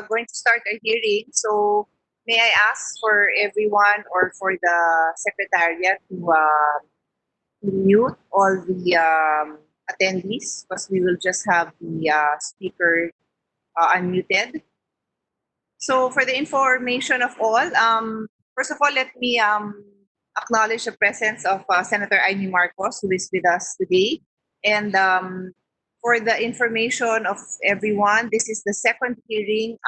going to start our hearing. So may I ask for everyone or for the secretariat to mute all the attendees because we will just have the speaker unmuted. So for the information of all, first of all, let me acknowledge the presence of Senator Amy Marcos, who is with us today. And for the information of everyone, this is the second hearing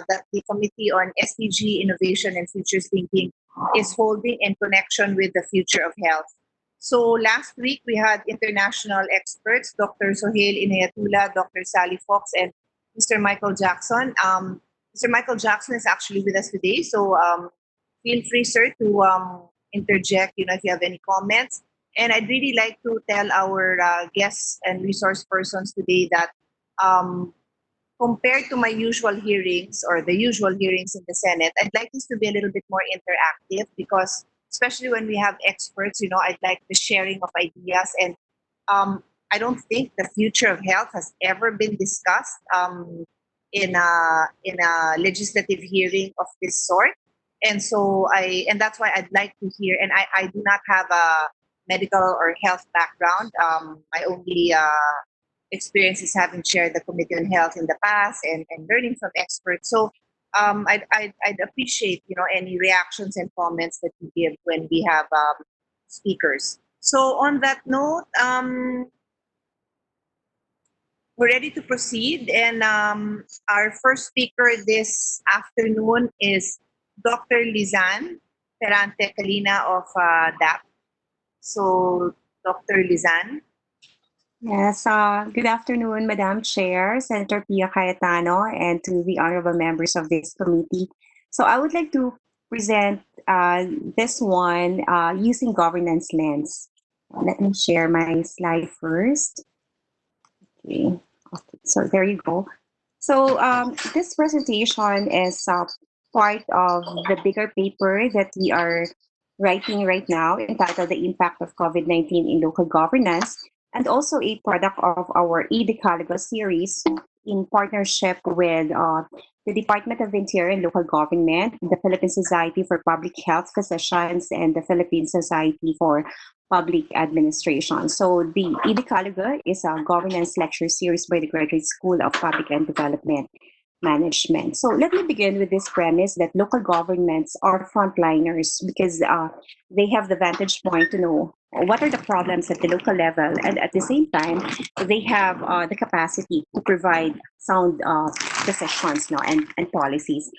that the Committee on SDG Innovation and Futures Thinking is holding in connection with the future of health. So last week we had international experts, Dr. Sohail Inayatullah, Dr. Sally Fox, and Mr. Michael Jackson. Mr. Michael Jackson is actually with us today, so feel free, sir, to interject. If you have any comments. And I'd really like to tell our guests and resource persons today that compared to my usual hearings or the usual hearings in the Senate, I'd like this to be a little bit more interactive because, especially when we have experts, I'd like the sharing of ideas. And I don't think the future of health has ever been discussed in a legislative hearing of this sort. And so that's why I'd like to hear. And I do not have a medical or health background. My only experience is having chaired the Committee on Health in the past and learning from experts. So I'd appreciate any reactions and comments that you give when we have speakers. So on that note, we're ready to proceed, and our first speaker this afternoon is Dr. Lizanne Ferrante Calina of DAP. So, Dr. Lizanne. Yes, good afternoon, Madam Chair, Senator Pia Cayetano, and to the honorable members of this committee. So I would like to present this one using governance lens. Let me share my slide first. Okay, so there you go. So this presentation is part of the bigger paper that we are writing right now entitled The Impact of COVID-19 in Local Governance, and also a product of our e-Decalogo series in partnership with the Department of Interior and Local Government, the Philippine Society for Public Health Physicians, and the Philippine Society for Public Administration. So the e-Decalogo is a governance lecture series by the Graduate School of Public and Development Management. So let me begin with this premise that local governments are frontliners because they have the vantage point to know what are the problems at the local level, and at the same time, they have the capacity to provide sound decisions and policies.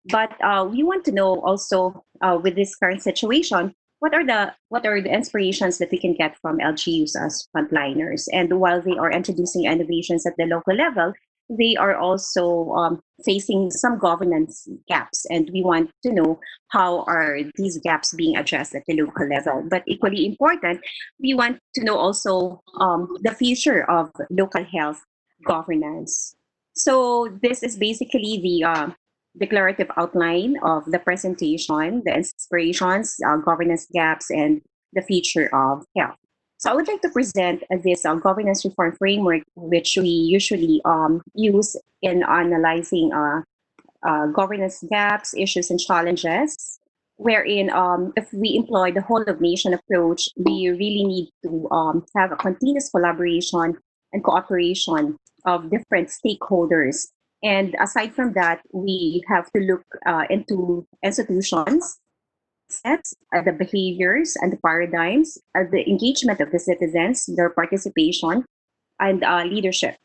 But we want to know also with this current situation, what are the inspirations that we can get from LGUs as frontliners? And while they are introducing innovations at the local level, they are also facing some governance gaps, and we want to know how are these gaps being addressed at the local level. But equally important, we want to know also the future of local health governance. So this is basically the declarative outline of the presentation, the inspirations, governance gaps, and the future of health. So I would like to present this governance reform framework, which we usually use in analyzing governance gaps, issues, and challenges, wherein if we employ the whole of nation approach, we really need to have a continuous collaboration and cooperation of different stakeholders. And aside from that, we have to look into institutions, sets, the behaviors and the paradigms, the engagement of the citizens, their participation, and leadership.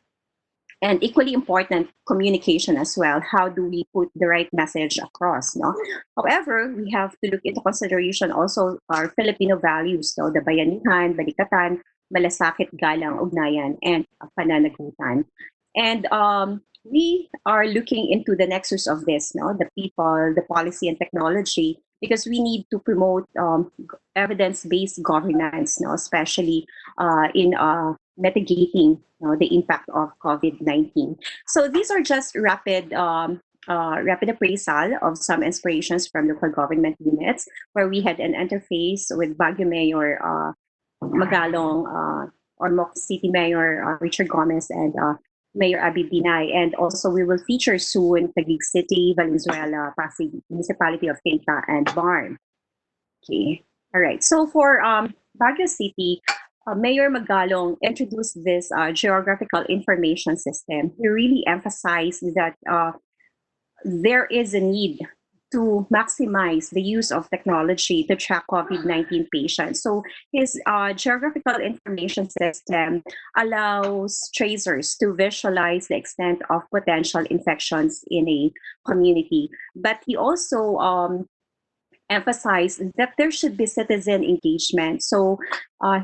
And equally important, communication as well. How do we put the right message across? No? However, we have to look into consideration also our Filipino values, so the bayanihan, balikatan, malasakit, galang, ugnayan, and pananagutan. And we are looking into the nexus of this, no? The people, the policy, and technology, because we need to promote evidence-based governance, no? Especially in mitigating the impact of COVID-19. So these are just rapid appraisal of some inspirations from local government units, where we had an interface with Baguio Mayor Magalong, Ormoc City Mayor Richard Gomez, and Mayor Abby Binay. And also, we will feature soon Taguig City, Valenzuela, Pasig Municipality of Quinta, and Barm. Okay. All right. So for Baguio City, Mayor Magalong introduced this geographical information system. He really emphasized that there is a need to maximize the use of technology to track COVID-19 patients. So his geographical information system allows tracers to visualize the extent of potential infections in a community. But he also emphasized that there should be citizen engagement. So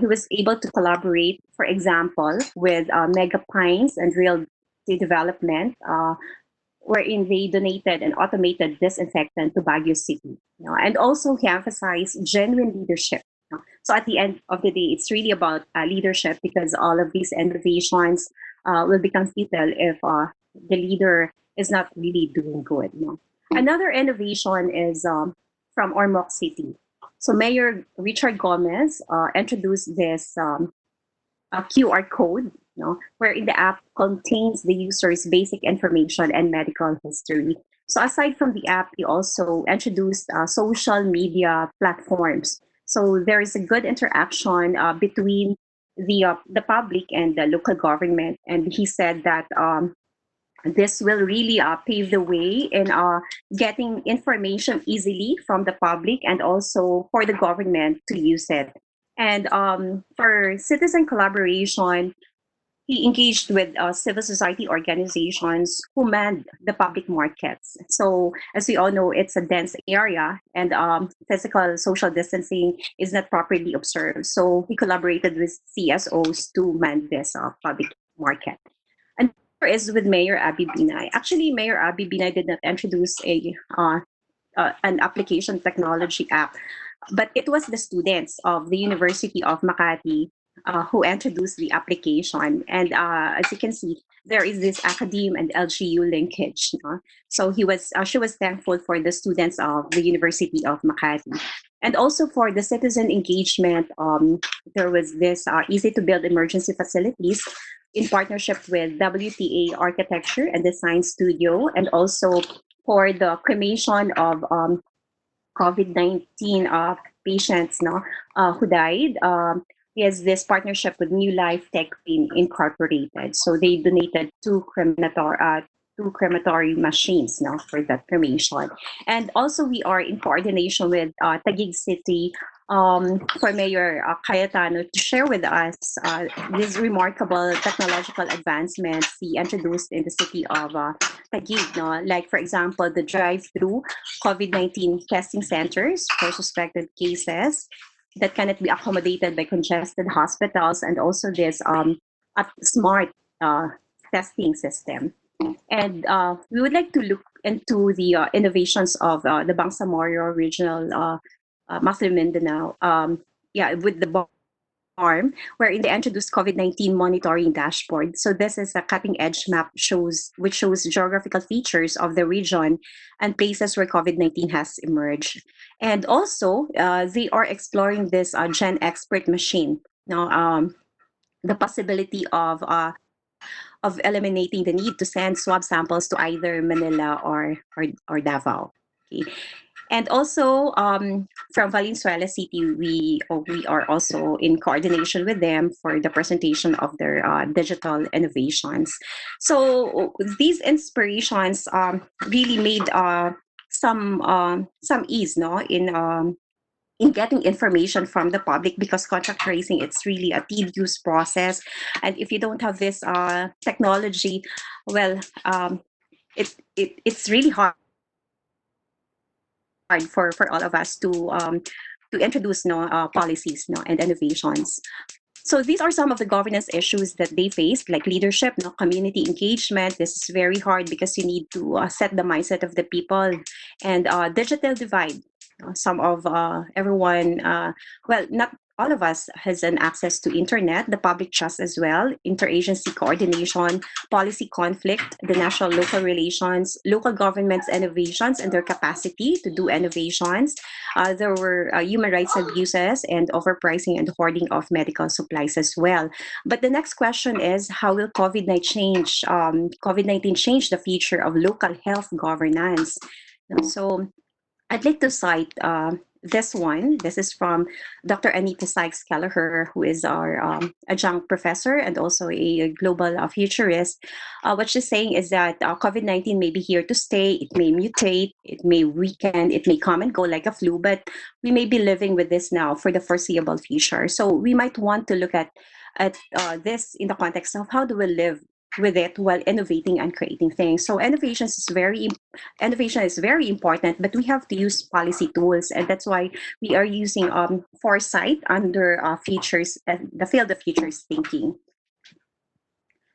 he was able to collaborate, for example, with Mega Pines and Real Estate Development, wherein they donated an automated disinfectant to Baguio City. And also he emphasized genuine leadership. So at the end of the day, it's really about leadership, because all of these innovations will become futile if the leader is not really doing good. Another innovation is from Ormoc City. So Mayor Richard Gomez introduced this a QR code, wherein the app contains the user's basic information and medical history. So aside from the app, we also introduced social media platforms. So there is a good interaction between the public and the local government. And he said that this will really pave the way in getting information easily from the public and also for the government to use it. And for citizen collaboration, he engaged with civil society organizations who manned the public markets. So, as we all know, it's a dense area, and physical social distancing is not properly observed. So, he collaborated with CSOs to man this public market. Another is with Mayor Abby Binay. Actually, Mayor Abby Binay did not introduce an application technology app, but it was the students of the University of Makati who introduced the application. And as you can see, there is this academe and LGU linkage. So she was thankful for the students of the University of Makati. And also for the citizen engagement, there was this easy to build emergency facilities in partnership with WTA Architecture and Design Studio, and also for the cremation of COVID-19 patients who died. He has this partnership with New Life Tech Incorporated. So they donated two crematory machines for that cremation. And also we are in coordination with Taguig City for Mayor Cayetano to share with us these remarkable technological advancements he introduced in the city of Taguig. Like, for example, the drive-through COVID-19 testing centers for suspected cases that cannot be accommodated by congested hospitals, and also this a smart testing system. And we would like to look into the innovations of the Bangsamoro Regional Muslim Mindanao, with the arm, wherein they introduced COVID-19 monitoring dashboard. So this is a cutting-edge map which shows geographical features of the region and places where COVID-19 has emerged. And also, they are exploring this Gen Expert machine. The possibility of eliminating the need to send swab samples to either Manila or Davao. Okay. And also from Valenzuela City, we are also in coordination with them for the presentation of their digital innovations. So these inspirations really made some ease, in getting information from the public, because contact tracing, it's really a tedious process, and if you don't have this technology, well, it's really hard for all of us to introduce policies and innovations. So these are some of the governance issues that they faced, like leadership, community engagement. This is very hard because you need to set the mindset of the people, and digital divide. Some of everyone, well, not all of us has an access to internet, the public trust as well, interagency coordination, policy conflict, the national local relations, local governments innovations and their capacity to do innovations. There were human rights abuses and overpricing and hoarding of medical supplies as well. But the next question is, how will COVID-19 change the future of local health governance? So I'd like to cite this one. This is from Dr. Anita Sykes Kelleher, who is our adjunct professor and also a global futurist. What she's saying is that COVID-19 may be here to stay. It may mutate, it may weaken, it may come and go like a flu, but we may be living with this now for the foreseeable future. So we might want to look at this in the context of how do we live with it while innovating and creating things. So innovation is very important, but we have to use policy tools, and that's why we are using foresight under features, the field of futures thinking.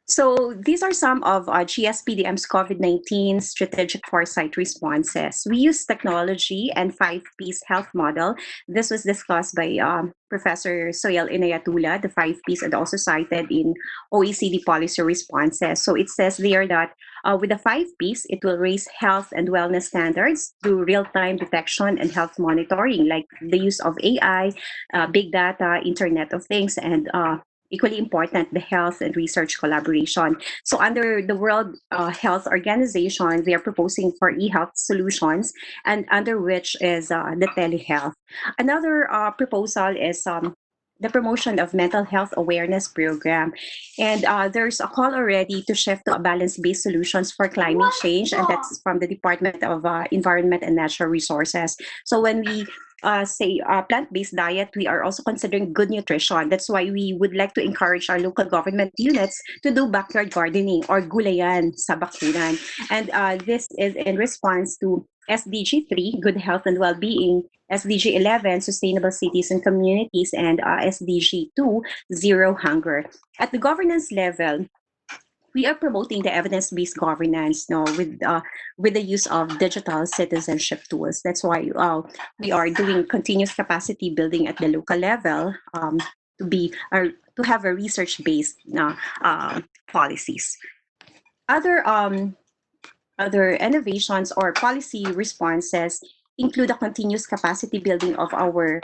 So these are some of GSPDM's COVID-19 strategic foresight responses. We use technology and five-piece health model. This was discussed by Professor Soyel Inayatula, the five Ps, and also cited in OECD policy responses. So it says there that with the five Ps, it will raise health and wellness standards through real-time detection and health monitoring, like the use of AI, big data, Internet of Things, and equally important, the health and research collaboration. So under the World Health Organization, they are proposing for e-health solutions, and under which is the telehealth. Another proposal is the promotion of mental health awareness program. And there's a call already to shift to a balance-based solutions for climate change, and that's from the Department of Environment and Natural Resources. So when we say plant-based diet, we are also considering good nutrition. That's why we would like to encourage our local government units to do backyard gardening or gulayan sa bakuran. And this is in response to SDG 3, good health and well-being, SDG 11, sustainable cities and communities, and SDG 2, zero hunger. At the governance level, we are promoting the evidence-based governance, no, with the use of digital citizenship tools. That's why we are doing continuous capacity building at the local level to be to have a research-based policies. Other innovations or policy responses include a continuous capacity building of our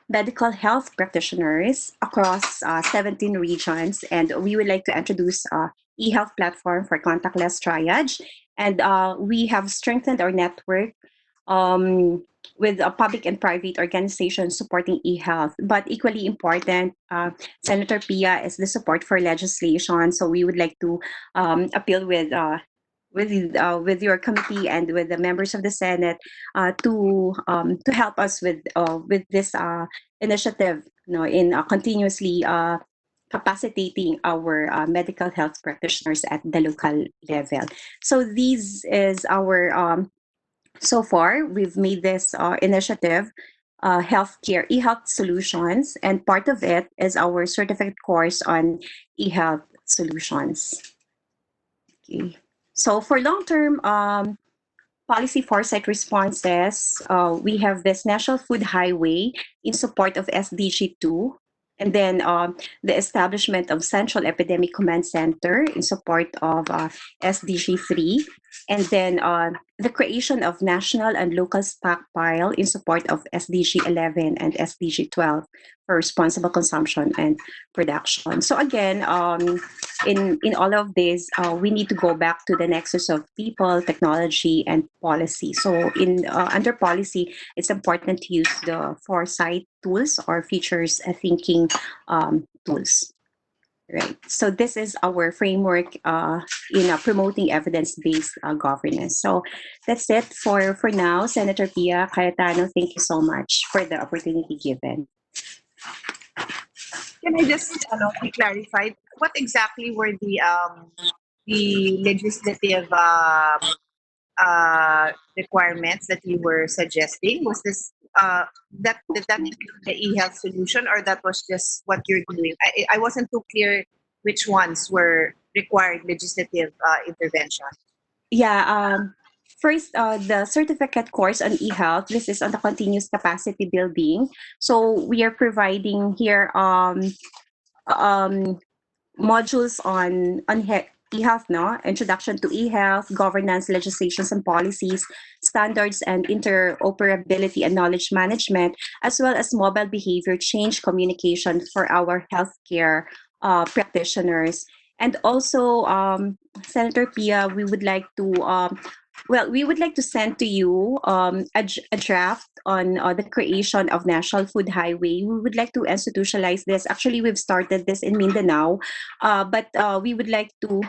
medical health practitioners across 17 regions, and we would like to introduce e-health platform for contactless triage. And we have strengthened our network with a public and private organizations supporting e-health. But equally important, Senator Pia is the support for legislation. So we would like to appeal with your committee and with the members of the Senate to help us with this initiative, in continuously capacitating our medical health practitioners at the local level. So these is our so far we've made this initiative. Healthcare e-health solutions, and part of it is our certificate course on e-health solutions. Okay. So for long-term policy foresight responses, we have this National Food Highway in support of SDG 2, and then the establishment of Central Epidemic Command Center in support of SDG 3, and then the creation of national and local stockpile in support of SDG 11 and SDG 12 for responsible consumption and production. So again, in all of this, we need to go back to the nexus of people, technology, and policy. So in under policy, it's important to use the foresight tools or features thinking tools. Right. So this is our framework in promoting evidence-based governance. So that's it for now. Senator Pia Cayetano, thank you so much for the opportunity given. Can I just be clarified? What exactly were the legislative requirements that you were suggesting? Was this that did that include the e-health solution, or that was just what you're doing? I wasn't too clear which ones were required legislative intervention. Yeah. first, the certificate course on e-health. This is on the continuous capacity building. So we are providing here um, modules on e-health, no? Introduction to e-health, governance, legislations and policies, standards and interoperability and knowledge management, as well as mobile behavior change communication for our healthcare practitioners. And also, Senator Pia, we would like to send to you a draft on the creation of National Food Highway. We would like to institutionalize this. Actually, we've started this in Mindanao, but we would like to,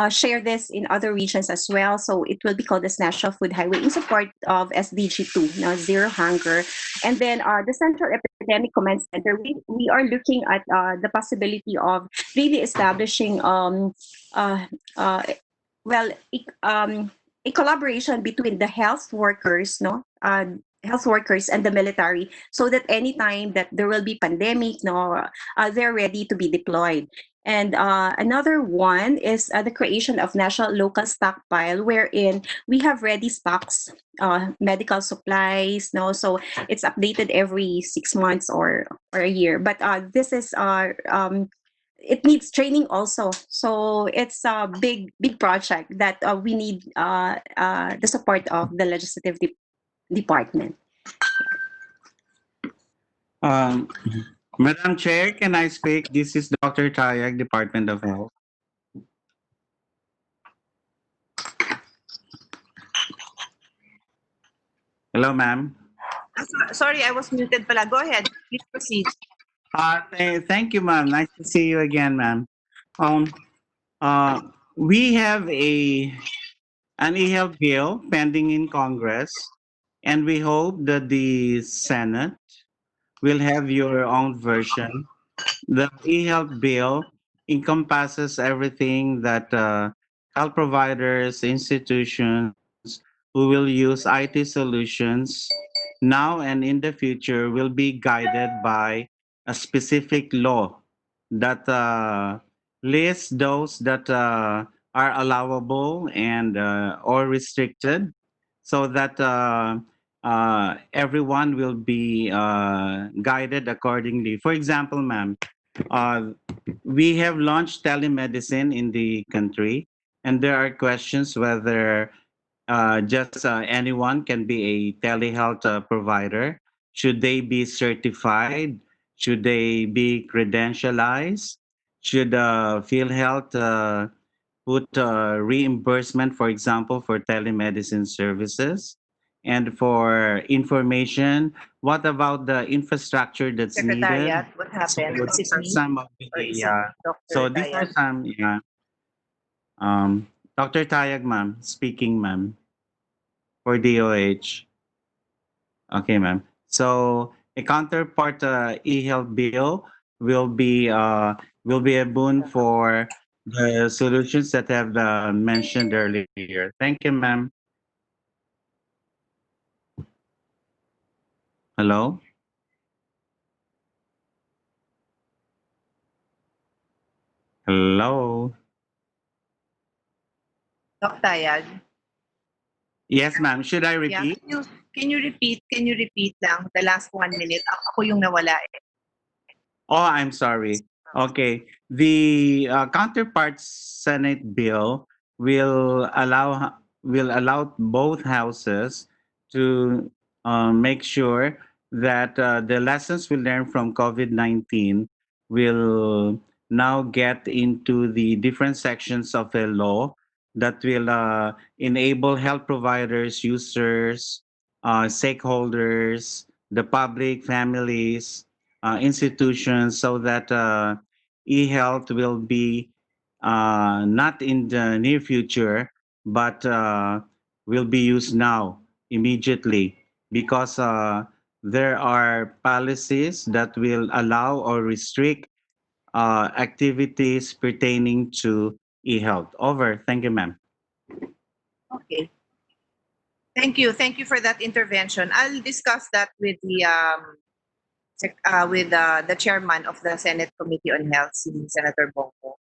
share this in other regions as well. So it will be called as National Food Highway in support of SDG 2, Zero Hunger. And then the Central Epidemic Command Center, we are looking at the possibility of really establishing uh, uh, well, a collaboration between the health workers, health workers and the military, so that anytime that there will be pandemic, they're ready to be deployed. And another one is the creation of national local stockpile, wherein we have ready stocks, medical supplies, so it's updated every 6 months or a year. But this is it needs training also. So it's a big project that we need the support of the legislative department. Um, Madam Chair, can I speak? This is Dr. Tayag, Department of Health. Hello, ma'am. Sorry, I was muted pala. Go ahead. Please proceed. Thank you, ma'am. Nice to see you again, ma'am. Um, uh, we have an e-health bill pending in Congress, and we hope that the Senate will have your own version. The e-health bill encompasses everything that health providers, institutions who will use IT solutions now and in the future will be guided by a specific law that lists those that are allowable and or restricted, so that everyone will be guided accordingly. For example, ma'am, uh, we have launched telemedicine in the country, and there are questions whether just anyone can be a telehealth provider. Should they be certified? Should they be credentialized? Should PhilHealth put reimbursement, for example, for telemedicine services? And for information, what about the infrastructure that's needed? Secretariat, what So happened? Is it these are me some of or the is it Dr. so these are Tayag? some, yeah. Dr. Tayag, ma'am, speaking, ma'am, for DOH. Okay, ma'am. So a counterpart e-health bill will be uh, will be a boon for the solutions that have mentioned earlier. Thank you, ma'am. Hello. Hello. Doc Tayag? Yes, ma'am. Should I Yeah, repeat? can you repeat lang the last 1 minute? Ako yung nawala eh. Oh, I'm sorry. Okay. The counterpart Senate bill will allow both houses to make sure that the lessons we learned from COVID-19 will now get into the different sections of the law that will enable health providers, users, stakeholders, the public, families, institutions, so that e-health will be not in the near future, but will be used now, immediately, because there are policies that will allow or restrict activities pertaining to e-health. Over. Thank you, ma'am. Okay. Thank you for that intervention. I'll discuss that with the chairman of the Senate Committee on Health, si Senator Bongo.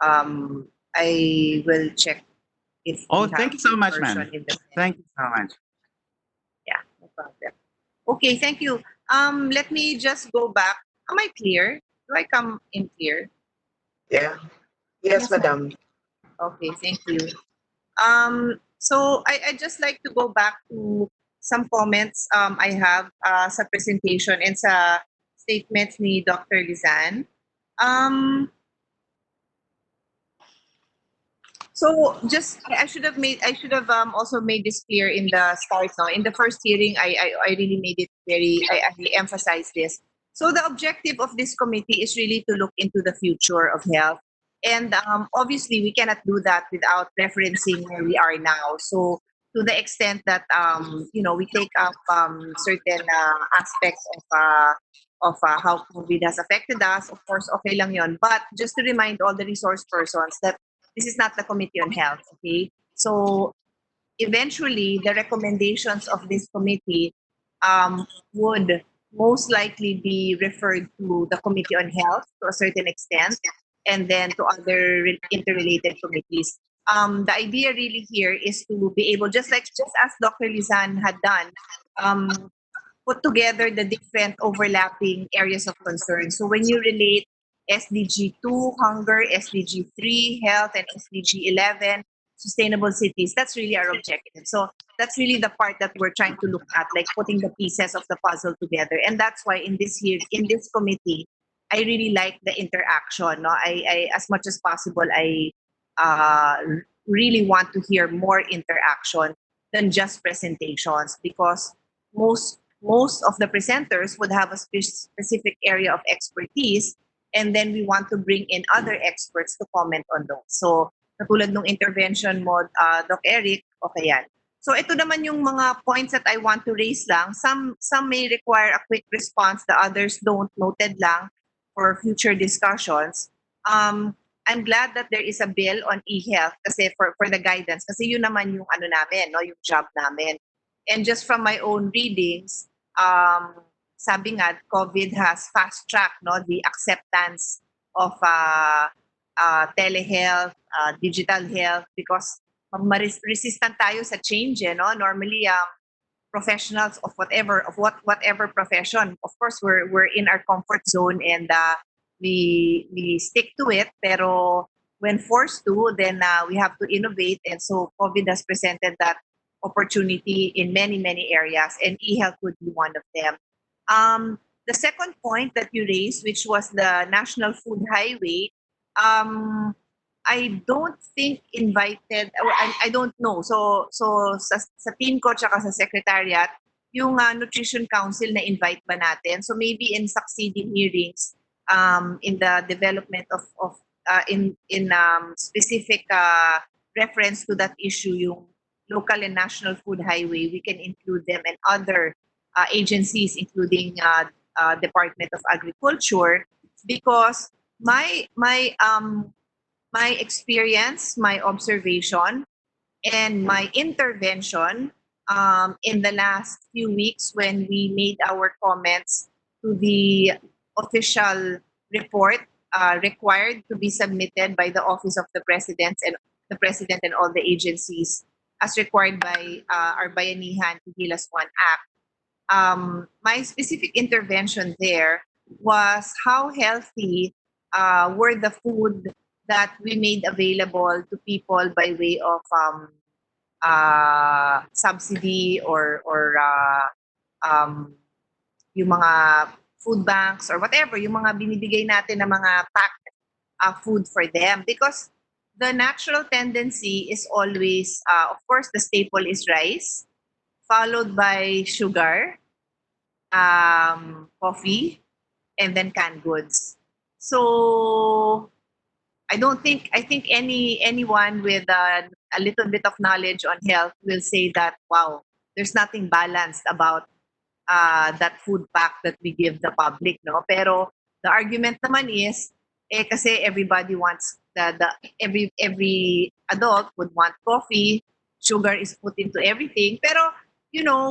I will check if Oh, we thank have you so a much, version ma'am. in the Senate. Thank you so much. Yeah, no problem. Okay, thank you. Let me just go back. Am I clear? Do I come in clear? Yeah. Yes, Yes, ma'am. madam. Okay, thank you. So I just like to go back to some comments I have sa presentation and sa statements ni Dr. Lizan. Um, So just I should have also made this clear in the start. No, in the first hearing, I really made it I emphasized this. So the objective of this committee is really to look into the future of health, and obviously we cannot do that without referencing where we are now. So to the extent that we take up certain aspects of how COVID has affected us, of course, okay lang yon. But just to remind all the resource persons that this is not the Committee on Health, okay? So eventually, the recommendations of this committee would most likely be referred to the Committee on Health to a certain extent, and then to other interrelated committees. The idea really here is to be able, just as Dr. Lizan had done, um, put together the different overlapping areas of concern. So when you relate SDG 2, hunger, SDG 3, health, and SDG 11, sustainable cities, that's really our objective. So that's really the part that we're trying to look at, like putting the pieces of the puzzle together. And that's why in this committee, I really like the interaction. No, I as much as possible, I uh, really want to hear more interaction than just presentations, because most of the presenters would have a specific area of expertise, and then we want to bring in other experts to comment on those. So katulad ng intervention mo, Doc Eric, okay yan. So ito naman yung mga points that I want to raise lang. Some may require a quick response, the others don't, noted lang for future discussions. I'm glad that there is a bill on e-health kasi for the guidance, kasi yun naman yung ano namin, no, yung job namin. And just from my own readings, sabi nga, COVID has fast-tracked, no, the acceptance of telehealth, digital health, because resistant tayo sa change, no? Normally, professionals of whatever profession, of course, we're in our comfort zone, and we stick to it. Pero when forced to, then we have to innovate, and so COVID has presented that opportunity in many areas, and e-health would be one of them. The second point that you raised, which was the National Food Highway, I don't think invited, or I don't know. So sa team ko tsaka sa secretariat, yung Nutrition Council na invite ba natin? So maybe in succeeding hearings, in the development of in specific reference to that issue, yung local and national food highway, we can include them, and other agencies, including Department of Agriculture, because my experience, my observation, and my intervention in the last few weeks when we made our comments to the official report required to be submitted by the Office of the President and all the agencies, as required by our Bayanihan Higilas 1 Act. My specific intervention there was how healthy were the food that we made available to people by way of subsidy, or yung mga food banks or whatever, yung mga binibigay natin na mga packed food for them. Because the natural tendency is always, of course, the staple is rice, followed by sugar, coffee, and then canned goods. So I think anyone with a little bit of knowledge on health will say that, wow, there's nothing balanced about that food pack that we give the public, no? Pero the argument naman is, kasi everybody wants every adult would want coffee, sugar is put into everything. Pero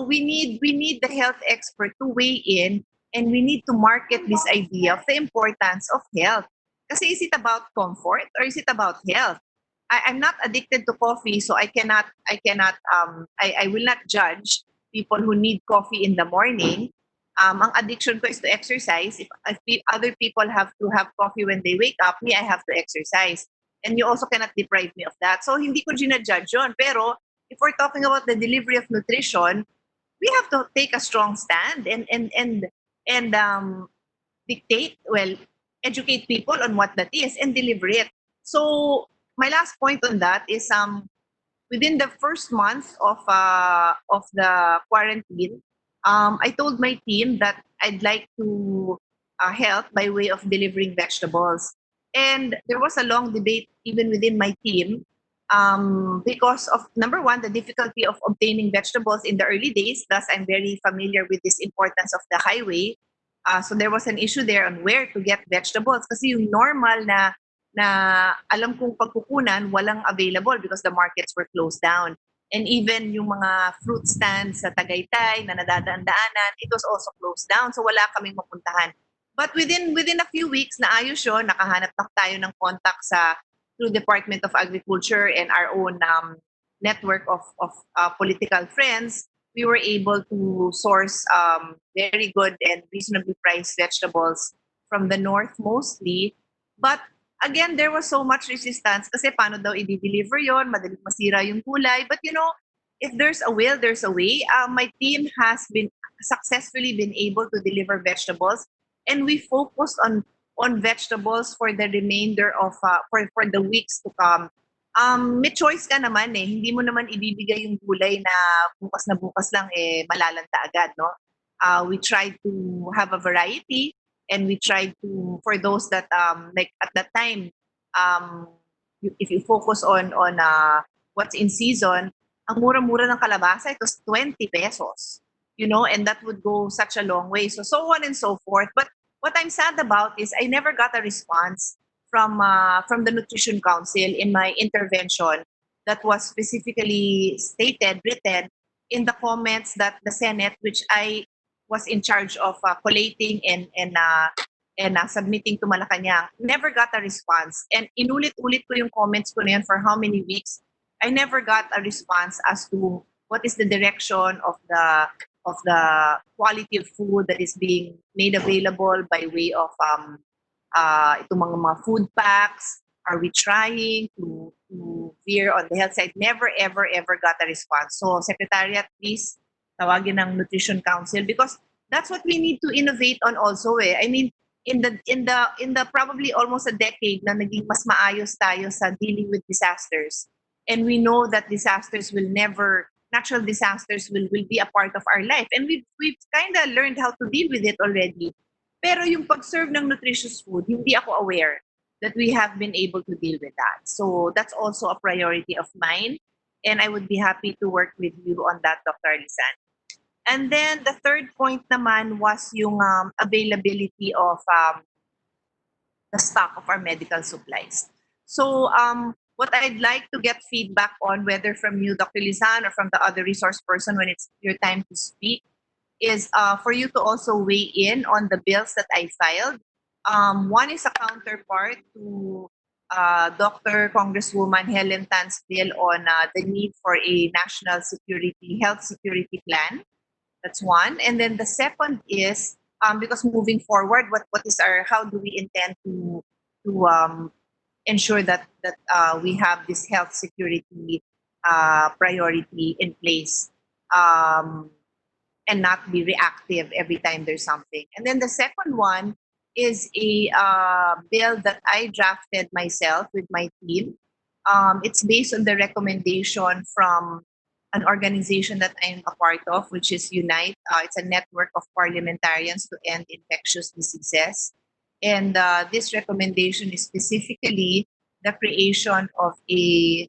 we need the health expert to weigh in, and we need to market this idea of the importance of health. Kasi is it about comfort or is it about health? I'm not addicted to coffee, so I will not judge people who need coffee in the morning. Ang addiction ko is to exercise. If other people have to have coffee when they wake up, me, I have to exercise. And you also cannot deprive me of that. So hindi ko ginajudge yun. Pero if we're talking about the delivery of nutrition, we have to take a strong stand and dictate, well, educate people on what that is and deliver it. So my last point on that is within the first month of the quarantine, I told my team that I'd like to help by way of delivering vegetables. And there was a long debate even within my team because of number one, the difficulty of obtaining vegetables in the early days. Thus, I'm very familiar with this importance of the highway. So there was an issue there on where to get vegetables kasi yung normal na alam kong pagkukunan, walang available because the markets were closed down. And even yung mga fruit stands sa Tagaytay na nadadaan-daanan, it was also closed down. So wala kaming mapuntahan. But within a few weeks, naayos yun. Nakahanap na tayo ng contact through Department of Agriculture and our own network of political friends. We were able to source very good and reasonably priced vegetables from the north mostly. But again, there was so much resistance kasi paano daw i-deliver yon, madaling masira yung gulay. But if there's a will, there's a way. My team has been successfully been able to deliver vegetables, and we focused on vegetables for the remainder of for the weeks to come. May choice ka naman eh. Hindi mo naman ibibigay yung gulay na bukas lang eh malalanta agad, no? We tried to have a variety, and we tried to, for those that like at that time, if you focus on what's in season, ang mura-mura ng kalabasa, it was 20 pesos, and that would go such a long way. So on and so forth. But what I'm sad about is I never got a response from the Nutrition Council in my intervention that was specifically written in the comments that the Senate, which I was in charge of collating and submitting to Malacanang, never got a response. And inulit-ulit ko yung comments ko na yan for how many weeks. I never got a response as to what is the direction of the quality of food that is being made available by way of itong mga food packs. Are we trying to veer on the health side? Never, ever, ever got a response. So, Secretariat, please tawagin ng Nutrition Council because that's what we need to innovate on also eh. I mean, in the probably almost a decade na naging mas maayos tayo sa dealing with disasters. And we know that natural disasters will be a part of our life. And we've kind of learned how to deal with it already. Pero yung pag-serve ng nutritious food, hindi ako aware that we have been able to deal with that. So that's also a priority of mine. And I would be happy to work with you on that, Dr. Lisan. And then the third point naman was yung availability of the stock of our medical supplies. So what I'd like to get feedback on, whether from you, Dr. Lisan, or from the other resource person when it's your time to speak, is for you to also weigh in on the bills that I filed. One is a counterpart to Dr. Congresswoman Helen Tan's bill on the need for a national health security plan. That's one. And then the second is because moving forward, how do we intend to ensure that we have this health security priority in place. And not be reactive every time there's something. And then the second one is a bill that I drafted myself with my team. It's based on the recommendation from an organization that I'm a part of, which is Unite. It's a network of parliamentarians to end infectious diseases. And this recommendation is specifically the creation of a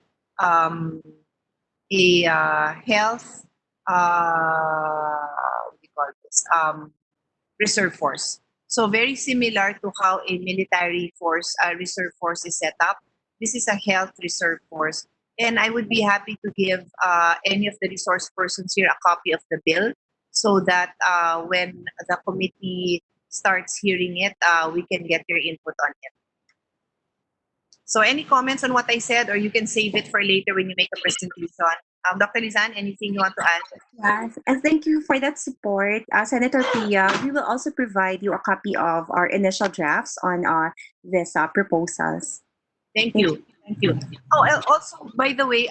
health what do you call this reserve force. So very similar to how a military force, a reserve force is set up. This is a health reserve force, and I would be happy to give any of the resource persons here a copy of the bill, so that when the committee starts hearing it, we can get your input on it. So any comments on what I said, or you can save it for later when you make a presentation. Dr. Lizan, anything you want to add? Yes, and thank you for that support, Senator Pia. We will also provide you a copy of our initial drafts on this proposals. Thank Thank you. you. Thank you. Oh, also, by the way,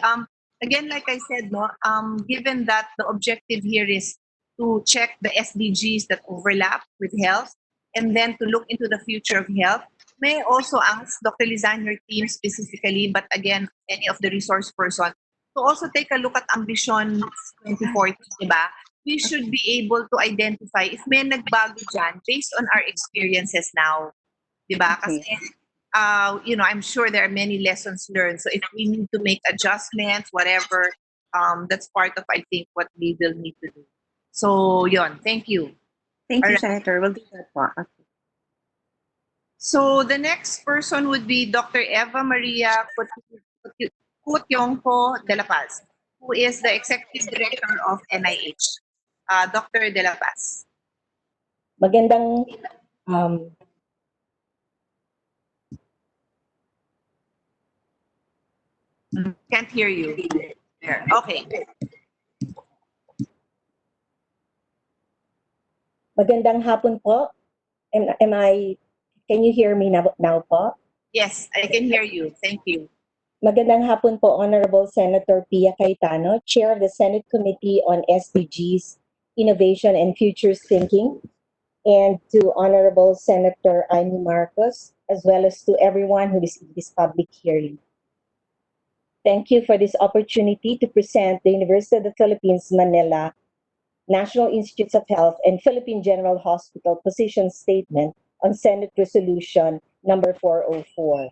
again, like I said, no, given that the objective here is to check the SDGs that overlap with health and then to look into the future of health, may I also ask Dr. Lizan, your team specifically, but again, any of the resource person, to also take a look at Ambition 2040, diba? We should be able to identify if may nagbago dyan based on our experiences now. Diba? Kasi Okay. I'm sure there are many lessons learned. So if we need to make adjustments, whatever, that's part of, I think, what we will need to do. So, yon, thank you. Thank All you, right. Senator. We'll do that po. Okay. So the next person would be Dr. Eva Maria Cutyongco de la Paz, who is the Executive Director of NIH. Dr. de la Paz. Magandang um, Can't hear you. There. Okay. magandang hapon po. Can you hear me now po? Yes, I can hear you. Thank you. Magandang hapon po, Honorable Senator Pia Cayetano, Chair of the Senate Committee on SDGs, Innovation and Futures Thinking, and to Honorable Senator Amy Marcos, as well as to everyone who is in this public hearing. Thank you for this opportunity to present the University of the Philippines, Manila, National Institutes of Health, and Philippine General Hospital position statement on Senate Resolution number 404.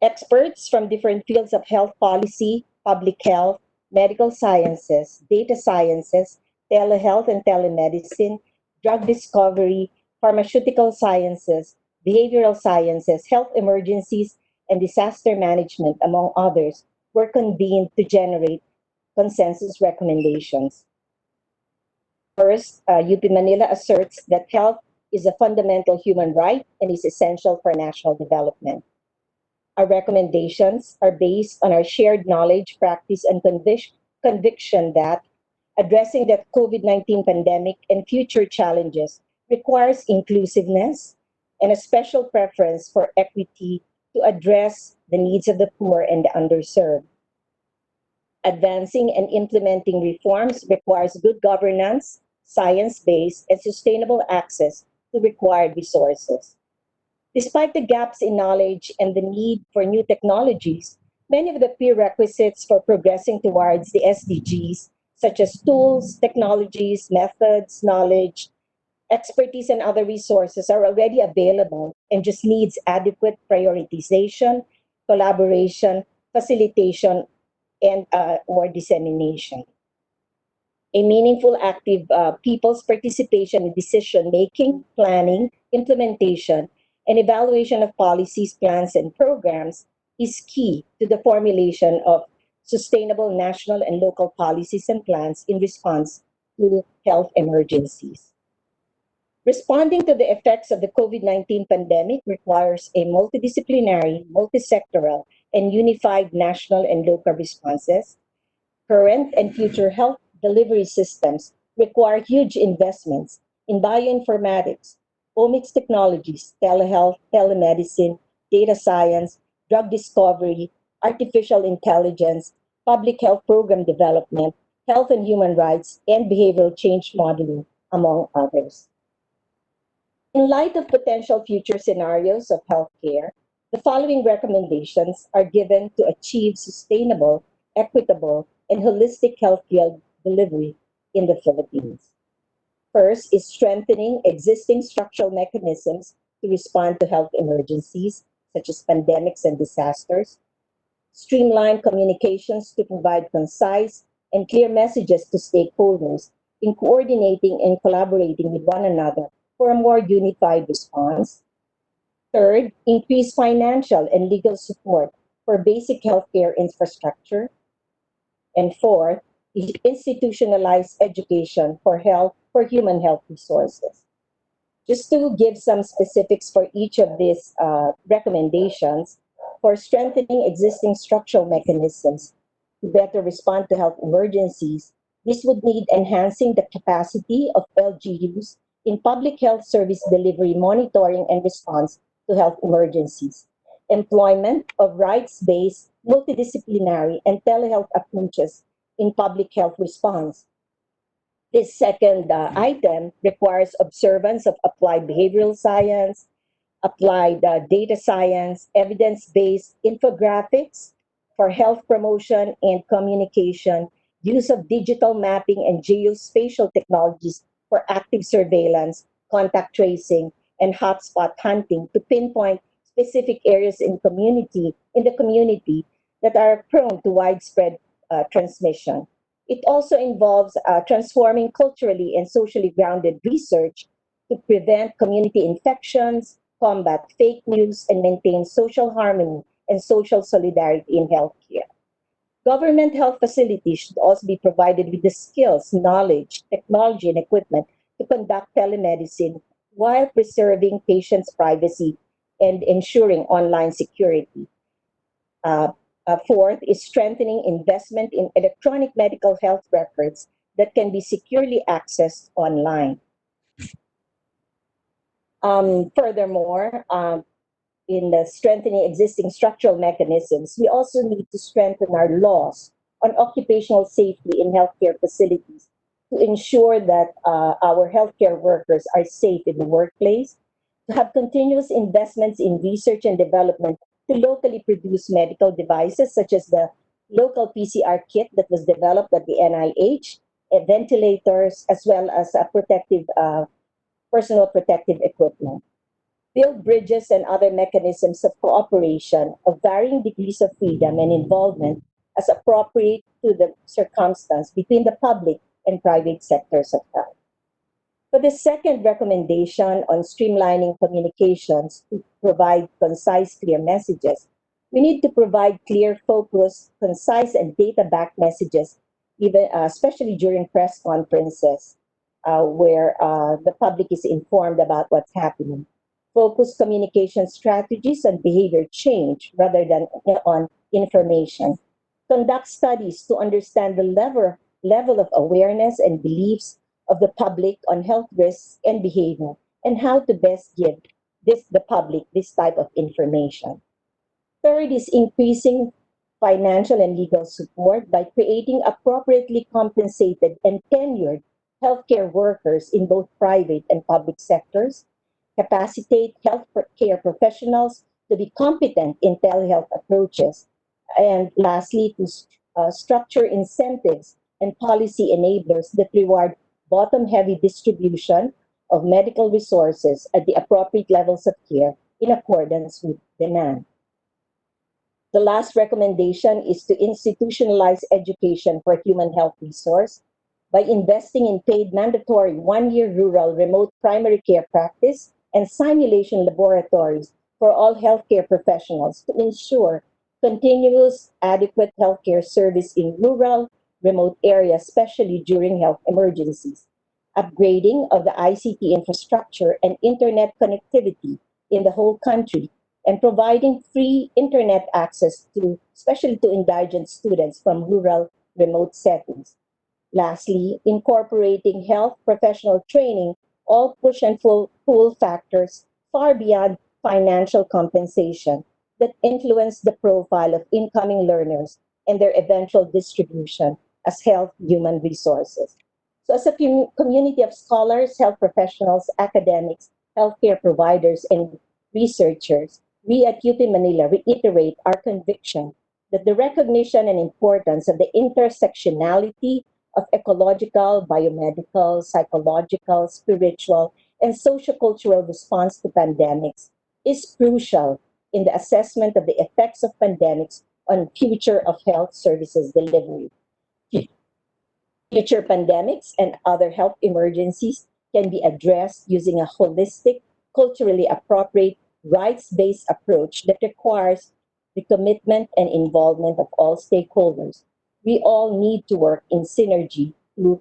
Experts from different fields of health policy, public health, medical sciences, data sciences, telehealth and telemedicine, drug discovery, pharmaceutical sciences, behavioral sciences, health emergencies, and disaster management, among others, were convened to generate consensus recommendations. First, UP Manila asserts that health is a fundamental human right and is essential for national development. Our recommendations are based on our shared knowledge, practice, and conviction that addressing the COVID-19 pandemic and future challenges requires inclusiveness and a special preference for equity to address the needs of the poor and the underserved. Advancing and implementing reforms requires good governance, science-based, and sustainable access to required resources. Despite the gaps in knowledge and the need for new technologies, many of the prerequisites for progressing towards the SDGs, such as tools, technologies, methods, knowledge, expertise, and other resources, are already available and just needs adequate prioritization, collaboration, facilitation, and or dissemination. A meaningful, active people's participation in decision making, planning, implementation, and evaluation of policies, plans, and programs is key to the formulation of sustainable national and local policies and plans in response to health emergencies. Responding to the effects of the COVID-19 pandemic requires a multidisciplinary, multisectoral, and unified national and local responses. Current and future health delivery systems require huge investments in bioinformatics, omics technologies, telehealth, telemedicine, data science, drug discovery, artificial intelligence, public health program development, health and human rights, and behavioral change modeling, among others. In light of potential future scenarios of healthcare, the following recommendations are given to achieve sustainable, equitable, and holistic healthcare delivery in the Philippines. First is strengthening existing structural mechanisms to respond to health emergencies, such as pandemics and disasters. Streamline communications to provide concise and clear messages to stakeholders in coordinating and collaborating with one another for a more unified response. Third, increase financial and legal support for basic healthcare infrastructure. And fourth, institutionalize education for human health resources. Just to give some specifics for each of these recommendations, for strengthening existing structural mechanisms to better respond to health emergencies, this would need enhancing the capacity of LGUs in public health service delivery, monitoring, and response to health emergencies, employment of rights based, multidisciplinary, and telehealth approaches in public health response. This second item requires observance of applied behavioral science, applied data science, evidence based infographics for health promotion and communication, use of digital mapping and geospatial technologies for active surveillance, contact tracing, and hotspot hunting to pinpoint specific areas in the community that are prone to widespread transmission. It also involves transforming culturally and socially grounded research to prevent community infections, combat fake news, and maintain social harmony and social solidarity in healthcare. Government health facilities should also be provided with the skills, knowledge, technology, and equipment to conduct telemedicine while preserving patients' privacy and ensuring online security. Uh, Fourth is strengthening investment in electronic medical health records that can be securely accessed online. Furthermore, in the strengthening existing structural mechanisms, we also need to strengthen our laws on occupational safety in healthcare facilities to ensure that our healthcare workers are safe in the workplace, to have continuous investments in research and development to locally produce medical devices, such as the local PCR kit that was developed at the NIH, ventilators, as well as personal protective equipment. Build bridges and other mechanisms of cooperation of varying degrees of freedom and involvement as appropriate to the circumstance between the public and private sectors of health. For the second recommendation on streamlining communications to provide concise, clear messages, we need to provide clear, focused, concise, and data-backed messages, even especially during press conferences, where the public is informed about what's happening. Focus communication strategies on behavior change rather than on information. Conduct studies to understand the level of awareness and beliefs of the public on health risks and behavior, and how to best give the public this type of information. Third is increasing financial and legal support by creating appropriately compensated and tenured healthcare workers in both private and public sectors, capacitate healthcare professionals to be competent in telehealth approaches, and lastly, to structure incentives and policy enablers that reward bottom heavy distribution of medical resources at the appropriate levels of care in accordance with demand. The last recommendation is to institutionalize education for human health resource by investing in paid mandatory 1 year rural remote primary care practice and simulation laboratories for all healthcare professionals to ensure continuous adequate healthcare service in rural remote areas, especially during health emergencies. Upgrading of the ICT infrastructure and internet connectivity in the whole country and providing free internet access to, especially to indigent students from rural remote settings. Lastly, incorporating health professional training, all push and pull factors far beyond financial compensation that influence the profile of incoming learners and their eventual distribution as health human resources. So, as a community of scholars, health professionals, academics, healthcare providers, and researchers, we at UP Manila reiterate our conviction that the recognition and importance of the intersectionality of ecological, biomedical, psychological, spiritual, and sociocultural response to pandemics is crucial in the assessment of the effects of pandemics on future of health services delivery. Future pandemics and other health emergencies can be addressed using a holistic, culturally appropriate, rights based approach that requires the commitment and involvement of all stakeholders. We all need to work in synergy to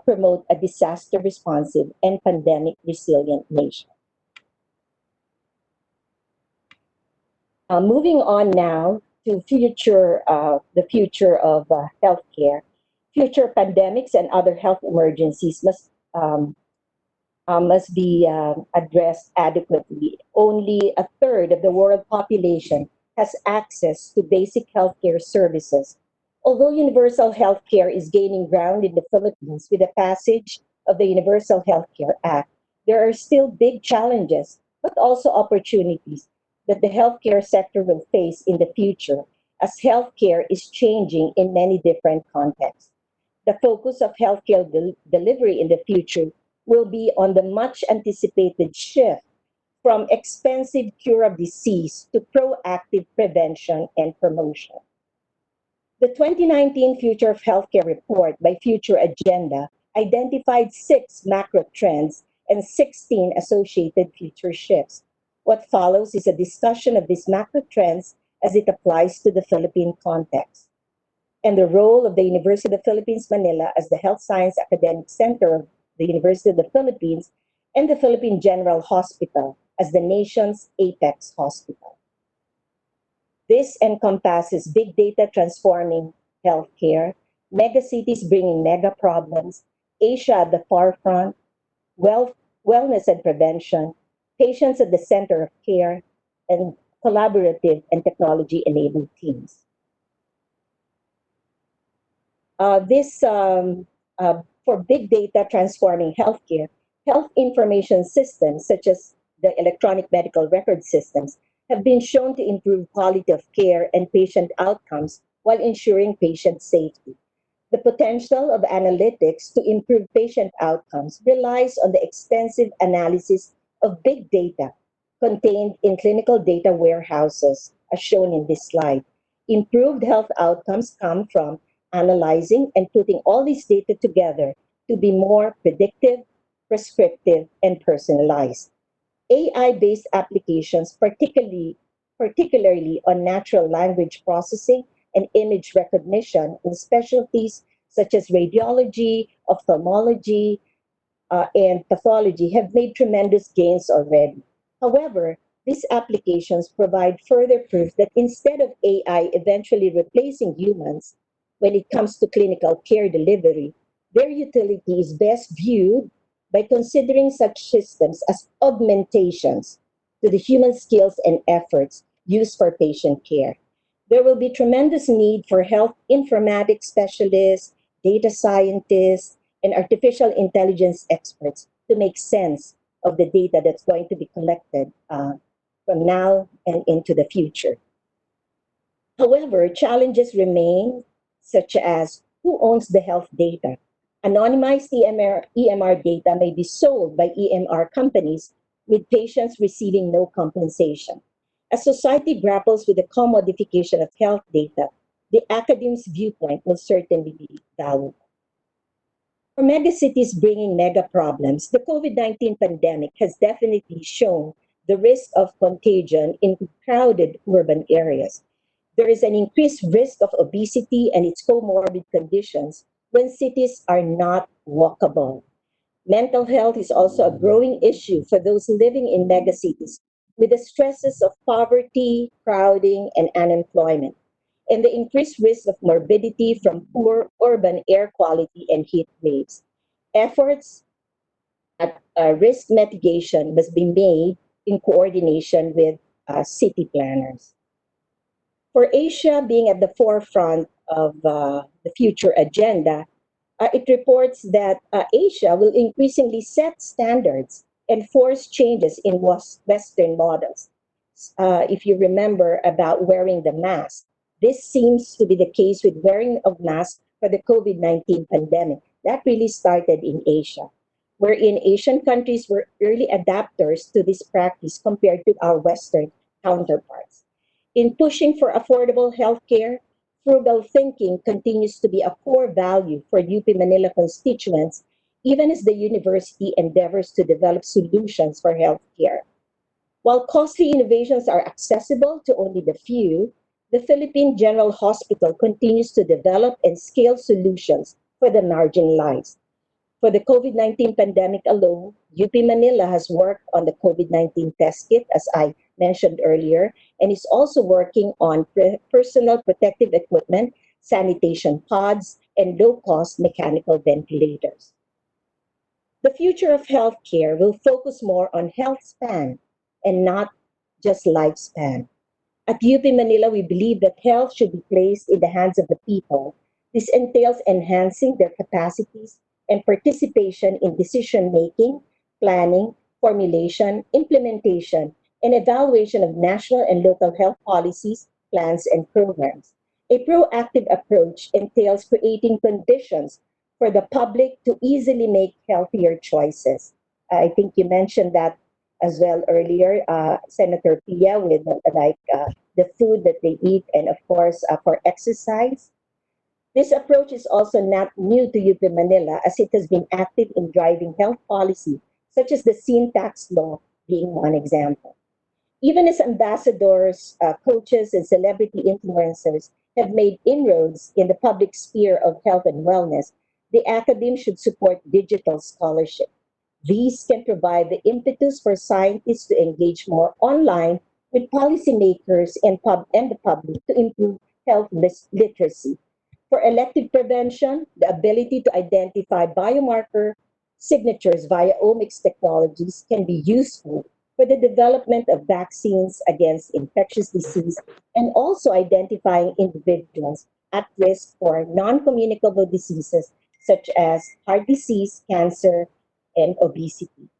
promote a disaster responsive and pandemic resilient nation. Moving on now to the future of healthcare. Future pandemics and other health emergencies must be addressed adequately. Only a third of the world population has access to basic healthcare services. Although universal healthcare is gaining ground in the Philippines with the passage of the Universal Healthcare Act, there are still big challenges, but also opportunities that the healthcare sector will face in the future as healthcare is changing in many different contexts. The focus of healthcare delivery in the future will be on the much anticipated shift from expensive cure of disease to proactive prevention and promotion. The 2019 Future of Healthcare report by Future Agenda identified 6 macro trends and 16 associated future shifts. What follows is a discussion of these macro trends as it applies to the Philippine context and the role of the University of the Philippines, Manila as the Health Science Academic Center of the University of the Philippines and the Philippine General Hospital as the nation's apex hospital. This encompasses big data transforming healthcare, megacities bringing mega problems, Asia at the forefront, wealth, wellness and prevention, patients at the center of care, and collaborative and technology enabled teams. This for big data transforming healthcare, health information systems such as the electronic medical record systems have been shown to improve quality of care and patient outcomes while ensuring patient safety. The potential of analytics to improve patient outcomes relies on the extensive analysis of big data contained in clinical data warehouses, as shown in this slide. Improved health outcomes come from analyzing and putting all these data together to be more predictive, prescriptive, and personalized. AI-based applications, particularly on natural language processing and image recognition in specialties such as radiology, ophthalmology, and pathology have made tremendous gains already. However, these applications provide further proof that instead of AI eventually replacing humans when it comes to clinical care delivery, their utility is best viewed by considering such systems as augmentations to the human skills and efforts used for patient care. There will be tremendous need for health informatics specialists, data scientists, and artificial intelligence experts to make sense of the data that's going to be collected from now and into the future. However, challenges remain, such as who owns the health data? Anonymized EMR data may be sold by EMR companies with patients receiving no compensation. As society grapples with the commodification of health data, the academic's viewpoint will certainly be valuable. For megacities bringing mega problems, the COVID-19 pandemic has definitely shown the risk of contagion in crowded urban areas. There is an increased risk of obesity and its comorbid conditions when cities are not walkable. Mental health is also a growing issue for those living in megacities with the stresses of poverty, crowding, and unemployment, and the increased risk of morbidity from poor urban air quality and heat waves. Efforts at risk mitigation must be made in coordination with city planners. For Asia being at the forefront of the future agenda, it reports that Asia will increasingly set standards and force changes in Western models. If you remember about wearing the mask, this seems to be the case with wearing of masks for the COVID-19 pandemic. That really started in Asia, wherein Asian countries were early adapters to this practice compared to our Western counterparts. In pushing for affordable healthcare, frugal thinking continues to be a core value for UP Manila constituents, even as the university endeavors to develop solutions for healthcare. While costly innovations are accessible to only the few, the Philippine General Hospital continues to develop and scale solutions for the marginalized. For the COVID-19 pandemic alone, UP Manila has worked on the COVID-19 test kit, as I mentioned earlier, and is also working on personal protective equipment, sanitation pods, and low-cost mechanical ventilators. The future of healthcare will focus more on health span and not just lifespan. At UP Manila, we believe that health should be placed in the hands of the people. This entails enhancing their capacities and participation in decision making, planning, formulation, implementation, and evaluation of national and local health policies, plans, and programs. A proactive approach entails creating conditions for the public to easily make healthier choices. I think you mentioned that as well earlier, Senator Pia, with the food that they eat, and of course for exercise. This approach is also not new to UP Manila, as it has been active in driving health policy, such as the sin tax law being one example. Even as ambassadors, coaches, and celebrity influencers have made inroads in the public sphere of health and wellness, the academe should support digital scholarship. These can provide the impetus for scientists to engage more online with policymakers and the public to improve health literacy. For elective prevention, the ability to identify biomarker signatures via omics technologies can be useful for the development of vaccines against infectious disease and also identifying individuals at risk for non communicable diseases such as heart disease, cancer, and obesity.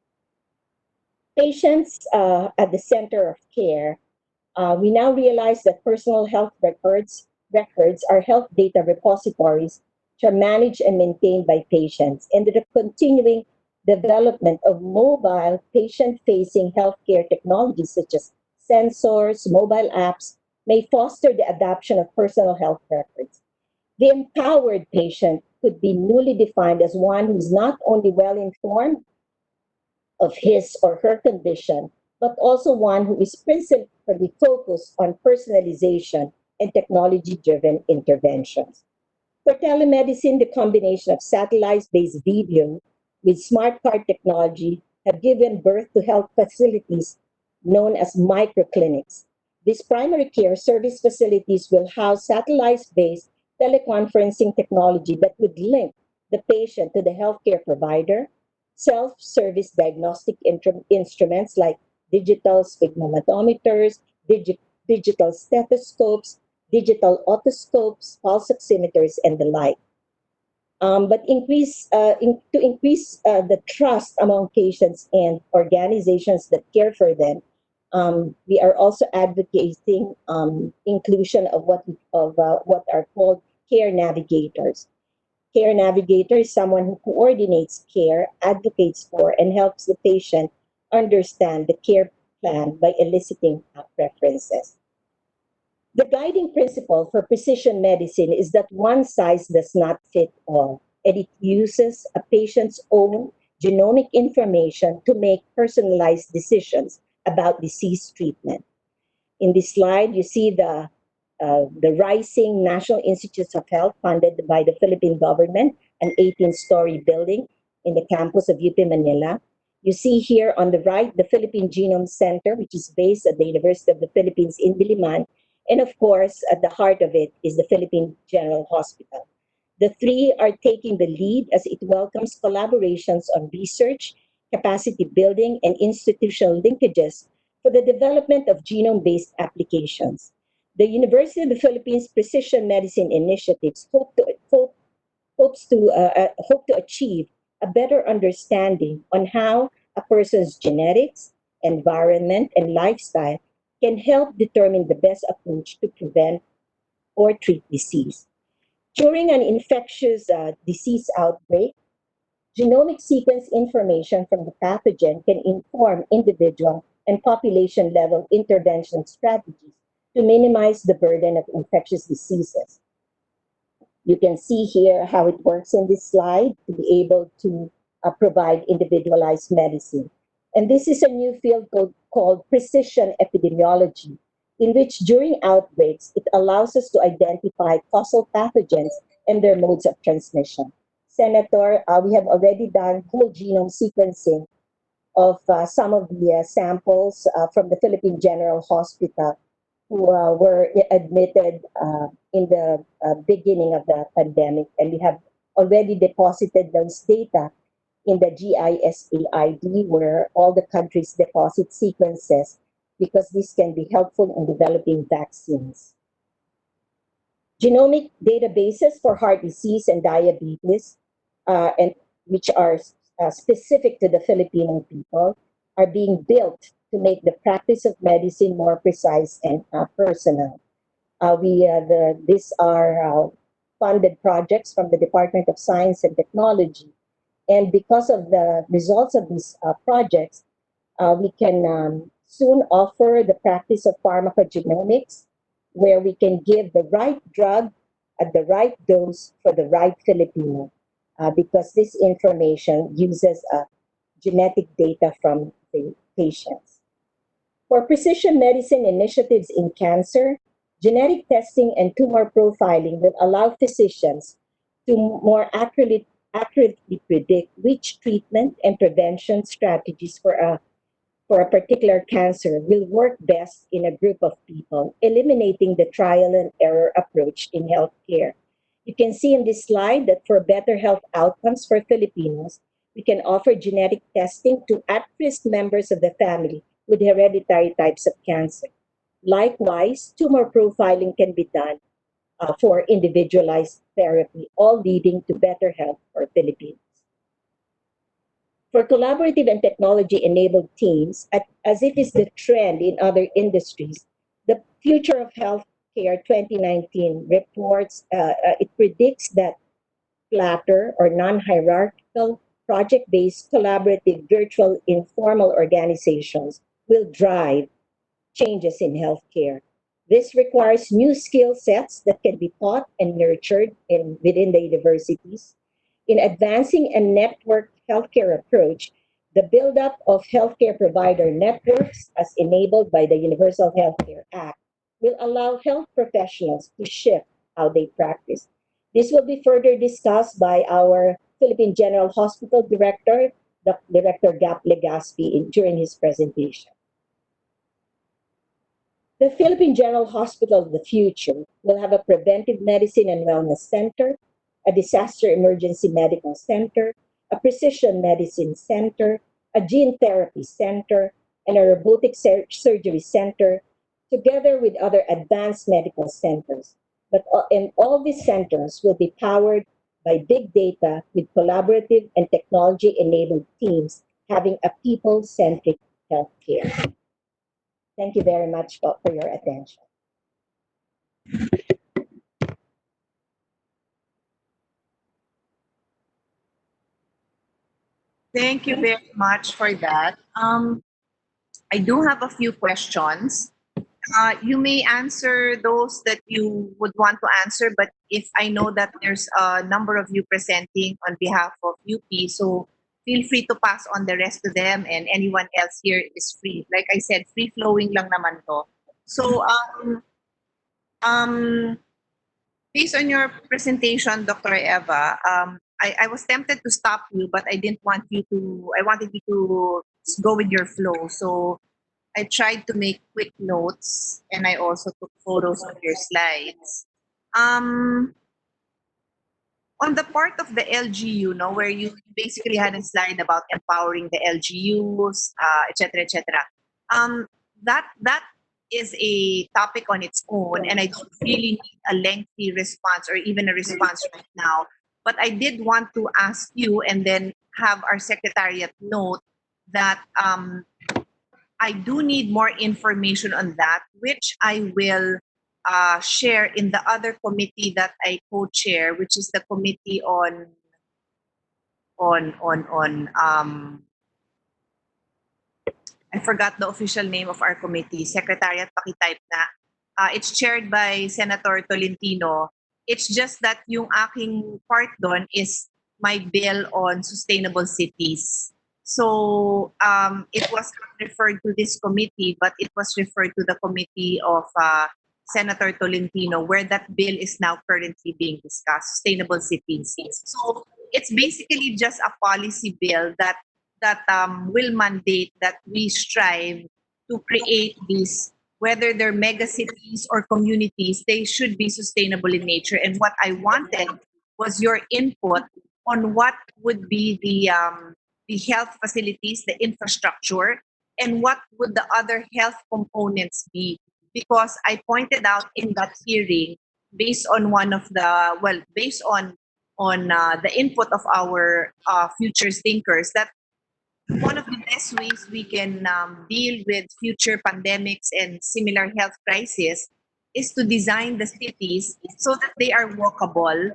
Patients at the center of care, we now realize that personal health records are health data repositories which are managed and maintained by patients, and the continuing development of mobile patient-facing healthcare technologies such as sensors, mobile apps may foster the adoption of personal health records. The empowered patient could be newly defined as one who is not only well informed of his or her condition, but also one who is principally focused on personalization and technology driven interventions. For telemedicine, the combination of satellite based video with smart card technology have given birth to health facilities known as microclinics. These primary care service facilities will house satellite based teleconferencing technology that would link the patient to the healthcare provider, self service diagnostic instruments like digital sphygmomanometers, digital stethoscopes, digital otoscopes, pulse oximeters, and the like. But to increase the trust among patients and organizations that care for them, we are also advocating inclusion of what are called care navigators. Care navigator is someone who coordinates care, advocates for, and helps the patient understand the care plan by eliciting preferences. The guiding principle for precision medicine is that one size does not fit all, and it uses a patient's own genomic information to make personalized decisions about disease treatment. In this slide, you see the rising National Institutes of Health funded by the Philippine government, an 18-story building in the campus of UP Manila. You see here on the right the Philippine Genome Center, which is based at the University of the Philippines in Diliman. And of course, at the heart of it is the Philippine General Hospital. The three are taking the lead as it welcomes collaborations on research, capacity building, and institutional linkages for the development of genome based applications. The University of the Philippines Precision Medicine Initiatives hope to achieve a better understanding on how a person's genetics, environment, and lifestyle can help determine the best approach to prevent or treat disease. During an infectious disease outbreak, genomic sequence information from the pathogen can inform individual and population level intervention strategies to minimize the burden of infectious diseases. You can see here how it works in this slide to be able to provide individualized medicine. And this is a new field called precision epidemiology, in which during outbreaks, it allows us to identify causal pathogens and their modes of transmission. Senator, we have already done whole genome sequencing of some of the samples from the Philippine General Hospital who were admitted in the beginning of the pandemic. And we have already deposited those data in the GISAID, where all the countries deposit sequences, because this can be helpful in developing vaccines. Genomic databases for heart disease and diabetes, and which are specific to the Filipino people, are being built to make the practice of medicine more precise and personal. These are funded projects from the Department of Science and Technology. And because of the results of these projects, we can soon offer the practice of pharmacogenomics, where we can give the right drug at the right dose for the right Filipino, because this information uses genetic data from the patients. For precision medicine initiatives in cancer, genetic testing and tumor profiling will allow physicians to more accurately predict which treatment and prevention strategies for a particular cancer will work best in a group of people, eliminating the trial and error approach in healthcare. You can see in this slide that for better health outcomes for Filipinos, we can offer genetic testing to at risk members of the family with hereditary types of cancer. Likewise, tumor profiling can be done for individualized therapy, all leading to better health for Filipinos. For collaborative and technology-enabled teams, as it is the trend in other industries, the Future of Healthcare 2019 reports, it predicts that flatter or non-hierarchical, project-based, collaborative, virtual, informal organizations will drive changes in healthcare. This requires new skill sets that can be taught and nurtured within the universities. In advancing a networked healthcare approach, the buildup of healthcare provider networks, as enabled by the Universal Healthcare Act, will allow health professionals to shift how they practice. This will be further discussed by our Philippine General Hospital Director, Director Gap Legaspi, during his presentation. The Philippine General Hospital of the future will have a preventive medicine and wellness center, a disaster emergency medical center, a precision medicine center, a gene therapy center, and a robotic surgery center, together with other advanced medical centers. And all these centers will be powered by big data with collaborative and technology-enabled teams having a people-centric healthcare. Thank you very much for your attention. Thank you very much for that. I do have a few questions. You may answer those that you would want to answer, but if I know that there's a number of you presenting on behalf of UP, so feel free to pass on the rest to them, and anyone else here is free. Like I said, free flowing lang naman to. So um, based on your presentation, Dr. Eva, I was tempted to stop you, but I didn't want you to. I wanted you to go with your flow. So I tried to make quick notes, and I also took photos of your slides. Um, on the part of the LGU, no, where you basically had a slide about empowering the LGUs, et cetera, et cetera. That is a topic on its own, and I don't really need a lengthy response or even a response right now. But I did want to ask you, and then have our secretariat note that I do need more information on that, which I will share in the other committee that I co-chair, which is the committee on I forgot the official name of our committee. Secretariat, pakitype na. It's chaired by Senator Tolentino. It's just that yung aking part doon is my bill on sustainable cities. So it was not referred to this committee, but it was referred to the committee of Senator Tolentino, where that bill is now currently being discussed, sustainable cities. So it's basically just a policy bill that will mandate that we strive to create these, whether they're mega cities or communities, they should be sustainable in nature. And what I wanted was your input on what would be the health facilities, the infrastructure, and what would the other health components be. Because I pointed out in that hearing, based on one of the, well, based on the input of our future thinkers, that one of the best ways we can deal with future pandemics and similar health crises is to design the cities so that they are walkable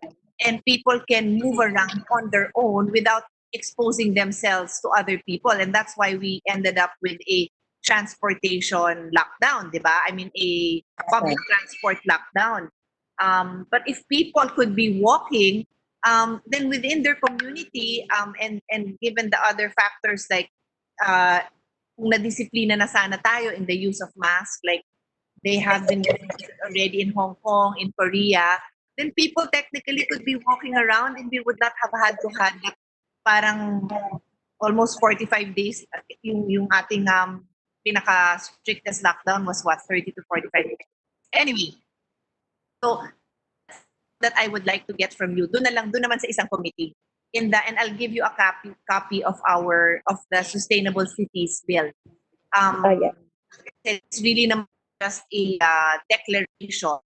and people can move around on their own without exposing themselves to other people. And that's why we ended up with a transportation lockdown, di ba? I mean, a public transport lockdown. But if people could be walking, then within their community, and given the other factors like kung nadisiplina na sana tayo in the use of mask, like they have been doing it already in Hong Kong, in Korea, then people technically could be walking around and we would not have had to have parang almost 45 days. Yung ating pinaka strictest lockdown was what, 30 to 45 days. Anyway, so that I would like to get from you. Doon naman sa isang committee. And I'll give you a copy of the Sustainable Cities Bill. Yeah. It's really not just a declaration.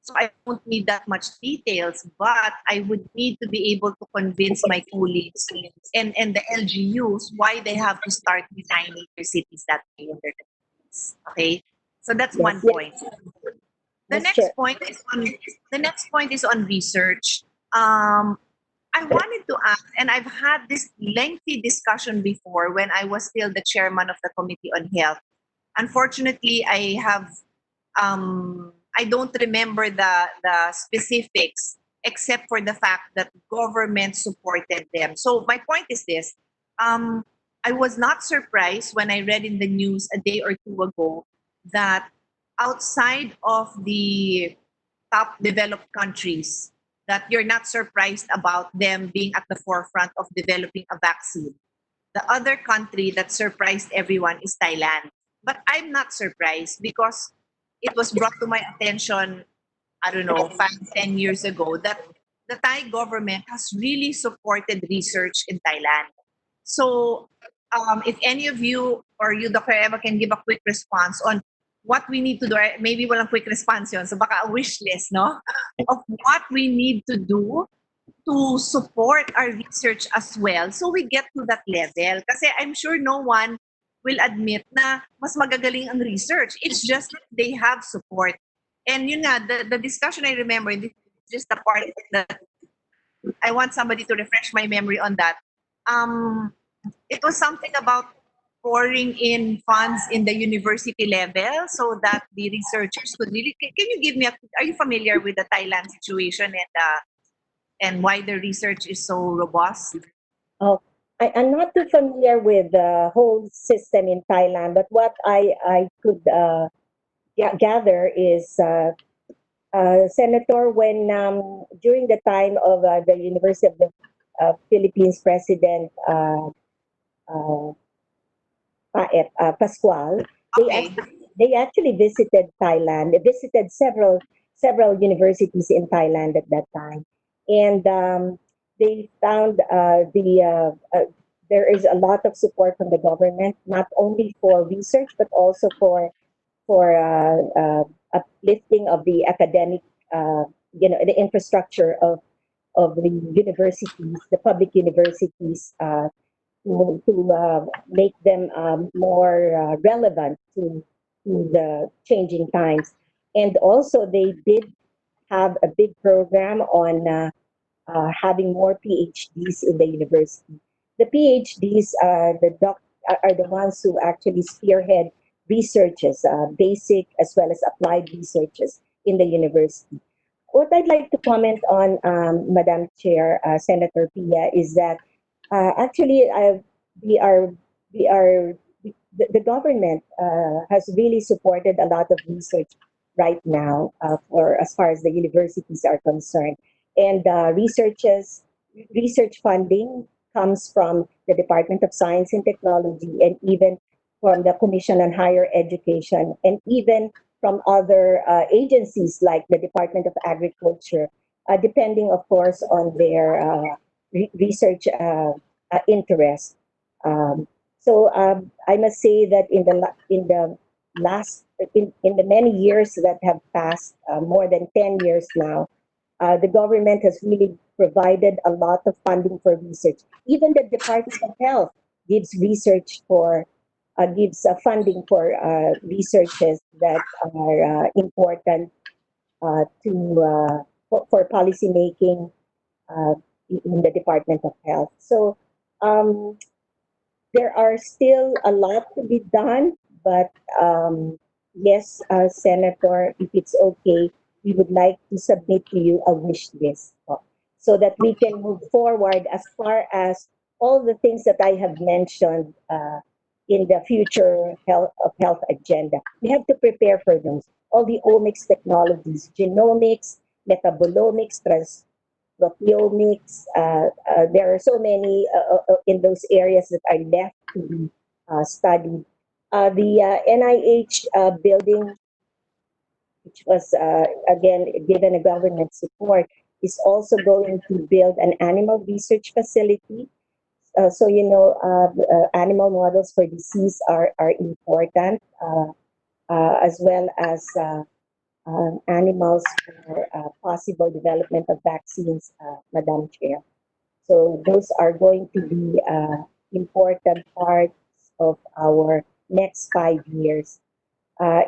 So I don't need that much details, but I would need to be able to convince my colleagues and the LGUs why they have to start designing their cities that way in their communities. Okay, so that's one point. The Yes, next Chair. point is on research. I wanted to ask, and I've had this lengthy discussion before when I was still the chairman of the Committee on Health. Unfortunately, I don't remember the specifics except for the fact that government supported them. So my point is this: I was not surprised when I read in the news a day or two ago that outside of the top developed countries, that you're not surprised about them being at the forefront of developing a vaccine. The other country that surprised everyone is Thailand. But I'm not surprised because it was brought to my attention, I don't know, 5, 10 years ago that the Thai government has really supported research in Thailand. So if any of you or you, Dr. Eva, can give a quick response on what we need to do, maybe walang quick response yun, so baka a wish list, no? Of what we need to do to support our research as well so we get to that level. Kasi I'm sure no one will admit na mas magagaling ang research. It's just that they have support. And yun nga, the discussion I remember, this is just the part that I want somebody to refresh my memory on that. It was something about pouring in funds in the university level so that the researchers could really, can you give me are you familiar with the Thailand situation and why the research is so robust? Oh, I'm not too familiar with the whole system in Thailand, but what I could gather is, Senator, when during the time of the University of the Philippines President uh, Pascual, Okay. they actually visited Thailand. They visited several universities in Thailand at that time, and they found there is a lot of support from the government, not only for research but also for uplifting of the academic, the infrastructure of the universities, the public universities, to make them more relevant to the changing times. And also, they did have a big program on having more PhDs in the university. The PhDs are the ones who actually spearhead researches, basic as well as applied researches in the university. What I'd like to comment on, Madam Chair, Senator Pia, is that actually we are we are the government has really supported a lot of research right now for as far as the universities are concerned, and researchers research funding comes from the Department of Science and Technology, and even from the Commission on Higher Education, and even from other agencies like the Department of Agriculture, depending, of course, on their research interest. Um, so I must say that in the last in the many years that have passed, more than 10 years now, the government has really provided a lot of funding for research. Even the Department of Health gives research for gives funding for researches that are important for policy making uh, in the Department of Health. So um, there are still a lot to be done, but yes, Senator, if it's okay, we would like to submit to you a wish list so that we can move forward as far as all the things that I have mentioned in the future health agenda. We have to prepare for those. All the omics technologies, genomics, metabolomics, proteomics. There are so many in those areas that are left to be studied. The NIH building, which was again given a government support, is also going to build an animal research facility. So you know, animal models for disease are important, as well as animals for possible development of vaccines, Madam Chair. So those are going to be important parts of our next 5 years,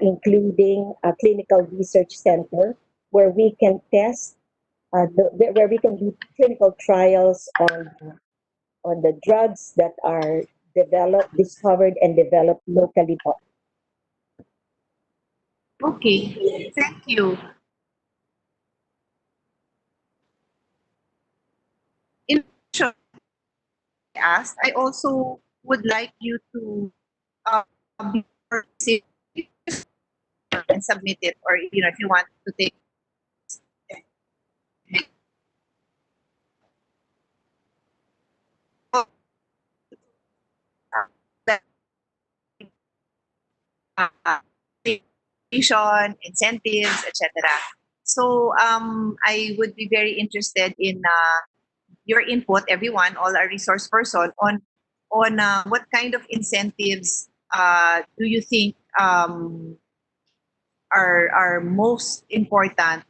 including a clinical research center where we can test, where we can do clinical trials on the drugs that are discovered and developed locally. Okay, thank you. In addition, I asked, I also would like you to be more specific and submit it, or if you want to take that uh, incentives, etc. So I would be very interested in your input, everyone, all our resource person, on what kind of incentives do you think are most important,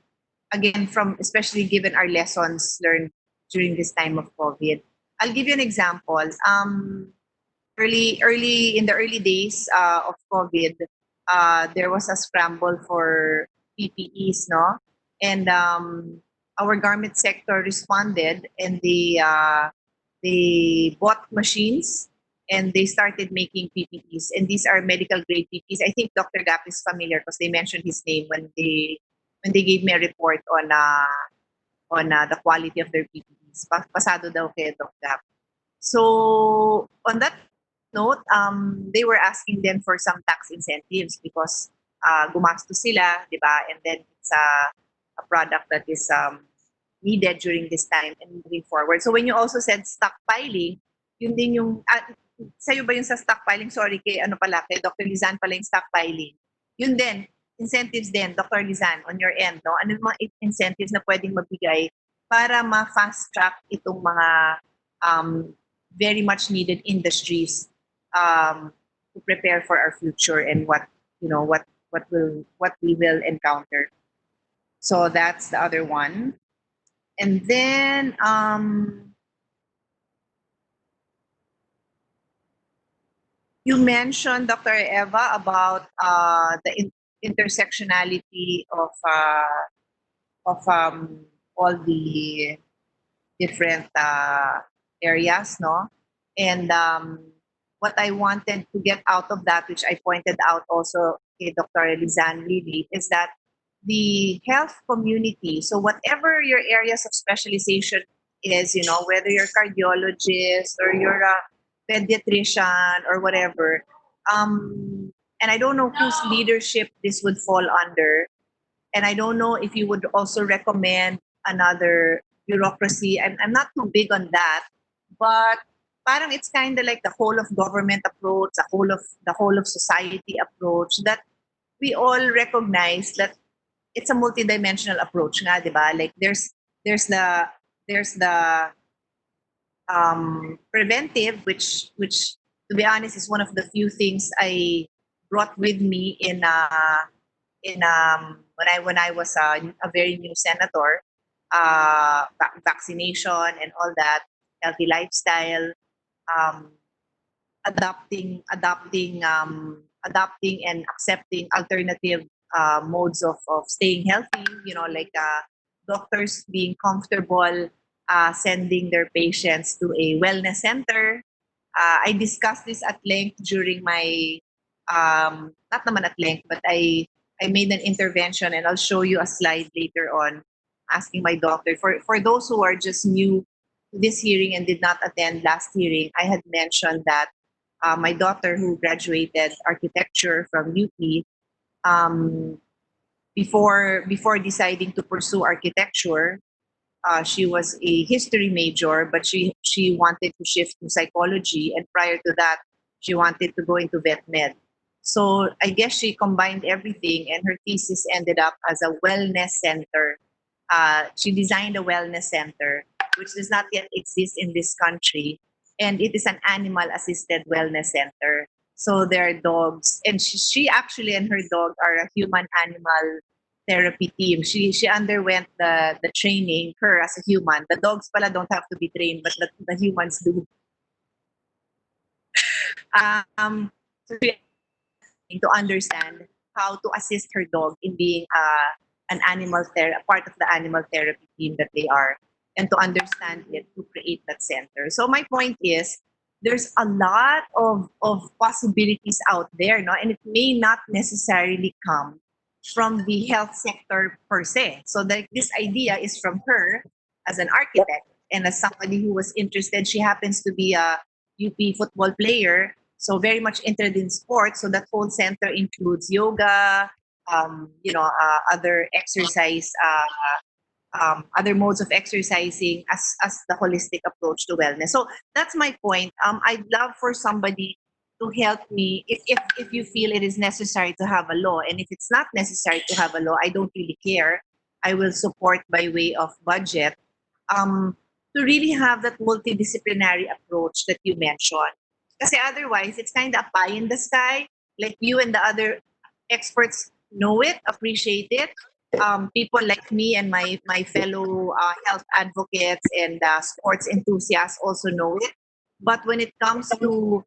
again, from especially given our lessons learned during this time of COVID. I'll give you an example. Early in the early days of COVID, there was a scramble for PPEs, no, and our garment sector responded, and they bought machines and they started making PPEs, and these are medical grade PPEs. I think Dr. Gap is familiar because they mentioned his name when they gave me a report on the quality of their PPEs. Pasado daw kay Doc Gap. So on that note, they were asking them for some tax incentives because gumastos sila, di ba? And then it's a product that is needed during this time and moving forward. So when you also said stockpiling, yun din yung, sa'yo ba yung sa stockpiling? Sorry, kay ano pala, kay Dr. Lizan pala yung stockpiling. Yun din, incentives din, Dr. Lizan, on your end, no? Ano yung mga incentives na pwedeng magbigay para ma-fast track itong mga very much needed industries to prepare for our future and what we will encounter. So that's the other one. And then you mentioned, Dr. Eva, about the intersectionality of all the different areas, no? And what I wanted to get out of that, which I pointed out also to Dr. Elizan really, is that the health community, so whatever your areas of specialization is, whether you're a cardiologist or you're a pediatrician or whatever, and I don't know whose leadership this would fall under, and I don't know if you would also recommend another bureaucracy. I'm not too big on that, but parang it's kind of like the whole of government approach, the whole of society approach, that we all recognize that it's a multidimensional approach nga, di ba? Like there's the preventive, which to be honest is one of the few things I brought with me in when I was a very new senator. Vaccination and all that, healthy lifestyle, um, adopting and accepting alternative modes of staying healthy, like doctors being comfortable sending their patients to a wellness center. I discussed this at length during my not naman at length, but I made an intervention, and I'll show you a slide later on asking my doctor. For those who are just new to this hearing and did not attend last hearing, I had mentioned that my daughter, who graduated architecture from UP, um, before deciding to pursue architecture, she was a history major, but she wanted to shift to psychology, and prior to that, she wanted to go into vet med. So I guess she combined everything, and her thesis ended up as a wellness center. She designed a wellness center, which does not yet exist in this country, and it is an animal-assisted wellness center. So there are dogs, and she actually and her dog are a human-animal therapy team. She underwent the training, her as a human. The dogs pala don't have to be trained, but the humans do. So she to understand how to assist her dog in being a part of the animal therapy team that they are, and to understand it to create that center. So my point is, there's a lot of possibilities out there, no, and it may not necessarily come from the health sector per se. So this idea is from her as an architect and as somebody who was interested. She happens to be a UP football player, so very much interested in sports. So that whole center includes yoga, other exercise, other modes of exercising as the holistic approach to wellness. So that's my point. I'd love for somebody to help me if you feel it is necessary to have a law, and if it's not necessary to have a law, I don't really care. I will support by way of budget, um, to really have that multidisciplinary approach that you mentioned. Because otherwise, it's kind of pie in the sky. Like you and the other experts know it, appreciate it. People like me and my fellow health advocates and sports enthusiasts also know it. But when it comes to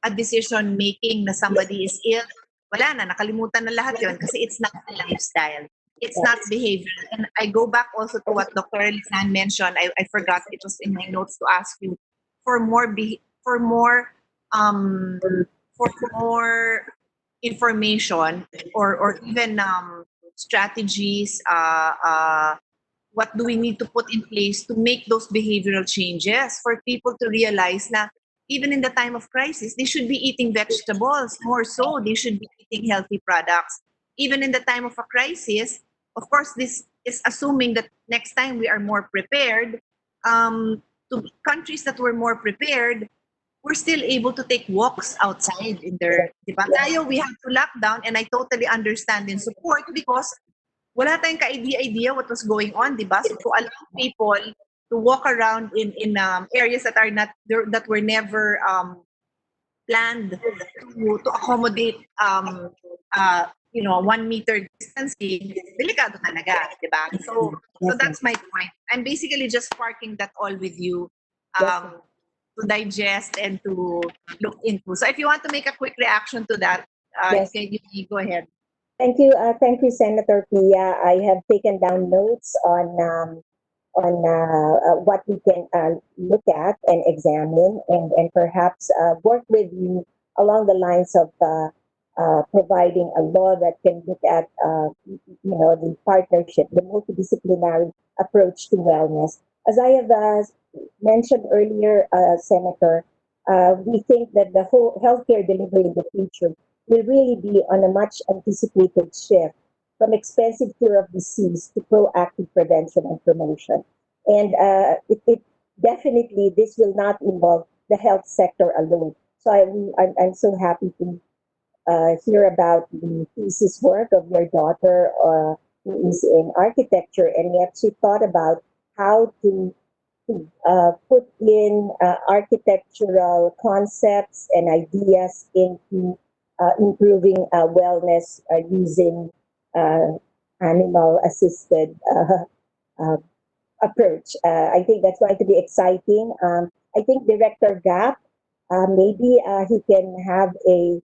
a decision making na somebody is ill, wala na, nakalimutan na lahat yon kasi it's not a lifestyle. It's not Yes. behavioral. And I go back also to what Dr. Lisan mentioned. I forgot, it was in my notes to ask you for more for more um for more information, or even strategies, what do we need to put in place to make those behavioral changes for people to realize na even in the time of crisis, they should be eating vegetables more, so they should be eating healthy products. Even in the time of a crisis, of course, this is assuming that next time we are more prepared. To countries that were more prepared, we're still able to take walks outside in their, di ba? Tayo, we have to lock down, and I totally understand and support because wala tayong ka-idea what was going on, di ba? So to allow people to walk around in areas that are not that were never planned to accommodate 1 meter distancing, delikado talaga, di ba? So Yes, ma'am. that's my point. I'm basically just sparking that all with you, Yes, ma'am. to digest and to look into. So if you want to make a quick reaction to that, Yes. you go ahead. Thank you, Senator Pia. I have taken down notes on what we can look at and examine, and perhaps work with you along the lines of providing a law that can look at the partnership, the multidisciplinary approach to wellness. As I have mentioned earlier, Senator, we think that the whole healthcare delivery in the future will really be on a much anticipated shift from expensive cure of disease to proactive prevention and promotion. And it definitely, this will not involve the health sector alone. So I'm so happy to hear about the thesis work of your daughter, who is in architecture, and yet she thought about how to put in architectural concepts and ideas into improving wellness using uh, animal assisted uh, approach. I think that's going to be exciting. I think Director Gap, maybe he can have a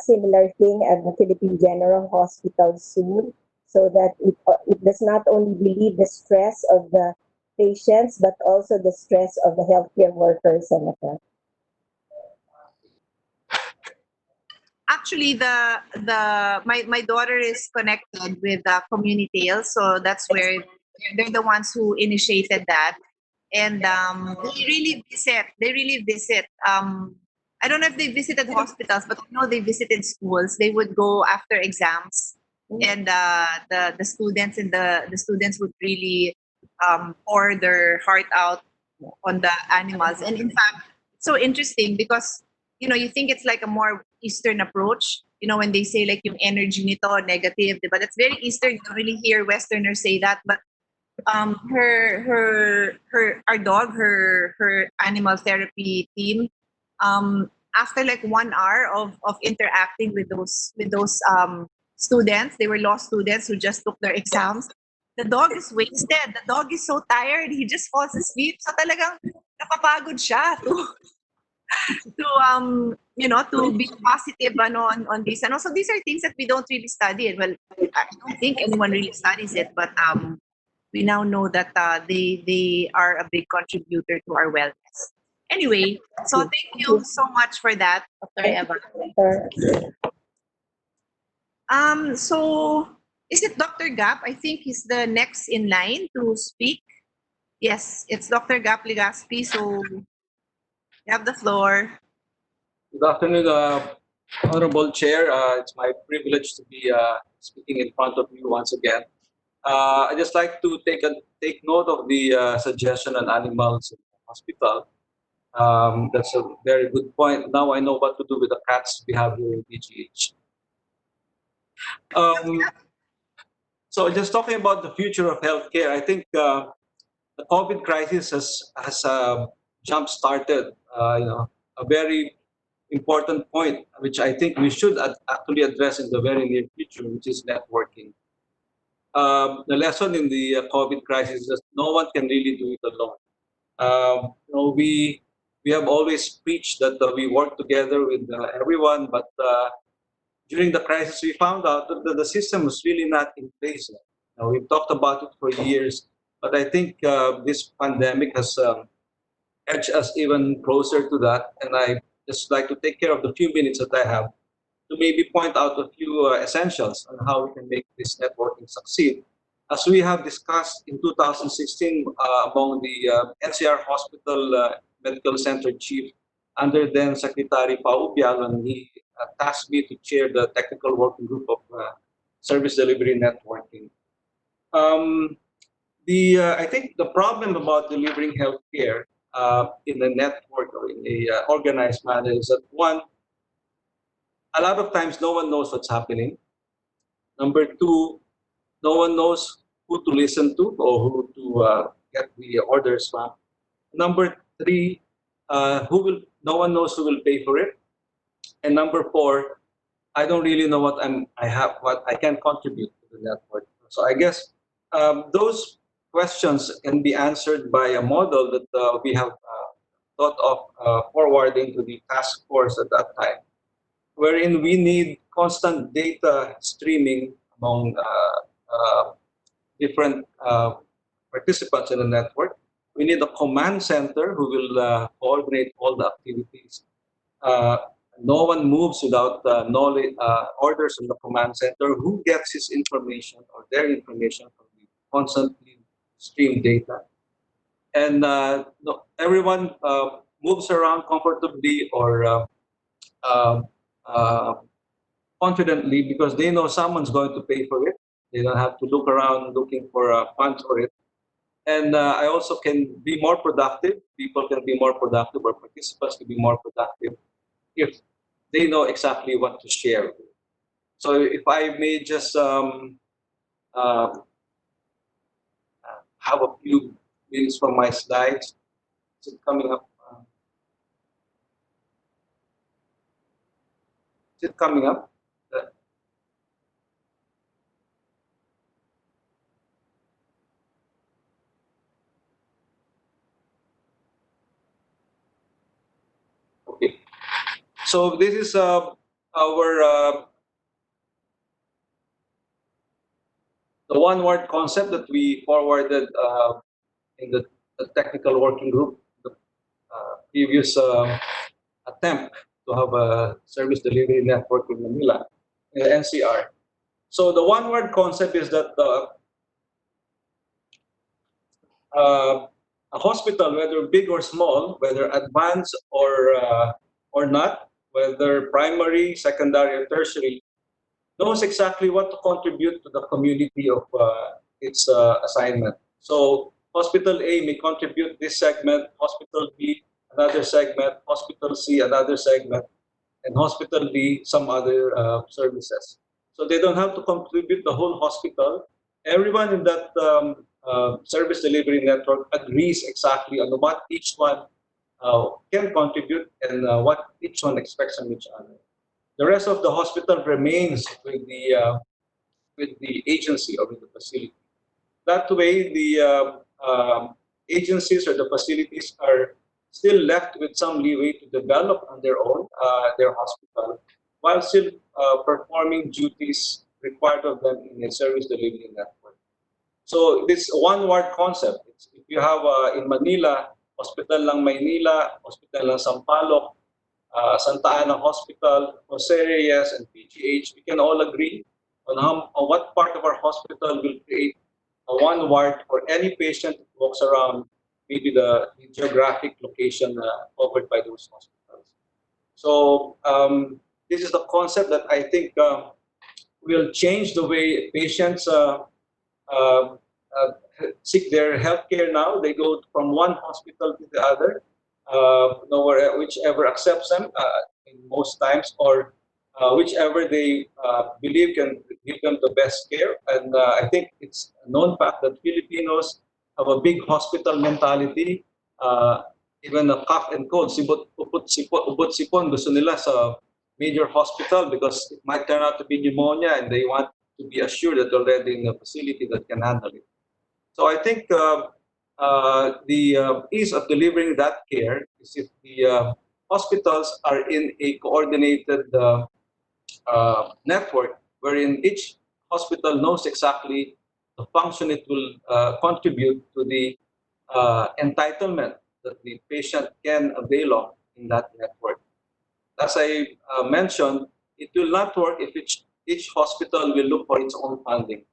similar thing at the Philippine General Hospital soon, so that it does not only relieve the stress of the patients, but also the stress of the healthcare workers, Senator. Actually, my daughter is connected with Community Tales, so that's where they're the ones who initiated that, and they really visit. They really visit. I don't know if they visited hospitals, but I know they visited schools. They would go after exams, and the students and the students would really pour their heart out on the animals. And in fact, it's so interesting because you think it's like a more Eastern approach. When they say like yung energy nito negative, but it's very Eastern. You don't really hear Westerners say that, but her our dog, her animal therapy team, after like 1 hour of interacting with those students, they were law students who just took their exams. The dog is wasted. The dog is so tired. He just falls asleep. So talagang napapagod siya to be positive on this. And also these are things that we don't really study. And well, I don't think anyone really studies it, but we now know that they are a big contributor to our wellness. Anyway, so thank you so much for that, Dr. Thank Eva. you, Senator. So is it Dr. Gap? I think he's the next in line to speak. Yes, it's Dr. Gap Legaspi. So you have the floor. Good afternoon, Honorable Chair. It's my privilege to be speaking in front of you once again. I just like to take note of the suggestion on animals in the hospital. That's a very good point. Now I know what to do with the cats we have here in PGH. So just talking about the future of healthcare, I think the COVID crisis has jump started, a very important point, which I think we should actually address in the very near future, which is networking. The lesson in the COVID crisis is that no one can really do it alone. We have always preached that we work together with everyone, but during the crisis, we found out that the system was really not in place. We've talked about it for years, but I think this pandemic has edge us even closer to that. And I just like to take care of the few minutes that I have to maybe point out a few essentials on how we can make this networking succeed. As we have discussed in 2016 among the NCR Hospital Medical Center Chief, under then Secretary Pao Ubialan, he tasked me to chair the technical working group of service delivery networking. I think the problem about delivering healthcare in a network or in a organized manner is that one, a lot of times no one knows what's happening. Number two, no one knows who to listen to or who to get the orders from. Number three, no one knows who will pay for it. And number four, I don't really know what I can contribute to the network. So I guess those questions can be answered by a model that we have thought of forwarding to the task force at that time, wherein we need constant data streaming among different participants in the network. We need a command center who will coordinate all the activities. Uh, no one moves without knowledge, orders from the command center. Who gets his information or their information from the constantly streamed data? And no, everyone moves around comfortably or uh, uh, confidently because they know someone's going to pay for it. They don't have to look around looking for funds for it. And I also can be more productive. People can be more productive, or participants can be more productive if they know exactly what to share. So if I may just uh, have a few minutes from my slides, is it coming up? Is it coming up? Uh, okay. So this is our the one word concept that we forwarded in the technical working group, the previous attempt to have a service delivery network in Manila, in the NCR. So the one word concept is that a hospital, whether big or small, whether advanced or not, whether primary, secondary, or tertiary, knows exactly what to contribute to the community of its assignment. So hospital A may contribute this segment, hospital B another segment, hospital C another segment, and hospital D some other services. So they don't have to contribute the whole hospital. Everyone in that service delivery network agrees exactly on what each one can contribute and what each one expects from each other. The rest of the hospital remains with the agency or with the facility. That way, the agencies or the facilities are still left with some leeway to develop on their hospital while still performing duties required of them in a service delivery network. So this one word concept. If you have in Manila, Hospital lang Maynila, Hospital lang Sampaloc, Santa Ana Hospital, Jose Reyes, and PGH, we can all agree on what part of our hospital will create a one ward for any patient who walks around maybe the geographic location covered by those hospitals. So this is the concept that I think will change the way patients uh, uh, seek their healthcare now. They go from one hospital to the other, nowhere, whichever accepts them in most times, or whichever they believe can give them the best care. And I think it's a known fact that Filipinos have a big hospital mentality. Even a cough and cold, ubot sipon, gusto nila sa major hospital because it might turn out to be pneumonia and they want to be assured that they're already in a facility that can handle it. So I think the ease of delivering that care is if the hospitals are in a coordinated network wherein each hospital knows exactly the function it will contribute to the entitlement that the patient can avail of in that network. As I mentioned, it will not work if each hospital will look for its own funding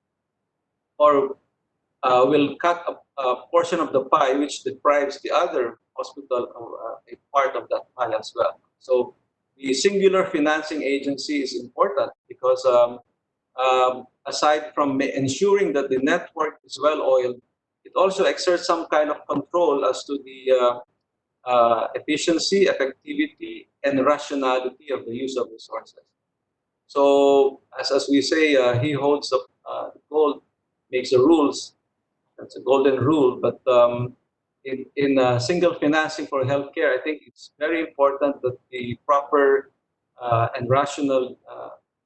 or will cut a portion of the pie, which deprives the other hospital of a part of that pie as well. So the singular financing agency is important because aside from ensuring that the network is well oiled, it also exerts some kind of control as to the efficiency, effectivity, and rationality of the use of resources. So, as we say, he holds the gold, makes the rules. That's a golden rule. But in single financing for healthcare, I think it's very important that the proper and rational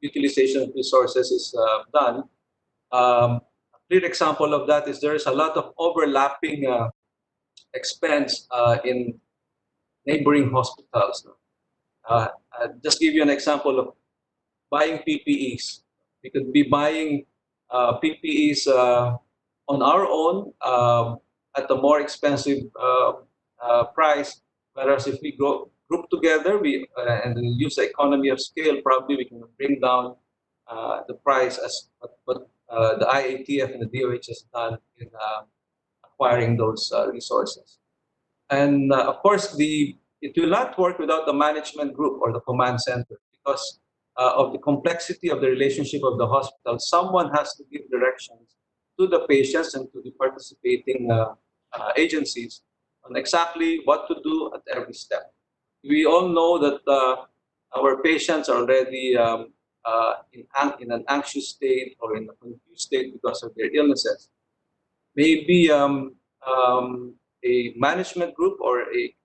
utilization of resources is done. A clear example of that is there is a lot of overlapping expense in neighboring hospitals. Just give you an example of buying PPEs. We could be buying PPEs on our own at a more expensive price, whereas if we go group together and use the economy of scale, probably we can bring down the price as what the IATF and the DOH has done in acquiring those resources. And of course, it will not work without the management group or the command center because of the complexity of the relationship of the hospital. Someone has to give directions to the patients and to the participating agencies on exactly what to do at every step. We all know that our patients are already in an anxious state or in a confused state because of their illnesses. Maybe a management group or a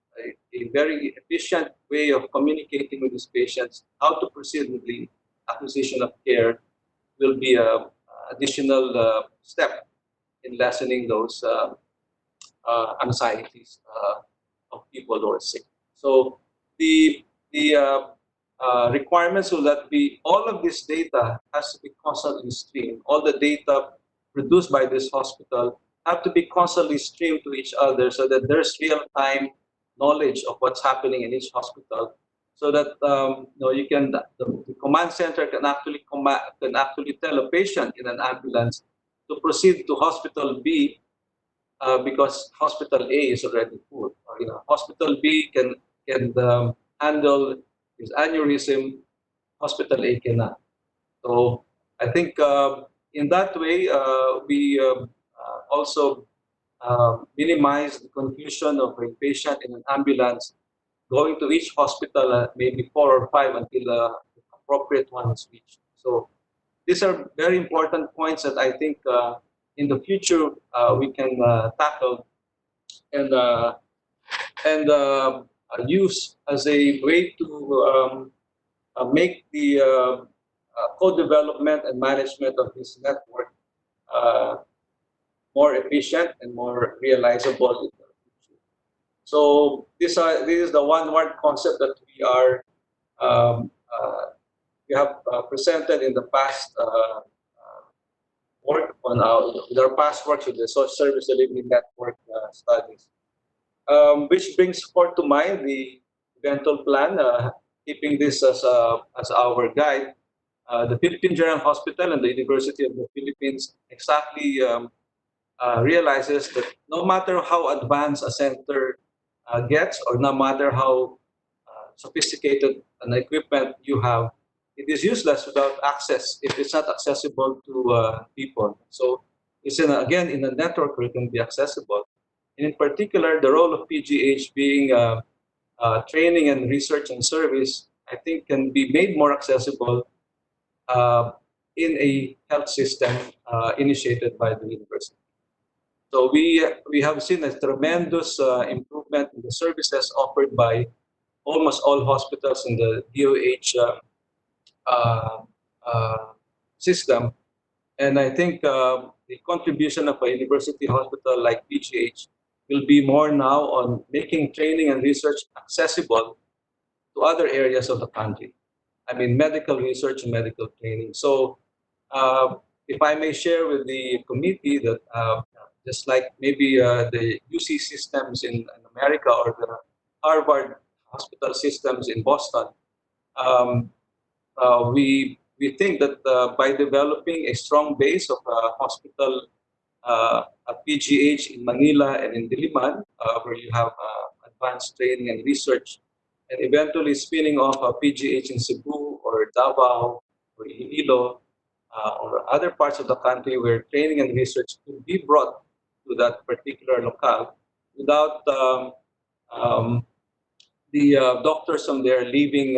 very efficient way of communicating with these patients, how to proceed with the acquisition of care will be a additional step in lessening those anxieties of people who are sick. So the requirements will that be all of this data has to be constantly streamed. All the data produced by this hospital have to be constantly streamed to each other so that there's real time knowledge of what's happening in each hospital. So that you can the command center can actually tell a patient in an ambulance to proceed to hospital B because hospital A is already full. Or, hospital B can handle his aneurysm, hospital A cannot. So I think in that way we also minimize the confusion of a patient in an ambulance going to each hospital, maybe 4 or 5 until the appropriate one is reached. So these are very important points that I think in the future we can tackle and use as a way to make the co-development and management of this network uh, more efficient and more realizable in the future. So this is the one word concept that um, uh, we have presented in the past work on with our past works with the social service delivery network studies, which brings forth to mind the eventual plan, keeping this as our guide. The Philippine General Hospital and the University of the Philippines exactly realizes that no matter how advanced a center gets, or no matter how sophisticated an equipment you have, it is useless without access if it's not accessible to people. So it's again in a network where it can be accessible. And in particular, the role of PGH being training and research and service, I think can be made more accessible uh, in a health system initiated by the university. So we have seen a tremendous improvement in the services offered by almost all hospitals in the DOH uh, uh, system. And I think the contribution of a university hospital like PGH will be more now on making training and research accessible to other areas of the country. I mean, medical research and medical training. So, if I may share with the committee that just like maybe the UC systems in America or the Harvard hospital systems in Boston, um, we think that by developing a strong base of hospital at PGH in Manila and in Diliman, where you have advanced training and research, and eventually spinning off a PGH in Cebu or Davao or Iloilo or other parts of the country where training and research could be brought to that particular locale without um, the doctors from there leaving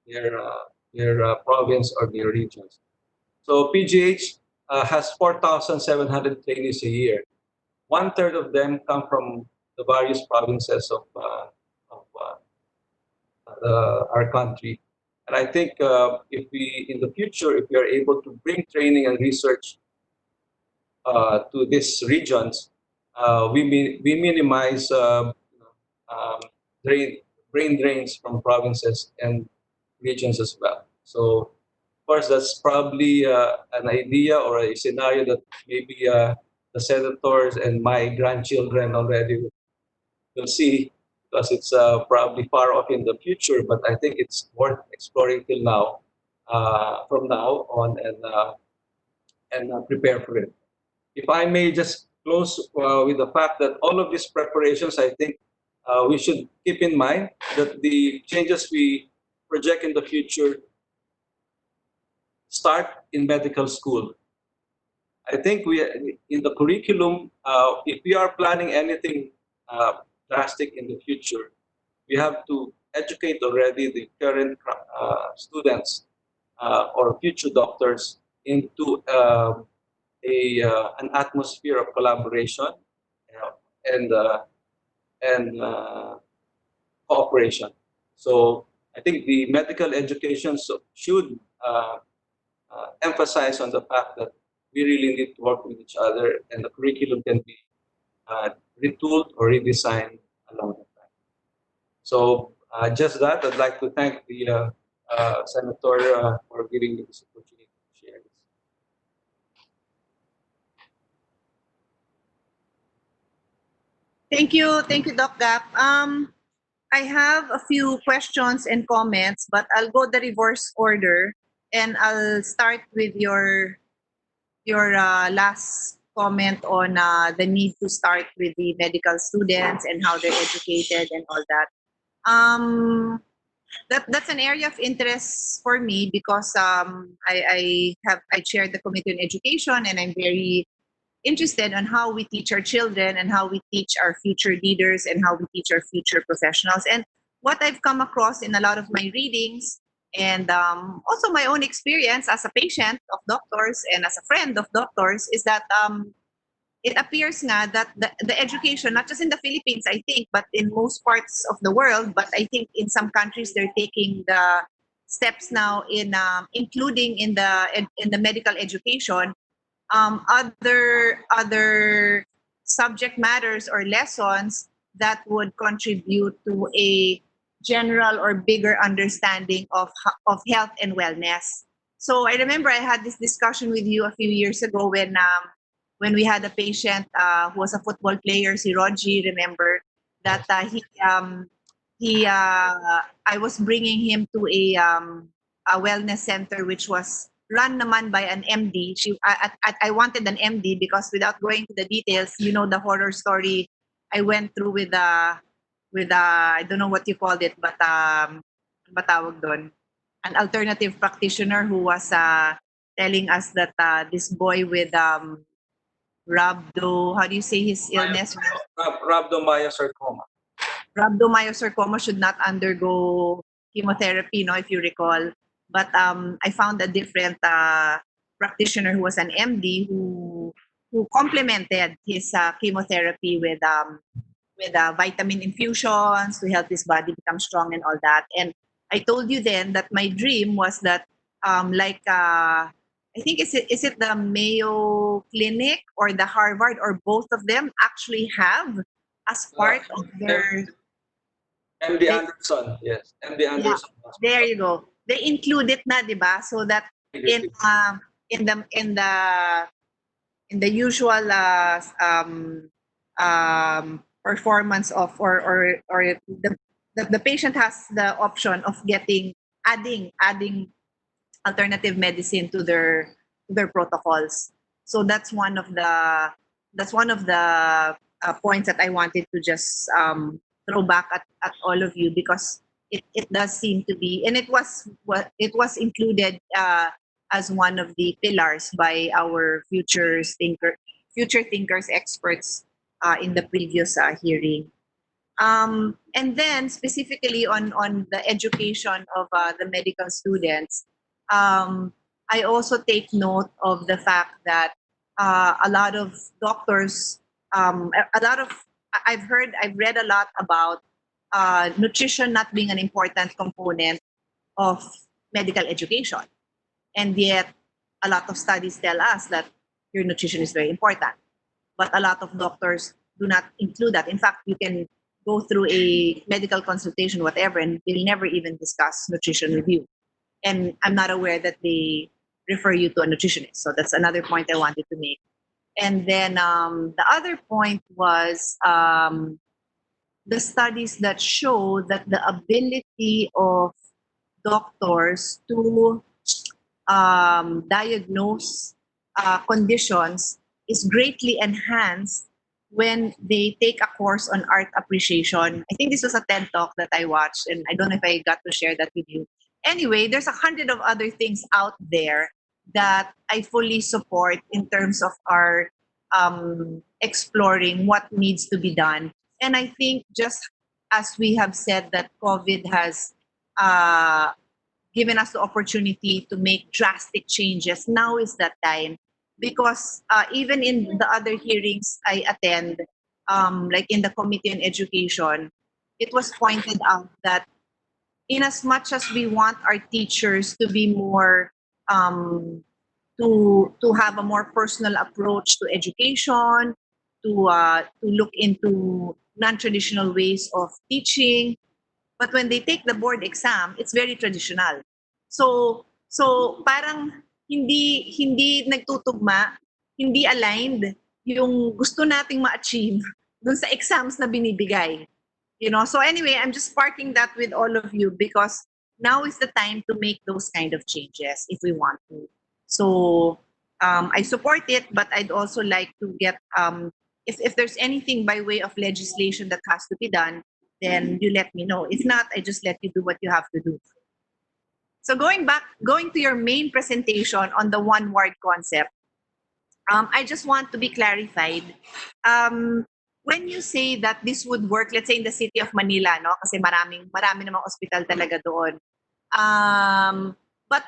their province or their regions. So PGH has 4,700 trainees a year. One third of them come from the various provinces of our country. And I think if we, in the future, if we are able to bring training and research to these regions, we minimize um, drain, brain drains from provinces and regions as well. So, of course, that's probably an idea or a scenario that maybe the senators and my grandchildren already will see because it's probably far off in the future. But I think it's worth exploring till now, from now on, and prepare for it. If I may just close with the fact that all of these preparations, I think we should keep in mind that the changes we project in the future start in medical school. I think we in the curriculum, if we are planning anything drastic in the future, we have to educate already the current students or future doctors into an atmosphere of collaboration, and cooperation. So I think the medical education should emphasize on the fact that we really need to work with each other, and the curriculum can be retooled or redesigned along the time. So just that, I'd like to thank the Senator for giving me this opportunity to share this. Thank you, Doc Gap. I have a few questions and comments, but I'll go the reverse order, and I'll start with your last comment on the need to start with the medical students and how they're educated and all that. That's an area of interest for me because I chair the committee on education, and I'm very interested on how we teach our children and how we teach our future leaders and how we teach our future professionals. And what I've come across in a lot of my readings and also my own experience as a patient of doctors and as a friend of doctors is that it appears nga that the education, not just in the Philippines, I think, but in most parts of the world, but I think in some countries they're taking the steps now in including in the medical education other subject matters or lessons that would contribute to a general or bigger understanding of health and wellness. So I remember I had this discussion with you a few years ago when we had a patient who was a football player, si Roji. Remember that I was bringing him to a wellness center which was run naman by an MD. I wanted an MD because without going to the details, you know the horror story I went through with I don't know what you called it, but ano ba tawag doon? An alternative practitioner who was telling us that this boy with how do you say his illness? Rhabdomyosarcoma. Rhabdomyosarcoma should not undergo chemotherapy, no, if you recall. But I found a different practitioner who was an MD who complemented his chemotherapy with vitamin infusions to help his body become strong and all that. And I told you then that my dream was that I think is it the Mayo Clinic or the Harvard or both of them actually have as part of their MD Anderson, yes. MD yeah, Anderson. there you go. They include it na, di ba? So that in um in the in the in the usual performance of or the patient has the option of getting adding alternative medicine to their protocols. So that's one of the points that I wanted to just throw back at all of you because it does seem to be, and it was included as one of the pillars by our future thinkers experts in the previous hearing. And then specifically on the education of the medical students, I also take note of the fact that a lot of doctors, a lot of I've read a lot about nutrition not being an important component of medical education, and yet a lot of studies tell us that your nutrition is very important. But a lot of doctors do not include that. In fact, you can go through a medical consultation, whatever, and they'll never even discuss nutrition with you. And I'm not aware that they refer you to a nutritionist. So that's another point I wanted to make. And then the other point was the studies that show that the ability of doctors to diagnose conditions is greatly enhanced when they take a course on art appreciation. I think this was a TED talk that I watched, and I don't know if I got to share that with you. Anyway, there's 100 of other things out there that I fully support in terms of our exploring what needs to be done. And I think just as we have said that COVID has uh, given us the opportunity to make drastic changes, now is that time. Because even in the other hearings I attend, like in the Committee on Education, it was pointed out that in as much as we want our teachers to be more um, to have a more personal approach to education, to look into non-traditional ways of teaching, but when they take the board exam, it's very traditional. So parang hindi nagtutugma, hindi aligned yung gusto nating ma-achieve dun sa exams na binibigay. So anyway, I'm just sparking that with all of you because now is the time to make those kind of changes if we want to. So I support it, but I'd also like to get if there's anything by way of legislation that has to be done, then you let me know. If not, I just let you do what you have to do. So going to your main presentation on the one ward concept, I just want to be clarified. When you say that this would work, let's say in the city of Manila, no? Kasi marami namang hospital talaga doon. But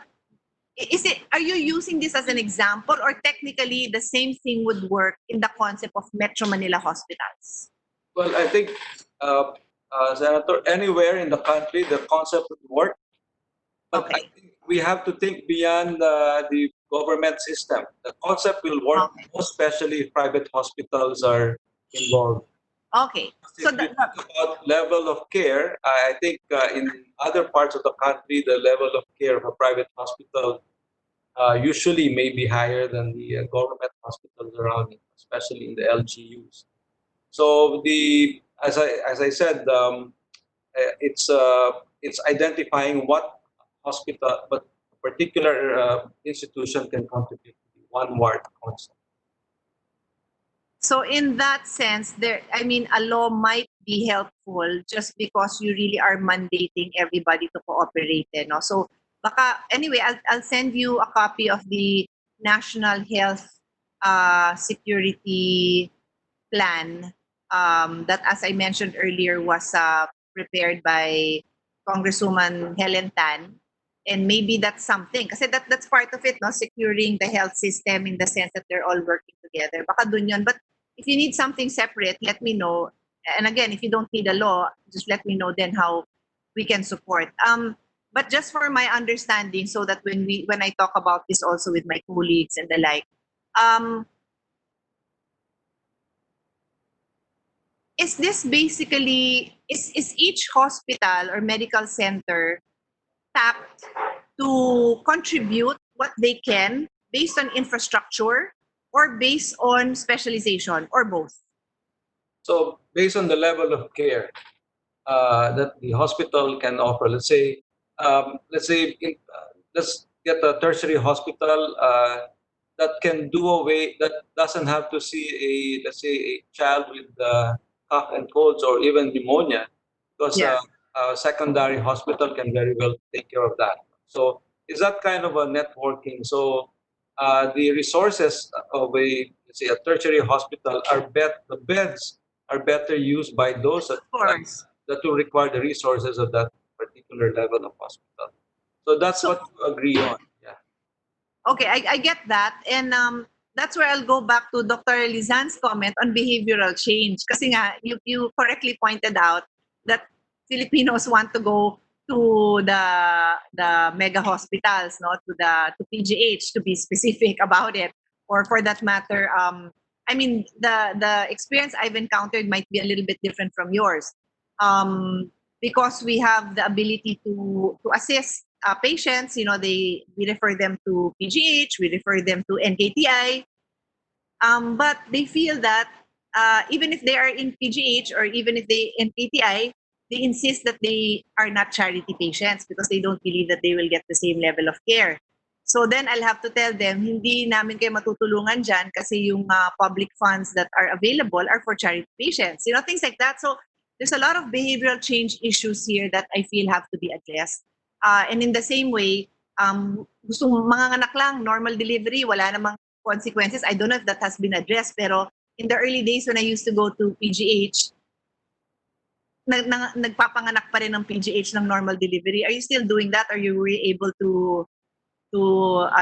are you using this as an example, or technically the same thing would work in the concept of Metro Manila hospitals? Well, I think, Senator, anywhere in the country, the concept would work. But I Okay. think we have to think beyond the government system. The concept will work, Okay. especially if private hospitals are involved. Okay. So If you talk about level of care, I think in other parts of the country, the level of care of a private hospital usually may be higher than the government hospitals around it, especially in the LGUs. So as I said, it's identifying what hospital, but a particular institution can contribute to the one ward concept. So in that sense, a law might be helpful just because you really are mandating everybody to cooperate. No? So anyway, I'll send you a copy of the National Health Security Plan that, as I mentioned earlier, was prepared by Congresswoman Helen Tan. And maybe that's something. Kasi that's part of it, no? Securing the health system in the sense that they're all working together. Baka dun yun. But if you need something separate, let me know. And again, if you don't need a law, just let me know then how we can support. But just for my understanding, so that when I talk about this also with my colleagues and the like, is this basically is each hospital or medical center tapped to contribute what they can based on infrastructure or based on specialization or both? So based on the level of care that the hospital can offer, let's get a tertiary hospital that can do away, that doesn't have to see a child with cough and colds or even pneumonia, because Yeah. a secondary hospital can very well take care of that. So it's that kind of a networking. So the resources of a tertiary hospital the beds are better used by those Of course. that will require the resources of that particular level of hospital. So that's So what you agree on. Yeah. okay, I get that. And that's where I'll go back to Dr. Lizan's comment on behavioral change. Kasi nga, you correctly pointed out that Filipinos want to go to the mega hospitals, no, to PGH, to be specific about it, or for that matter, the experience I've encountered might be a little bit different from yours, because we have the ability to assist patients. We refer them to PGH, we refer them to NKTI, but they feel that even if they are in PGH or even if they in PTI, they insist that they are not charity patients because they don't believe that they will get the same level of care. So then I'll have to tell them, hindi namin kayo matutulungan dyan kasi yung public funds that are available are for charity patients. Things like that. So there's a lot of behavioral change issues here that I feel have to be addressed. And in the same way, gustong manganganak lang, normal delivery, wala namang consequences. I don't know if that has been addressed, pero in the early days when I used to go to PGH, nagpapanganak pa rin ng PGH ng normal delivery. Are you still doing that? Or you were able to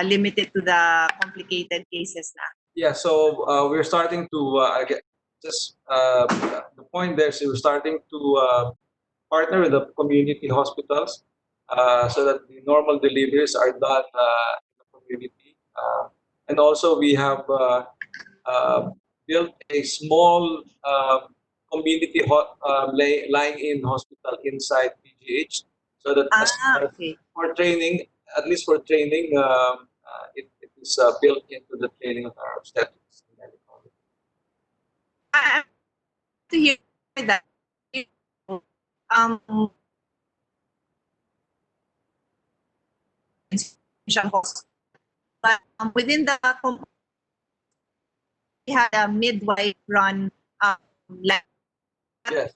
limit it to the complicated cases na? Yeah, so we're starting to the point there is we're starting to partner with the community hospitals so that the normal deliveries are done in the community. And also we have built a small community lying-in hospital inside PGH so that Okay. for training, at least for training, it is built into the training of our obstetrics and gynecology. I'm to hear that. Um, but within the we had a midwife run lab Yes.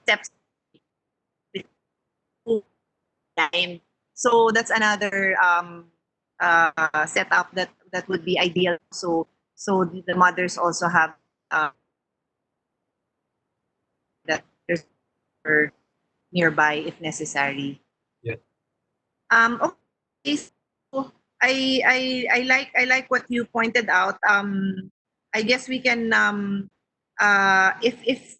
steps time. So that's another setup that would be ideal. So the mothers also have that there's nearby if necessary. Yeah. Okay. So I like what you pointed out. I guess we can if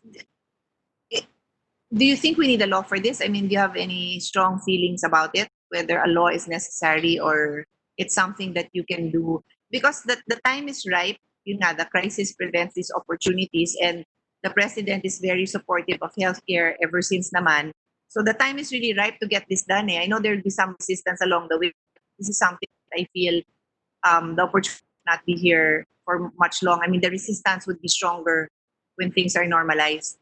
do you think we need a law for this? I mean, do you have any strong feelings about it, whether a law is necessary or it's something that you can do? Because the time is ripe. Yun nga, the crisis prevents these opportunities, and the president is very supportive of healthcare ever since naman. So the time is really ripe to get this done. I know there will be some resistance along the way. This is something that I feel the opportunity will not be here for much long. I mean, the resistance would be stronger when things are normalized.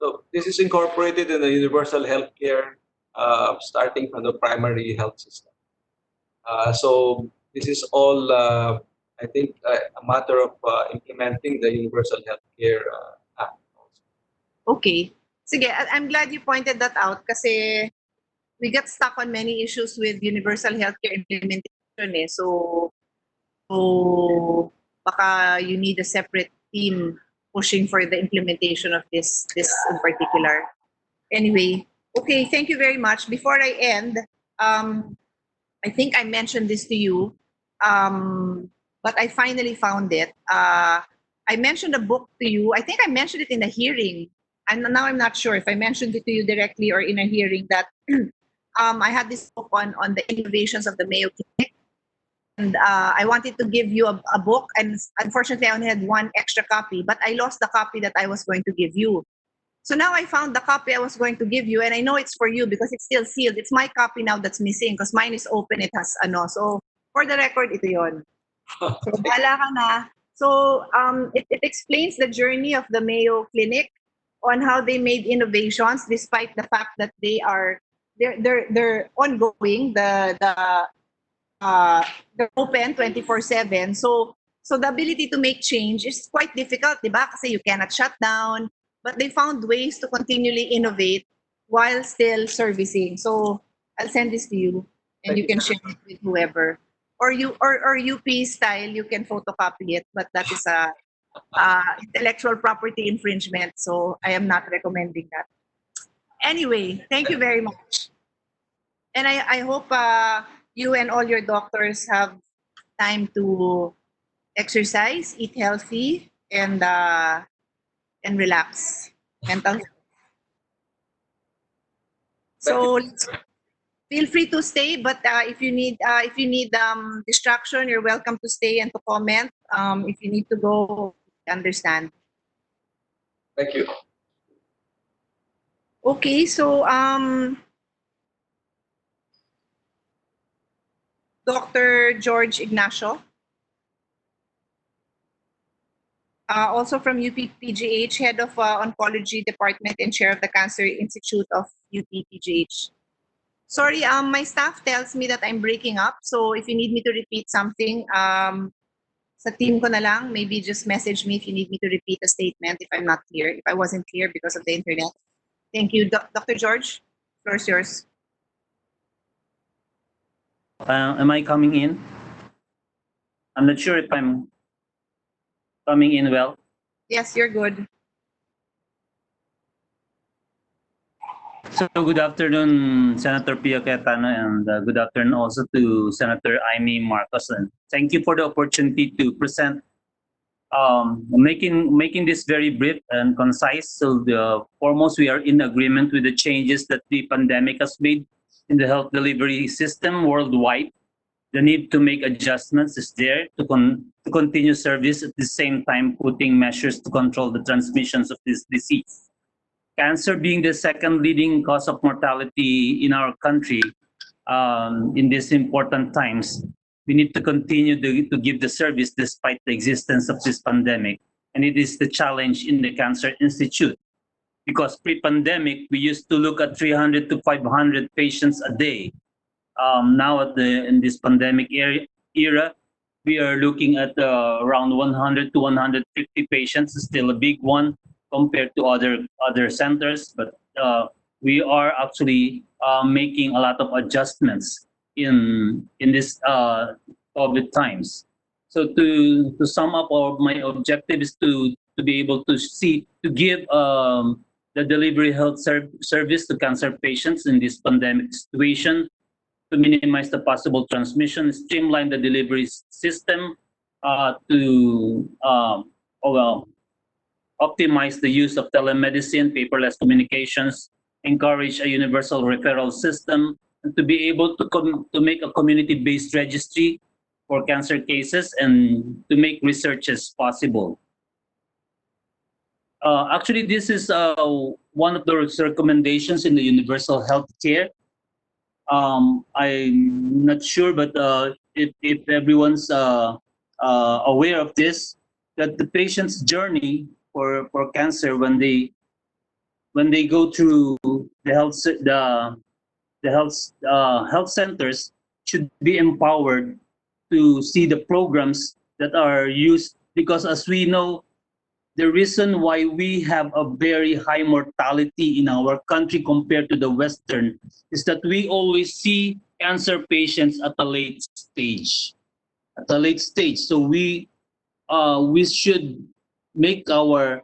So this is incorporated in the universal healthcare, starting from the primary health system. So this is all, I think, a matter of implementing the universal healthcare act. Okay. Sige, I'm glad you pointed that out kasi we got stuck on many issues with universal healthcare implementation So baka you need a separate team pushing for the implementation of this in particular. Anyway, okay, thank you very much. Before I end, I think I mentioned this to you, but I finally found it. I mentioned a book to you. I think I mentioned it in a hearing. And now I'm not sure if I mentioned it to you directly or in a hearing that I had this book on the innovations of the Mayo Clinic. And I wanted to give you a book. And unfortunately, I only had one extra copy, but I lost the copy that I was going to give you. So now I found the copy I was going to give you, and I know it's for you because it's still sealed. It's my copy now that's missing because mine is open. It has ano. So for the record, ito yon. So bahala ka na. So it explains the journey of the Mayo Clinic on how they made innovations despite the fact that they're ongoing. They're open 24/7. So the ability to make change is quite difficult, di ba? Kasi you cannot shut down. But they found ways to continually innovate while still servicing. So I'll send this to you, and you can share it with whoever. Or UP style, you can photocopy it, but that is a intellectual property infringement. So I am not recommending that. Anyway, thank you very much. And I hope you and all your doctors have time to exercise, eat healthy, and relax. Mental. So feel free to stay, but if you need distraction, you're welcome to stay and to comment. If you need to go, understand. Thank you. Okay, so Dr. George Ignacio, also from UPPGH, head of oncology department and chair of the Cancer Institute of UPPGH. Sorry, my staff tells me that I'm breaking up. So if you need me to repeat something, sa team ko na lang, maybe just message me if you need me to repeat a statement if I'm not clear, if I wasn't clear because of the internet. Thank you, Dr. George. Floor's yours. Am I coming in? I'm not sure if I'm coming in well. Yes, you're good. So good afternoon, Senator Pia Cayetano, and good afternoon also to Senator Amy Marcos. And thank you for the opportunity to present, making this very brief and concise. So the foremost, we are in agreement with the changes that the pandemic has made in the health delivery system worldwide. The need to make adjustments is there to continue service at the same time putting measures to control the transmissions of this disease. Cancer being the second leading cause of mortality in our country, in these important times, we need to continue to give the service despite the existence of this pandemic. And it is the challenge in the Cancer Institute because pre-pandemic, we used to look at 300 to 500 patients a day. Now in this pandemic era, we are looking at around 100 to 150 patients. It's still a big one compared to other centers, but we are actually making a lot of adjustments in this COVID times. So to sum up, my objective is to be able to give the delivery health service to cancer patients in this pandemic situation, to minimize the possible transmission, streamline the delivery system, to optimize the use of telemedicine, paperless communications, encourage a universal referral system, and to be able to make a community-based registry for cancer cases and to make researches possible. Actually, this is one of the recommendations in the universal health care. I'm not sure, but if everyone's aware of this, that the patient's journey for cancer when they go through the health centers should be empowered to see the programs that are used, because as we know, the reason why we have a very high mortality in our country compared to the Western is that we always see cancer patients at a late stage. At a late stage, so we should make our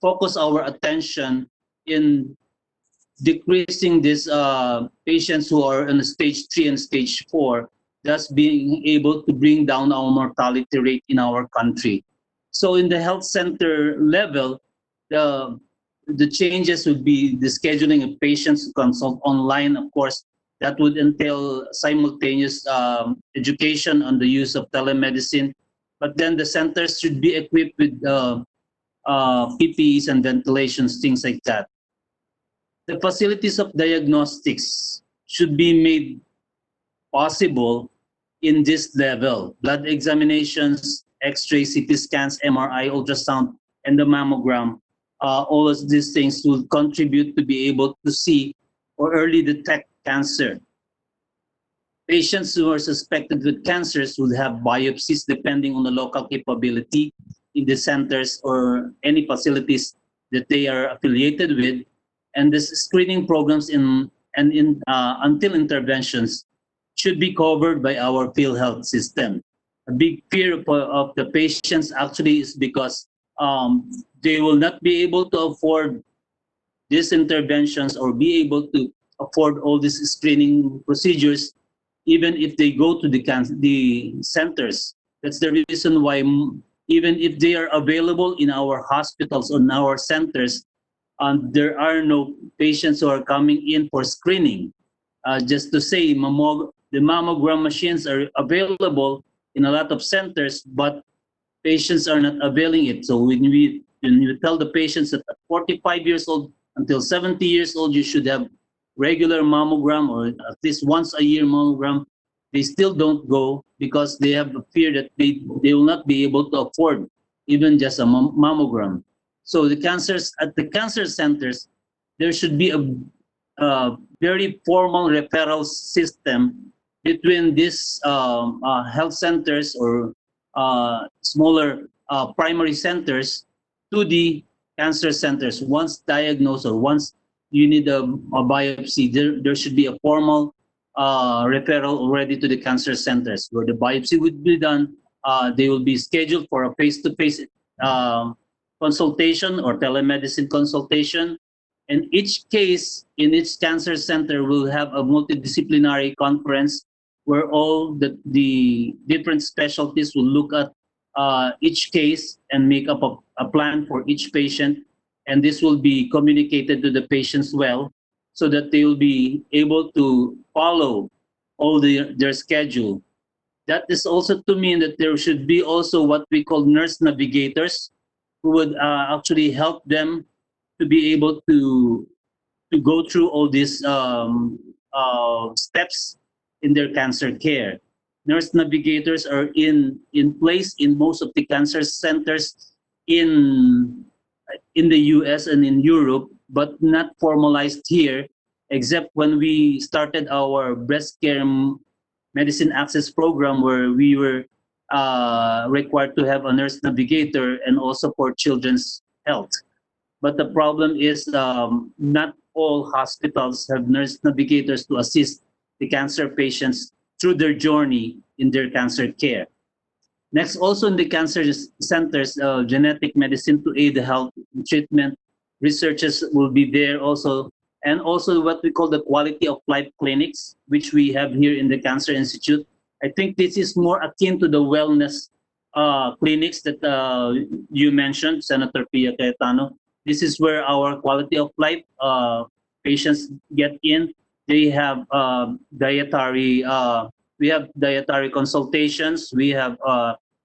focus our attention in decreasing these patients who are in stage 3 and stage 4, thus being able to bring down our mortality rate in our country. So in the health center level, the changes would be the scheduling of patients to consult online. Of course, that would entail simultaneous education on the use of telemedicine. But then the centers should be equipped with PPEs and ventilations, things like that. The facilities of diagnostics should be made possible in this level. Blood examinations, X-ray, CT scans, MRI, ultrasound, and the mammogram. All of these things will contribute to be able to see or early detect cancer. Patients who are suspected with cancers will have biopsies depending on the local capability in the centers or any facilities that they are affiliated with. And this screening programs until interventions should be covered by our PhilHealth system. A big fear of the patients actually is because they will not be able to afford these interventions or be able to afford all these screening procedures, even if they go to the centers. That's the reason why even if they are available in our hospitals or in our centers, there are no patients who are coming in for screening. Just to say, the mammogram machines are available in a lot of centers, but patients are not availing it. So when you tell the patients that at 45 years old until 70 years old, you should have regular mammogram or at least once a year mammogram, they still don't go because they have a fear that they will not be able to afford even just a mammogram. So at the cancer centers, there should be a very formal referral system between these health centers or smaller primary centers to the cancer centers once diagnosed or once you need a biopsy, there should be a formal referral already to the cancer centers where the biopsy would be done. They will be scheduled for a face-to-face consultation or telemedicine consultation. And each case in each cancer center will have a multidisciplinary conference where all the different specialties will look at each case and make up a plan for each patient. And this will be communicated to the patients well so that they will be able to follow all their schedule. That is also to mean that there should be also what we call nurse navigators who would actually help them to be able to go through all these steps in their cancer care. Nurse navigators are in place in most of the cancer centers in in the US and in Europe, but not formalized here, except when we started our breast care medicine access program, where we were required to have a nurse navigator and also for children's health. But the problem is not all hospitals have nurse navigators to assist the cancer patients through their journey in their cancer care. Next, also in the cancer centers, genetic medicine to aid the health treatment. Researchers will be there also. And also what we call the quality of life clinics, which we have here in the Cancer Institute. I think this is more akin to the wellness clinics that you mentioned, Senator Pia Cayetano. This is where our quality of life patients get in. They have dietary we have dietary consultations. We have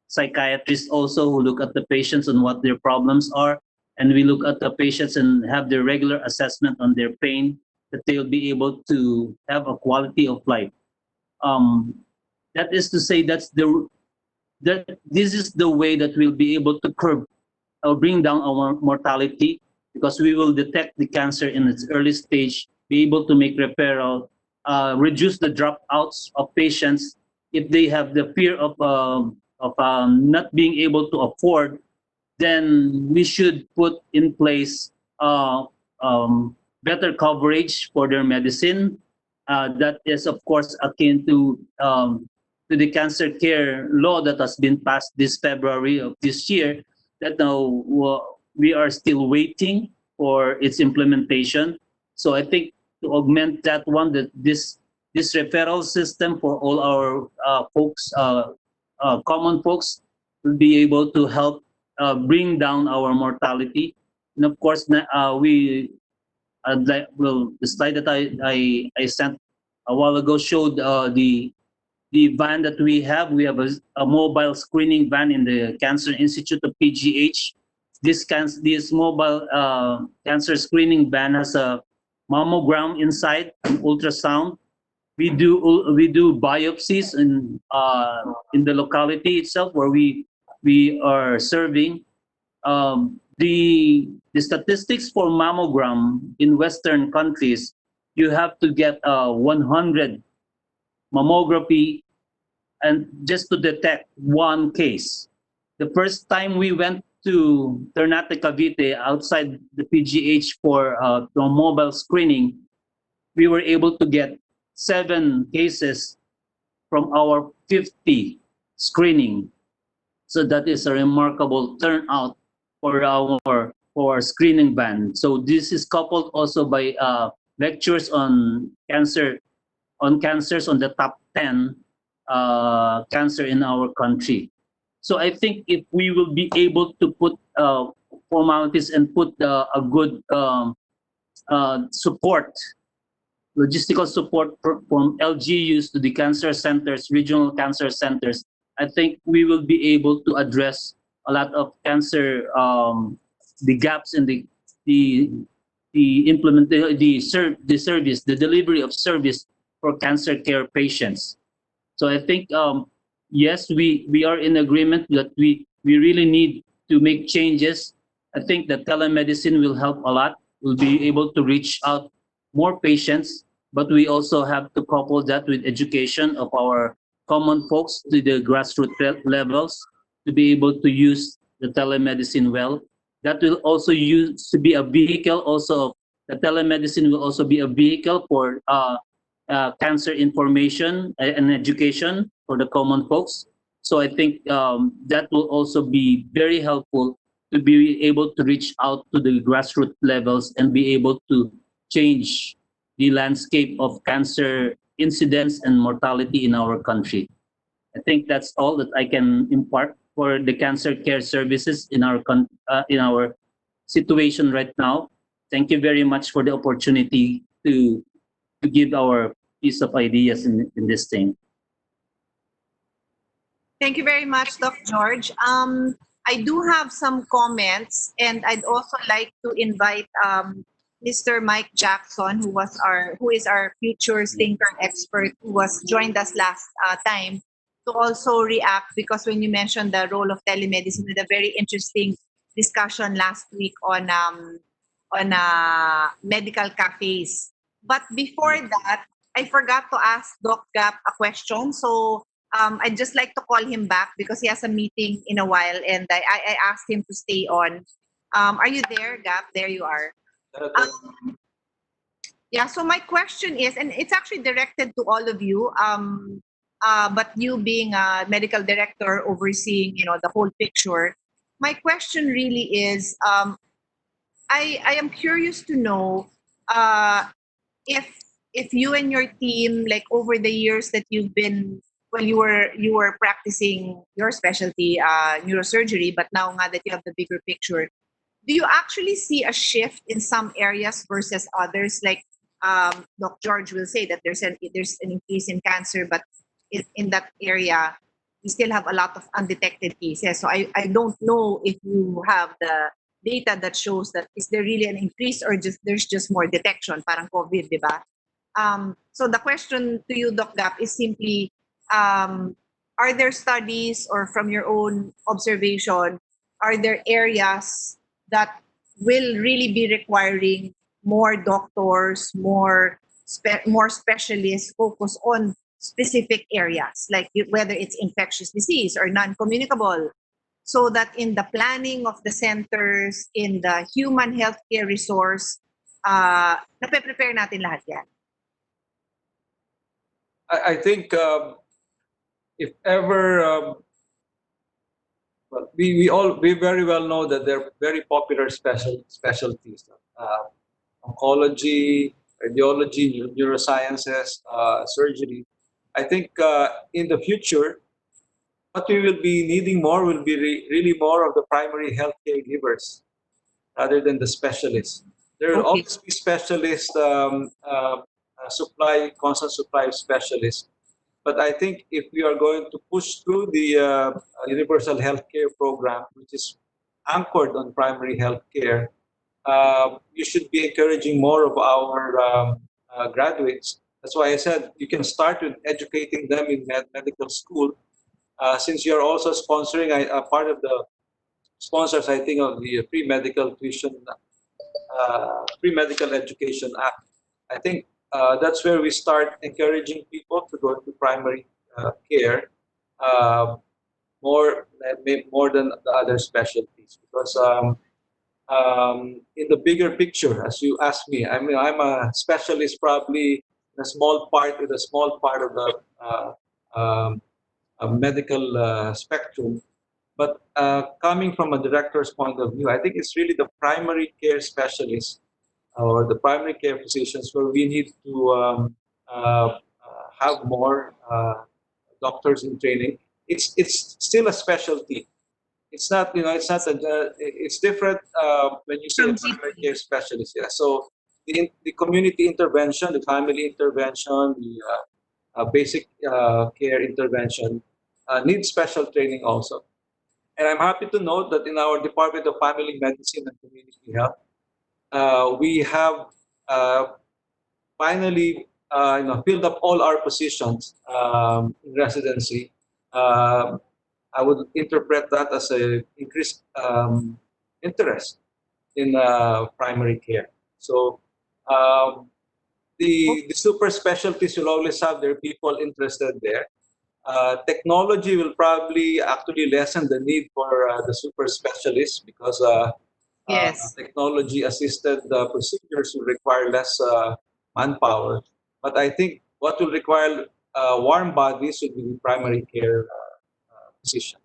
psychiatrists also who look at the patients and what their problems are. And we look at the patients and have their regular assessment on their pain, that they'll be able to have a quality of life. Um, that is to say, that this is the way that we'll be able to curb or bring down our mortality, because we will detect the cancer in its early stage, be able to make referral, reduce the dropouts of patients if they have the fear of not being able to afford. Then we should put in place better coverage for their medicine. That is, of course, akin to the cancer care law that has been passed this February of this year, that now we are still waiting for its implementation. So I think to augment that one, that this referral system for all our folks, common folks, will be able to help bring down our mortality. And of course, the slide that I sent a while ago showed the van that we have. We have a mobile screening van in the Cancer Institute of PGH. This mobile cancer screening van has a mammogram inside, an ultrasound. We do biopsies in the locality itself where we are serving. The statistics for mammogram in Western countries, you have to get 100 mammography and just to detect one case. The first time we went to Ternate, Cavite, outside the PGH for the mobile screening, we were able to get 7 cases from our 50 screening. So that is a remarkable turnout for our screening van. So this is coupled also by lectures on cancers on the top 10 cancer in our country. So I think if we will be able to put formalities and put a good support, logistical support from LGUs to the cancer centers, regional cancer centers, I think we will be able to address a lot of cancer, the gaps in the implement the service, the delivery of service for cancer care patients. So I think yes, we are in agreement that we really need to make changes. I think that telemedicine will help a lot. We'll be able to reach out more patients, but we also have to couple that with education of our common folks to the grassroots levels to be able to use the telemedicine well. That will also use to be a vehicle also The telemedicine will also be a vehicle for cancer information and education for the common folks. So I think that will also be very helpful to be able to reach out to the grassroots levels and be able to change the landscape of cancer incidence and mortality in our country. I think that's all that I can impart for the cancer care services in our situation right now. Thank you very much for the opportunity to give our piece of ideas in this thing. Thank you very much, Doc George. I do have some comments, and I'd also like to invite Mr. Mike Jackson, who is our future thinker expert, who was joined us last time, to also react, because when you mentioned the role of telemedicine, we had a very interesting discussion last week on medical cafes. But before that, I forgot to ask Doc Gap a question. So I'd just like to call him back because he has a meeting in a while, and I asked him to stay on. Are you there, Gap? There you are. Yeah, so my question is, and it's actually directed to all of you, but you being a medical director overseeing, the whole picture, my question really is, I am curious to know uh, if you and your team, like over the years that you've been, well, you were practicing your specialty, neurosurgery, but now nga that you have the bigger picture, do you actually see a shift in some areas versus others? Like Doc George will say that there's an increase in cancer, but in that area, we still have a lot of undetected cases. So I don't know if you have the data that shows that is there really an increase or just there's just more detection, parang COVID, di ba? So the question to you, Doc Gap, is simply, are there studies or from your own observation, are there areas that will really be requiring more doctors, more specialists focus on specific areas, like whether it's infectious disease or non-communicable, so that in the planning of the centers, in the human healthcare resource, nape-prepare natin lahat yan. I think if ever, well, we very well know that they're very popular specialties, oncology, radiology, neurosciences, surgery. I think in the future, what we will be needing more will be really more of the primary healthcare givers rather than the specialists. There will Okay. always be specialists, constant supply of specialists. But I think if we are going to push through the universal healthcare program, which is anchored on primary healthcare, you should be encouraging more of our graduates. That's why I said you can start with educating them in medical school. Since you're also sponsoring a part of the sponsors, I think, of the Free Medical Education Act. I think that's where we start encouraging people to go into primary care more than the other specialties, because in the bigger picture, as you asked me, I mean, I'm a specialist probably in with a small part of the medical spectrum. But coming from a director's point of view, I think it's really the primary care specialists or the primary care physicians where we need to have more doctors in training. It's still a specialty. It's not, it's different when you say From a primary GP. care specialist. Yeah. So the community intervention, the family intervention, the basic care intervention needs special training also. And I'm happy to note that in our Department of Family Medicine and Community Health, we have finally filled up all our positions in residency. I would interpret that as a increased interest in primary care. So the super specialties will always have their people interested there. Technology will probably actually lessen the need for the super specialists, because Yes. technology-assisted procedures will require less manpower. But I think what will require warm bodies would be the primary care physicians.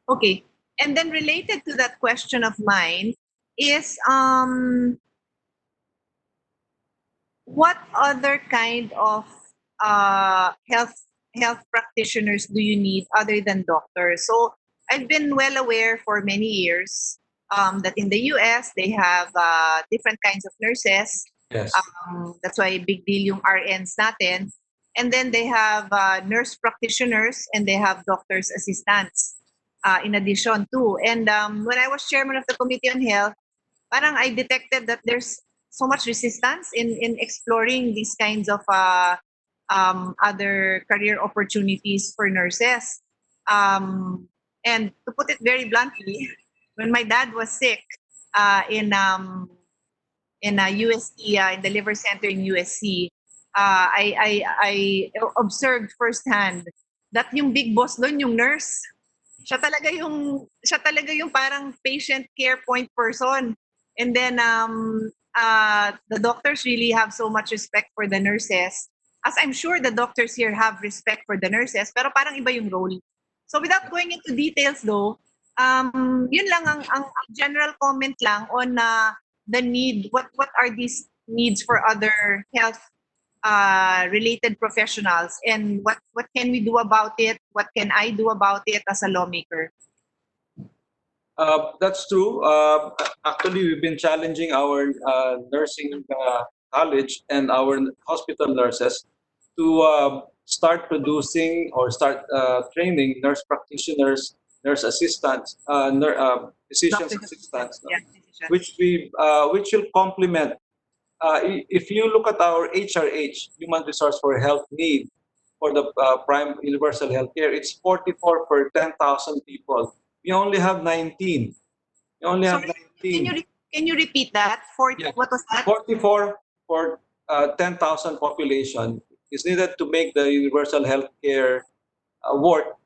Okay. And then related to that question of mine is what other kind of health practitioners do you need other than doctors? So I've been well aware for many years that in the US they have different kinds of nurses. Yes. That's why big deal yung RNs natin. And then they have nurse practitioners and they have doctor's assistants in addition too. And when I was chairman of the Committee on Health, parang I detected that there's so much resistance in exploring these kinds of other career opportunities for nurses. And to put it very bluntly, when my dad was sick in USC, in the liver center in USC, I observed firsthand that yung big boss doon, yung nurse, siya talaga yung parang patient care point person. And then the doctors really have so much respect for the nurses. As I'm sure the doctors here have respect for the nurses, pero parang iba yung role. So without going into details though, yun lang ang general comment lang on the need, what are these needs for other health related professionals, and what can we do about it? What can I do about it as a lawmaker? That's true. Actually, we've been challenging our nursing college and our hospital nurses to start producing or start training nurse practitioners, nurse assistants, physicians Doctors, assistants, no? yeah, physicians. Which will complement. If you look at our HRH, Human Resource for Health need for the prime universal health care, it's 44 per 10,000 people. We only have 19. We only have Sorry, 19. can you repeat that? Yeah. What was that? 44 for 10,000 population is needed to make the universal health care work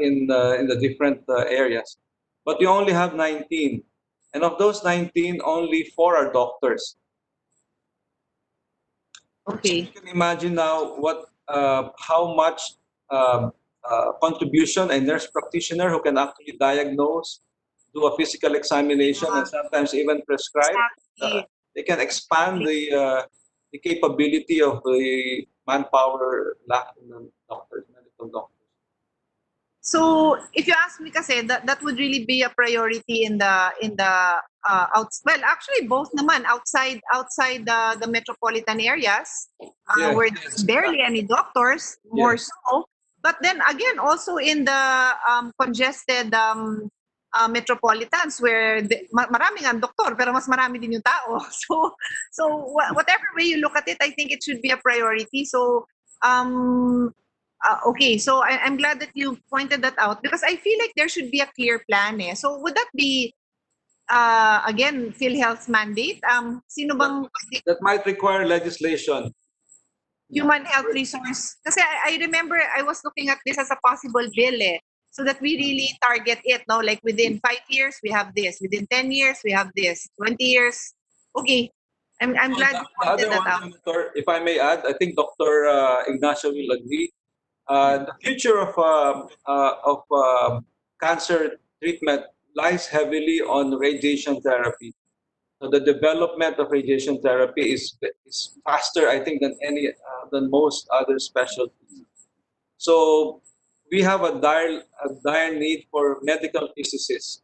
in the different areas. But we only have 19. And of those 19, only 4 are doctors. So Okay. you can imagine now how much contribution a nurse practitioner who can actually diagnose, do a physical examination, and sometimes even prescribe. Exactly. They can expand the capability of the manpower lack in the doctors, medical doctors. So if you ask me kasi that would really be a priority in the well actually both naman outside the metropolitan areas Yes, where yes, there's barely any doctors, more Yes. so, but then again also in the congested metropolitans where maraming ang doktor pero mas marami din yung tao. So whatever way you look at it, I think it should be a priority. So okay, so I'm glad that you pointed that out because I feel like there should be a clear plan. Eh. So would that be again PhilHealth's mandate? Sino bang That might require legislation. human health resource? Kasi I remember I was looking at this as a possible bill. Eh. So that we really target it, no? Like within 5 years we have this, within 10 years we have this, 20 years. Okay, I'm glad you The other pointed that one, out. Senator, if I may add, I think Dr. Ignacio will agree. The future of cancer treatment lies heavily on radiation therapy. So the development of radiation therapy is faster, I think, than most other specialties. So we have a dire need for medical physicists.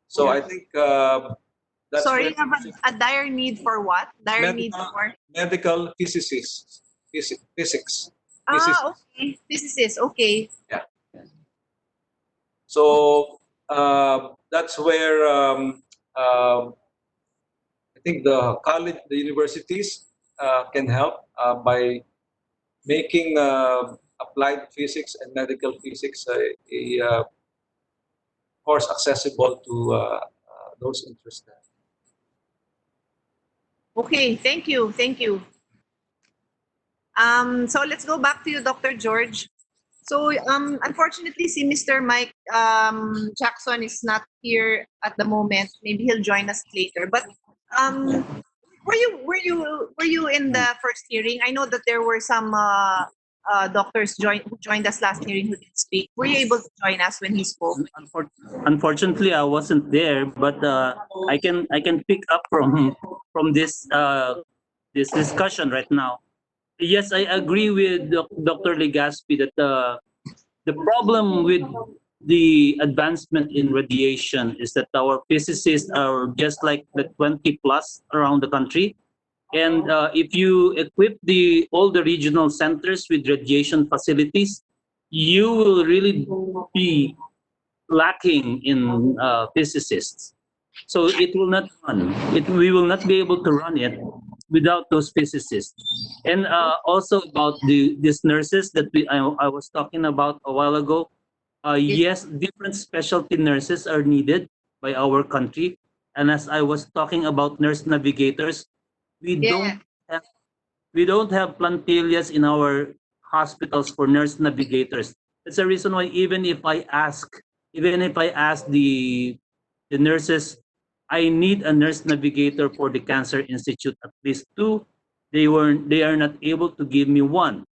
So I think that's Sorry, where you have a dire need for what? Dire need medical, for medical physicists, physics. okay. Physicist, okay. Yeah. So that's where I think the universities can help by making applied physics and medical physics a course accessible to those interested. Okay, thank you. So let's go back to you, Dr. George. So unfortunately, si Mr. Mike Jackson is not here at the moment. Maybe he'll join us later. But um, were you in the first hearing? I know that there were some doctors who joined us last hearing who didn't speak. Were you able to join us when he spoke? Unfortunately, I wasn't there, but I can pick up from this discussion right now. Yes, I agree with Dr. Legaspi that the problem with the advancement in radiation is that our physicists are just like the 20 plus around the country. And if you equip all the regional centers with radiation facilities, you will really be lacking in physicists. So it will not run. We will not be able to run it without those physicists. And also about these nurses that I was talking about a while ago. Yes, different specialty nurses are needed by our country. And as I was talking about nurse navigators, we Yeah. don't have we don't have plantillas in our hospitals for nurse navigators. That's the reason why even if I ask the nurses, I need a nurse navigator for the Cancer Institute, at least two. They are not able to give me one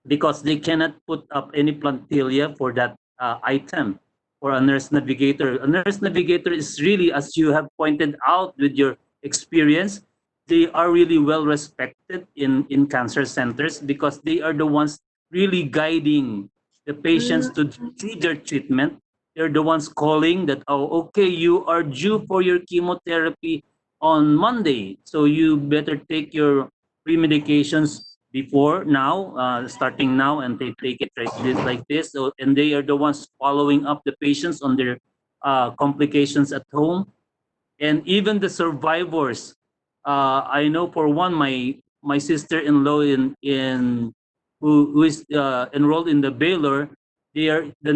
because they cannot put up any plantilla for that item for a nurse navigator. A nurse navigator is really, as you have pointed out with your experience, they are really well respected in cancer centers because they are the ones really guiding the patients Mm. to through their treatment. They're the ones calling that, oh, okay, you are due for your chemotherapy on Monday, so you better take your pre-medications before now, starting now, and they take it like this. So, and they are the ones following up the patients on their complications at home, and even the survivors. I know for one, my sister-in-law in who is enrolled in the Baylor. They are the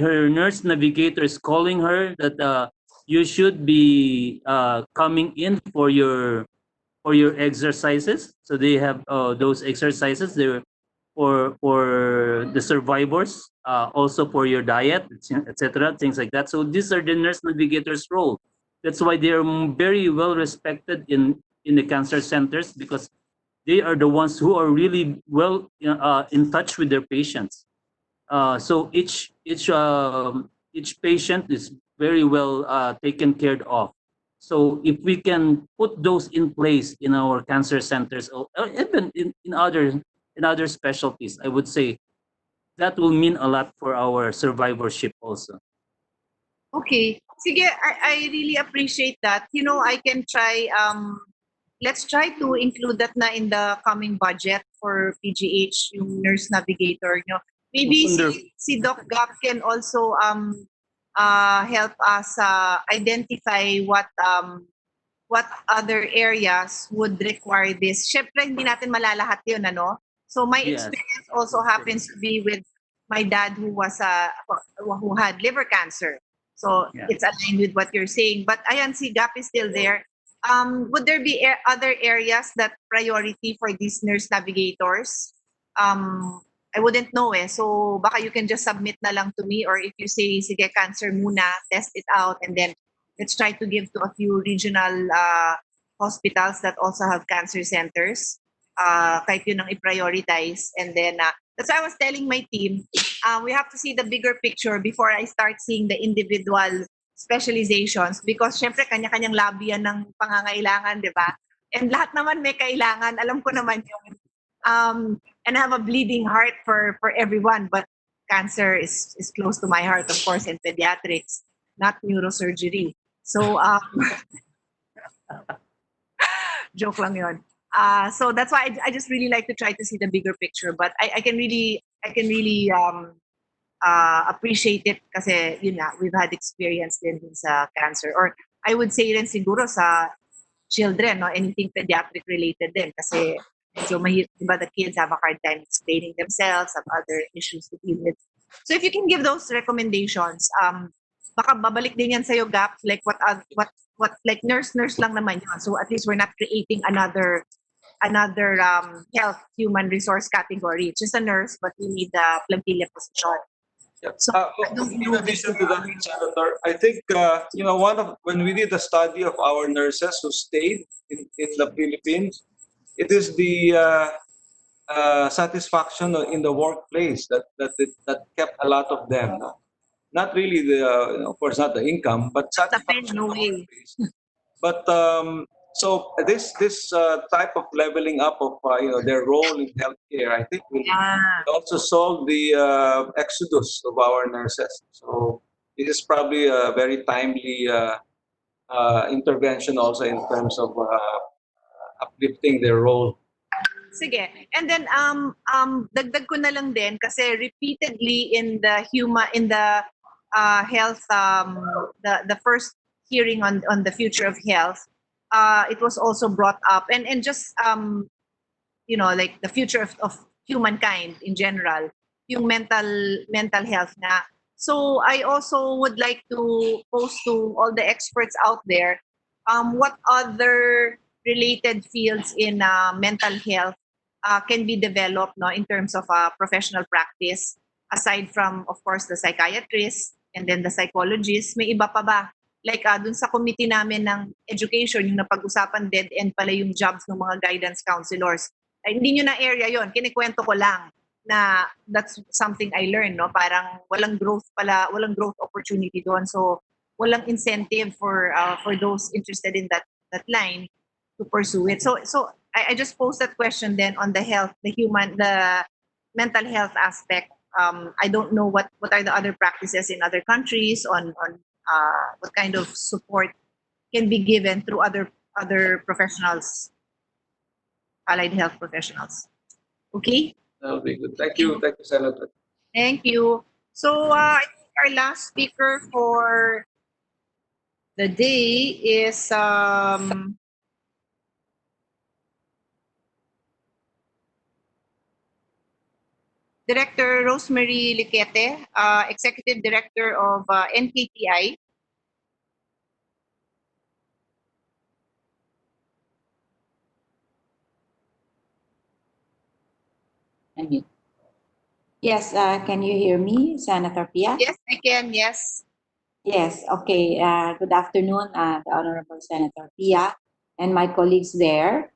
her nurse navigator is calling her that you should be coming in for your exercises. So they have those exercises there for the survivors, also for your diet, etc. Things like that. So these are the nurse navigators' role. That's why they are very well respected in the cancer centers because they are the ones who are really well in touch with their patients. So each patient is very well taken care of. So if we can put those in place in our cancer centers, or even in other specialties, I would say that will mean a lot for our survivorship also. Okay. Sige, I really appreciate that. I can try let's try to include that na in the coming budget for PGH, yung nurse navigator, Maybe Wonderful. si Doc Gap can also help us identify what other areas would require this. Syempre, hindi natin malalahat yun, ano? So my Yes. experience also happens to be with my dad who had liver cancer. So Yeah. it's aligned with what you're saying. But ayan, si Gap is still there. Would there be other areas that priority for these nurse navigators? I wouldn't know eh. So baka you can just submit na lang to me, or if you say, sige, cancer muna, test it out, and then let's try to give to a few regional hospitals that also have cancer centers. Kahit yun ang i-prioritize. And then, that's why I was telling my team, we have to see the bigger picture before I start seeing the individual specializations because syempre kanya-kanyang labi yan ng pangangailangan, di ba? And lahat naman may kailangan. Alam ko naman yun. And I have a bleeding heart for everyone, but cancer is close to my heart, of course, in pediatrics, not neurosurgery. So, joke lang yun. So that's why I just really like to try to see the bigger picture. But I can really appreciate it kasi yun nga, we've had experience din sa cancer. Or I would say rin siguro sa children, no? Anything pediatric related din kasi medyo mahirap, diba, the kids have a hard time explaining themselves, have other issues to deal with. So if you can give those recommendations, baka babalik din yan sa'yo, Gap, like what like nurse lang naman yun. So at least we're not creating another another health human resource category. It's just a nurse, but we need the plantilla position. Yeah. So I don't In know. addition to that, Senator, I think when we did a study of our nurses who stayed in the Philippines, it is the satisfaction in the workplace that kept a lot of them. No? Not really of course, not the income, but Sapin, satisfaction in no the way. workplace. But so this type of leveling up of their role in healthcare, I think Yeah. will also solve the exodus of our nurses. So this is probably a very timely intervention also in terms of uplifting their role. Sige. And then dagdag ko na lang din kasi repeatedly in the health the first hearing on the future of health, it was also brought up, and just like the future of humankind in general, yung mental health nga. So I also would like to pose to all the experts out there, what other related fields in mental health can be developed, no, in terms of professional practice, aside from of course the psychiatrist and then the psychologist. May iba pa ba? Like dun sa committee namin ng education, yung napag-usapan, dead end pala yung jobs ng mga guidance counselors. Ay, hindi nyo na area yon, kinikwento ko lang na that's something I learned, no? Parang walang growth opportunity doon. So walang incentive for those interested in that line to pursue it. So I just posed that question then on the health, the mental health aspect. I don't know what are the other practices in other countries on what kind of support can be given through other professionals, allied health professionals. Okay, That'll be good. Thank you, Senator. thank you. So I think our last speaker for the day is Director Rosemary Liquete, Executive Director of NKTI. Unmute. Yes, can you hear me, Senator Pia? Yes, I can. Yes. Yes, okay. Good afternoon, the Honorable Senator Pia and my colleagues there.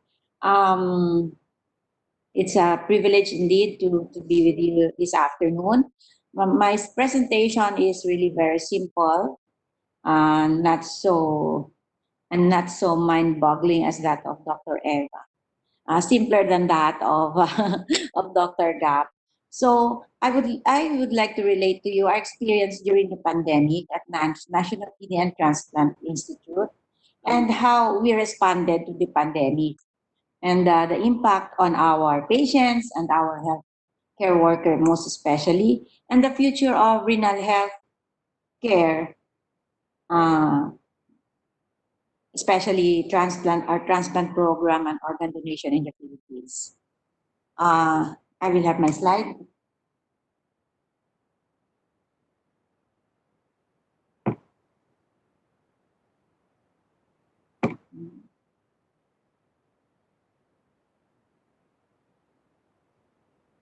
It's a privilege indeed to be with you this afternoon. My presentation is really very simple, not so mind-boggling as that of Dr. Eva. Simpler than that of of Dr. Gap. So I would like to relate to you our experience during the pandemic at National Kidney and Transplant Institute and how we responded to the pandemic and the impact on our patients and our health care worker most especially, and the future of renal health care, uh, especially our transplant program and organ donation in the Philippines. I will have my slide.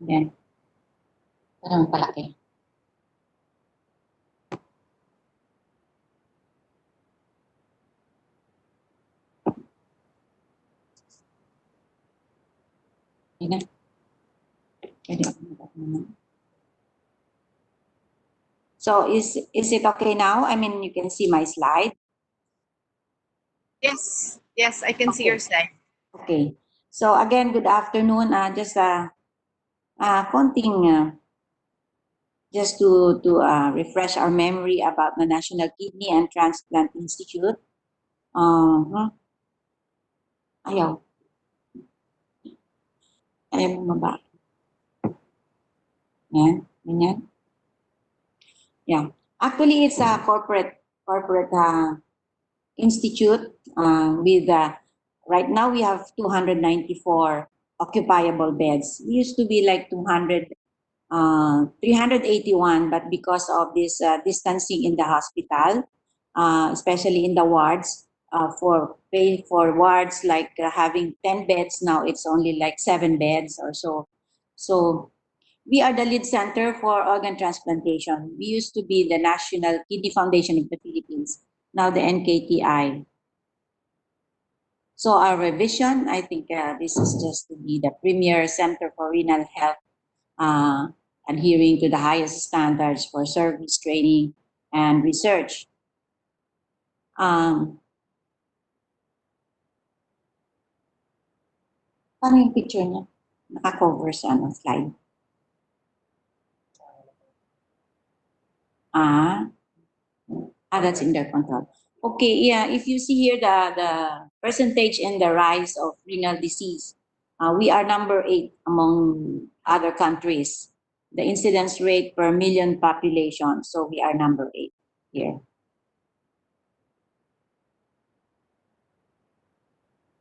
Yan. Parang palaki. Yan na. Pwede ako mag-up naman. So is it okay now? I mean, you can see my slide. Yes. Yes, I can see your slide. Okay. So again, good afternoon. Just konting just to refresh our memory about the National Kidney and Transplant Institute. Ayaw. Ayaw bumaba. Yan. Ganyan. Yeah. Actually, it's a corporate institute with right now we have 294 occupiable beds. It used to be like 381, but because of this distancing in the hospital, especially in the wards, for wards like having 10 beds. Now it's only like 7 beds or so. So we are the lead center for organ transplantation. We used to be the National Kidney Foundation of the Philippines, now the NKTI. So our vision, I think this is just to be the premier center for renal health, uh, adhering to the highest standards for service, training, and research. Paano yung picture niya? Naka-cover sa slide. That's in their control. Okay, yeah, if you see here the percentage and the rise of renal disease, we are number 8 among other countries. The incidence rate per million population, so we are number 8 here.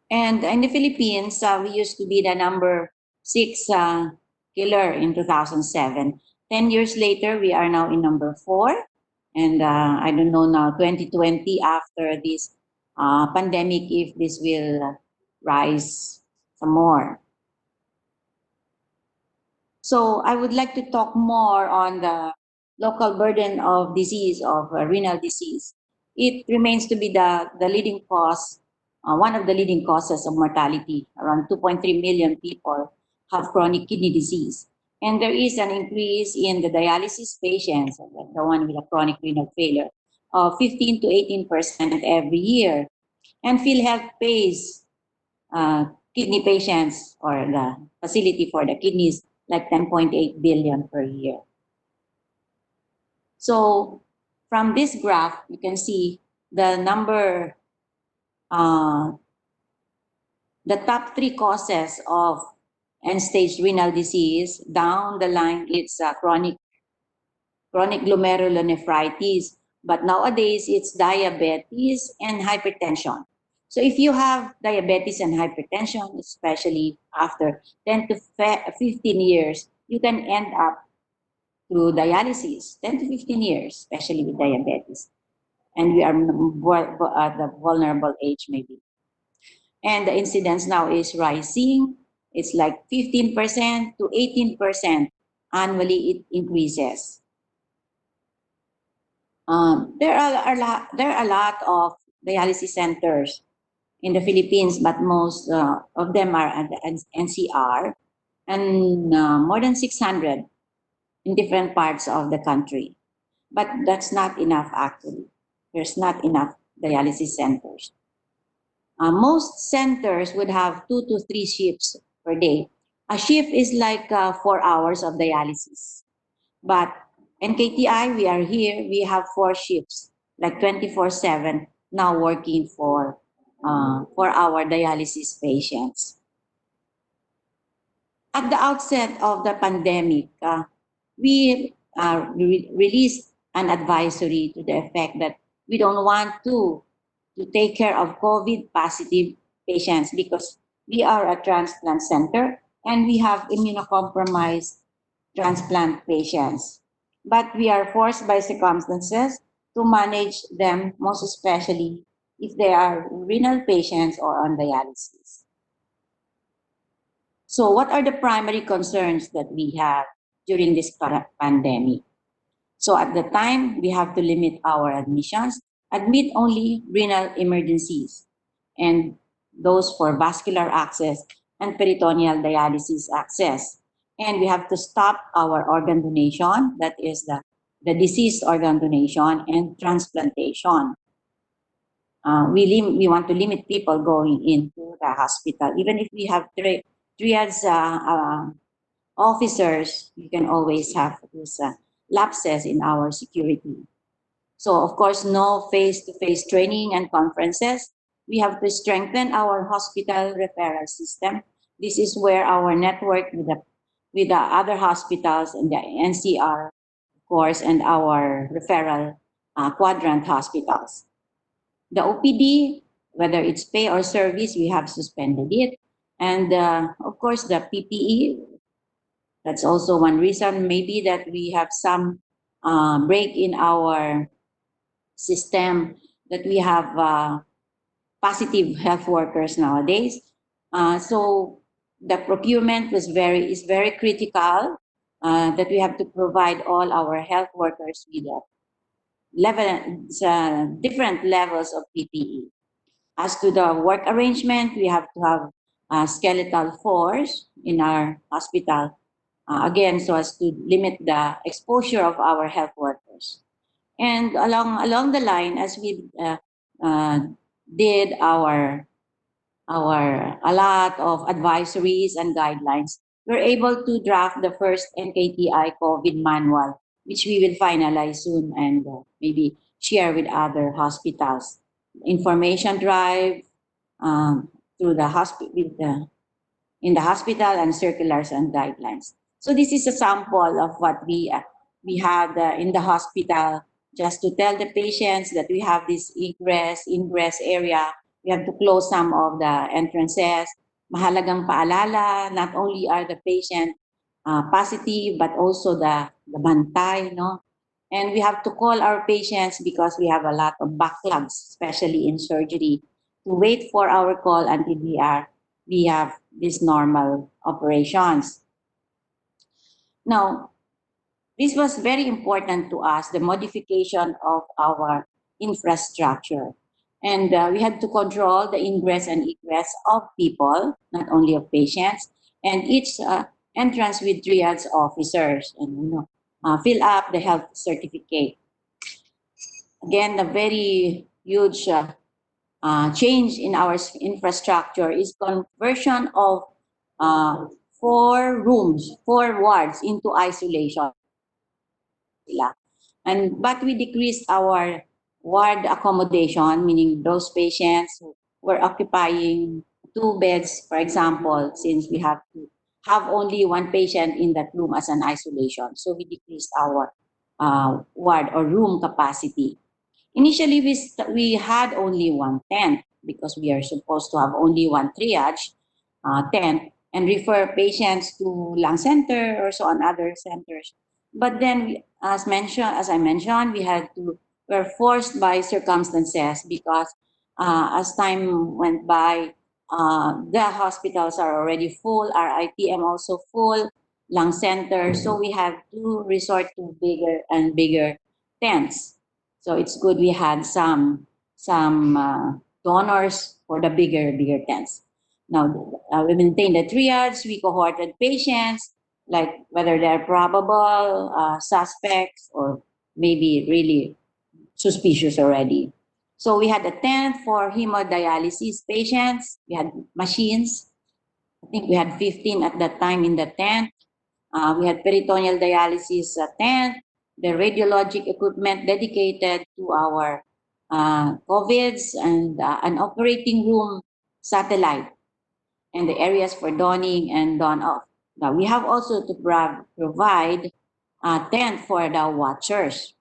And in the Philippines, we used to be the number 6 killer in 2007. 10 years later, we are now in number 4. And I don't know now, 2020, after this pandemic, if this will rise some more. So I would like to talk more on the local burden of disease, of renal disease. It remains to be the leading cause, one of the leading causes of mortality. Around 2.3 million people have chronic kidney disease. And there is an increase in the dialysis patients, the one with a chronic renal failure, of 15 to 18% every year. And PhilHealth pays kidney patients or the facility for the kidneys like 10.8 billion per year. So from this graph, you can see the number, the top 3 causes of end-stage renal disease. Down the line, it's chronic glomerulonephritis. But nowadays, it's diabetes and hypertension. So if you have diabetes and hypertension, especially after 10 to 15 years, you can end up to dialysis, 10 to 15 years, especially with diabetes. And we are at the vulnerable age maybe. And the incidence now is rising. It's like 15% to 18% annually it increases. There are a lot of dialysis centers in the Philippines, but most of them are at the NCR, and more than 600 in different parts of the country. But that's not enough actually. There's not enough dialysis centers. Most centers would have 2 to 3 shifts per day. A shift is like 4 hours of dialysis. But NKTI, we are here, we have 4 shifts, like 24/7, now working for our dialysis patients. At the outset of the pandemic, we released an advisory to the effect that we don't want to take care of COVID positive patients because we are a transplant center and we have immunocompromised transplant patients. But we are forced by circumstances to manage them, most especially if they are renal patients or on dialysis. So what are the primary concerns that we have during this pandemic? So at the time, we have to limit our admissions, admit only renal emergencies, and those for vascular access and peritoneal dialysis access. And we have to stop our organ donation, that is the deceased organ donation and transplantation. We want to limit people going into the hospital. Even if we have triads officers, you can always have these lapses in our security. So of course, no face-to-face training and conferences. We have to strengthen our hospital referral system. This is where our network with the other hospitals and the NCR, of course, and our referral quadrant hospitals. The OPD, whether it's pay or service, we have suspended it. And of course, the PPE, that's also one reason maybe that we have some break in our system, that we have positive health workers nowadays. So the procurement is very critical, that we have to provide all our health workers with different levels of PPE. As to the work arrangement, we have to have a skeletal force in our hospital, again, so as to limit the exposure of our health workers. And along the line, as we uh, did a lot of advisories and guidelines, we're able to draft the first NKTI COVID manual, which we will finalize soon and maybe share with other hospitals. Information drive, through the hospital, in the hospital, and circulars and guidelines. So this is a sample of what we had in the hospital, just to tell the patients that we have this ingress area. We have to close some of the entrances. Mahalagang paalala, not only are the patient positive, but also the bantay, no? And we have to call our patients because we have a lot of backlogs, especially in surgery, to wait for our call until we have these normal operations. Now, this was very important to us, the modification of our infrastructure. And we had to control the ingress and egress of people, not only of patients, and each entrance with triage officers, and fill up the health certificate. Again, a very huge change in our infrastructure is conversion of uh, 4 wards into isolation. But we decreased our ward accommodation, meaning those patients who were occupying 2 beds, for example, since we have to have only 1 patient in that room as an isolation. So we decreased our ward or room capacity. Initially, we had only 1 tent because we are supposed to have only 1 triage tent and refer patients to lung center or so on other centers. But then, as I mentioned, we're forced by circumstances because as time went by, the hospitals are already full, our ITM also full, lung center. So we have to resort to bigger and bigger tents. So it's good we had some donors for the bigger tents. Now, we maintain the triage, we cohorted patients, like whether they're probable suspects or maybe really suspicious already. So we had a tent for hemodialysis patients. We had machines. I think we had 15 at that time in the tent. We had peritoneal dialysis tent, the radiologic equipment dedicated to our COVIDs, and an operating room satellite, and the areas for donning and don off. Now, we have also to provide a tent for the watchers.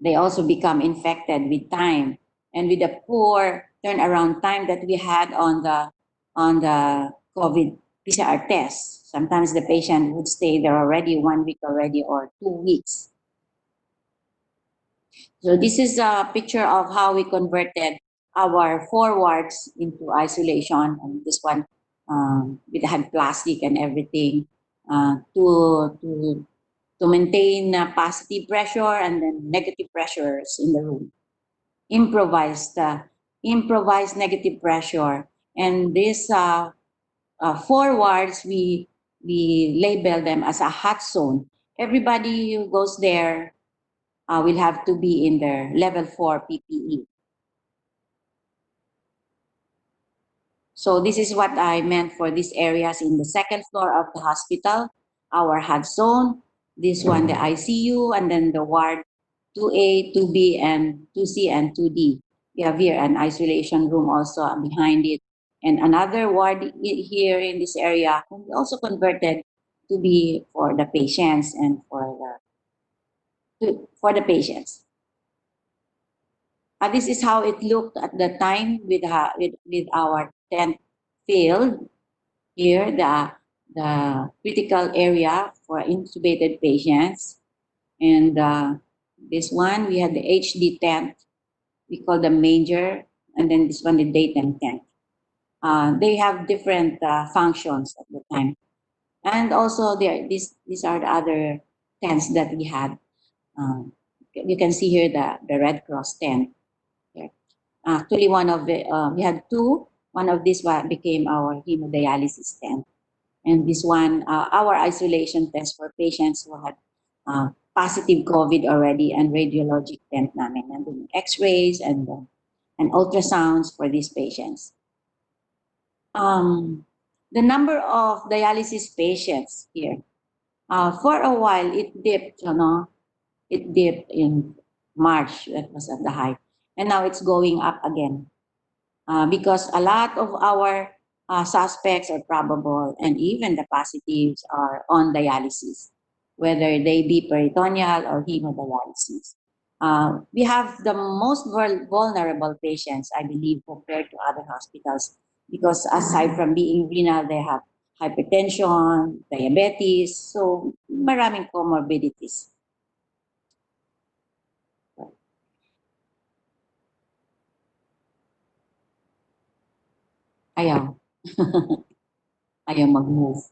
They also become infected with time, and with the poor turnaround time that we had on the COVID PCR tests. Sometimes the patient would stay there already 1 week already or 2 weeks. So this is a picture of how we converted our 4 wards into isolation, and this one with had plastic and everything to maintain positive pressure and then negative pressures in the room. Improvised negative pressure, and these 4 wards we label them as a hot zone. Everybody who goes there will have to be in their level 4 PPE. So this is what I meant for these areas in the second floor of the hospital, our hot zone, this one the ICU, and then the ward 2A, 2B, and 2C, and 2D. We have here an isolation room also behind it, and another ward here in this area, and we also converted to be for the patients and for the patients. This is how it looked at the time with our tent filled. Here, the critical area for intubated patients. And this one, we had the HD tent. We call them major and then this one the daytime tent. They have different functions at the time. And also these are the other tents that we had. You can see here the Red Cross tent. Here. Actually, one of the we had two. One of these one became our hemodialysis tent, and this one our isolation test for patients who had positive COVID already, and radiologic tent namin, and doing X-rays and ultrasounds for these patients. The number of dialysis patients here, for a while it dipped, it dipped in March, that was at the height. And now it's going up again because a lot of our suspects are probable, and even the positives are on dialysis, whether they be peritoneal or hemodialysis. We have the most vulnerable patients, I believe, compared to other hospitals, because aside from being renal, they have hypertension, diabetes, so maraming comorbidities. Ayaw. Ayaw mag-move.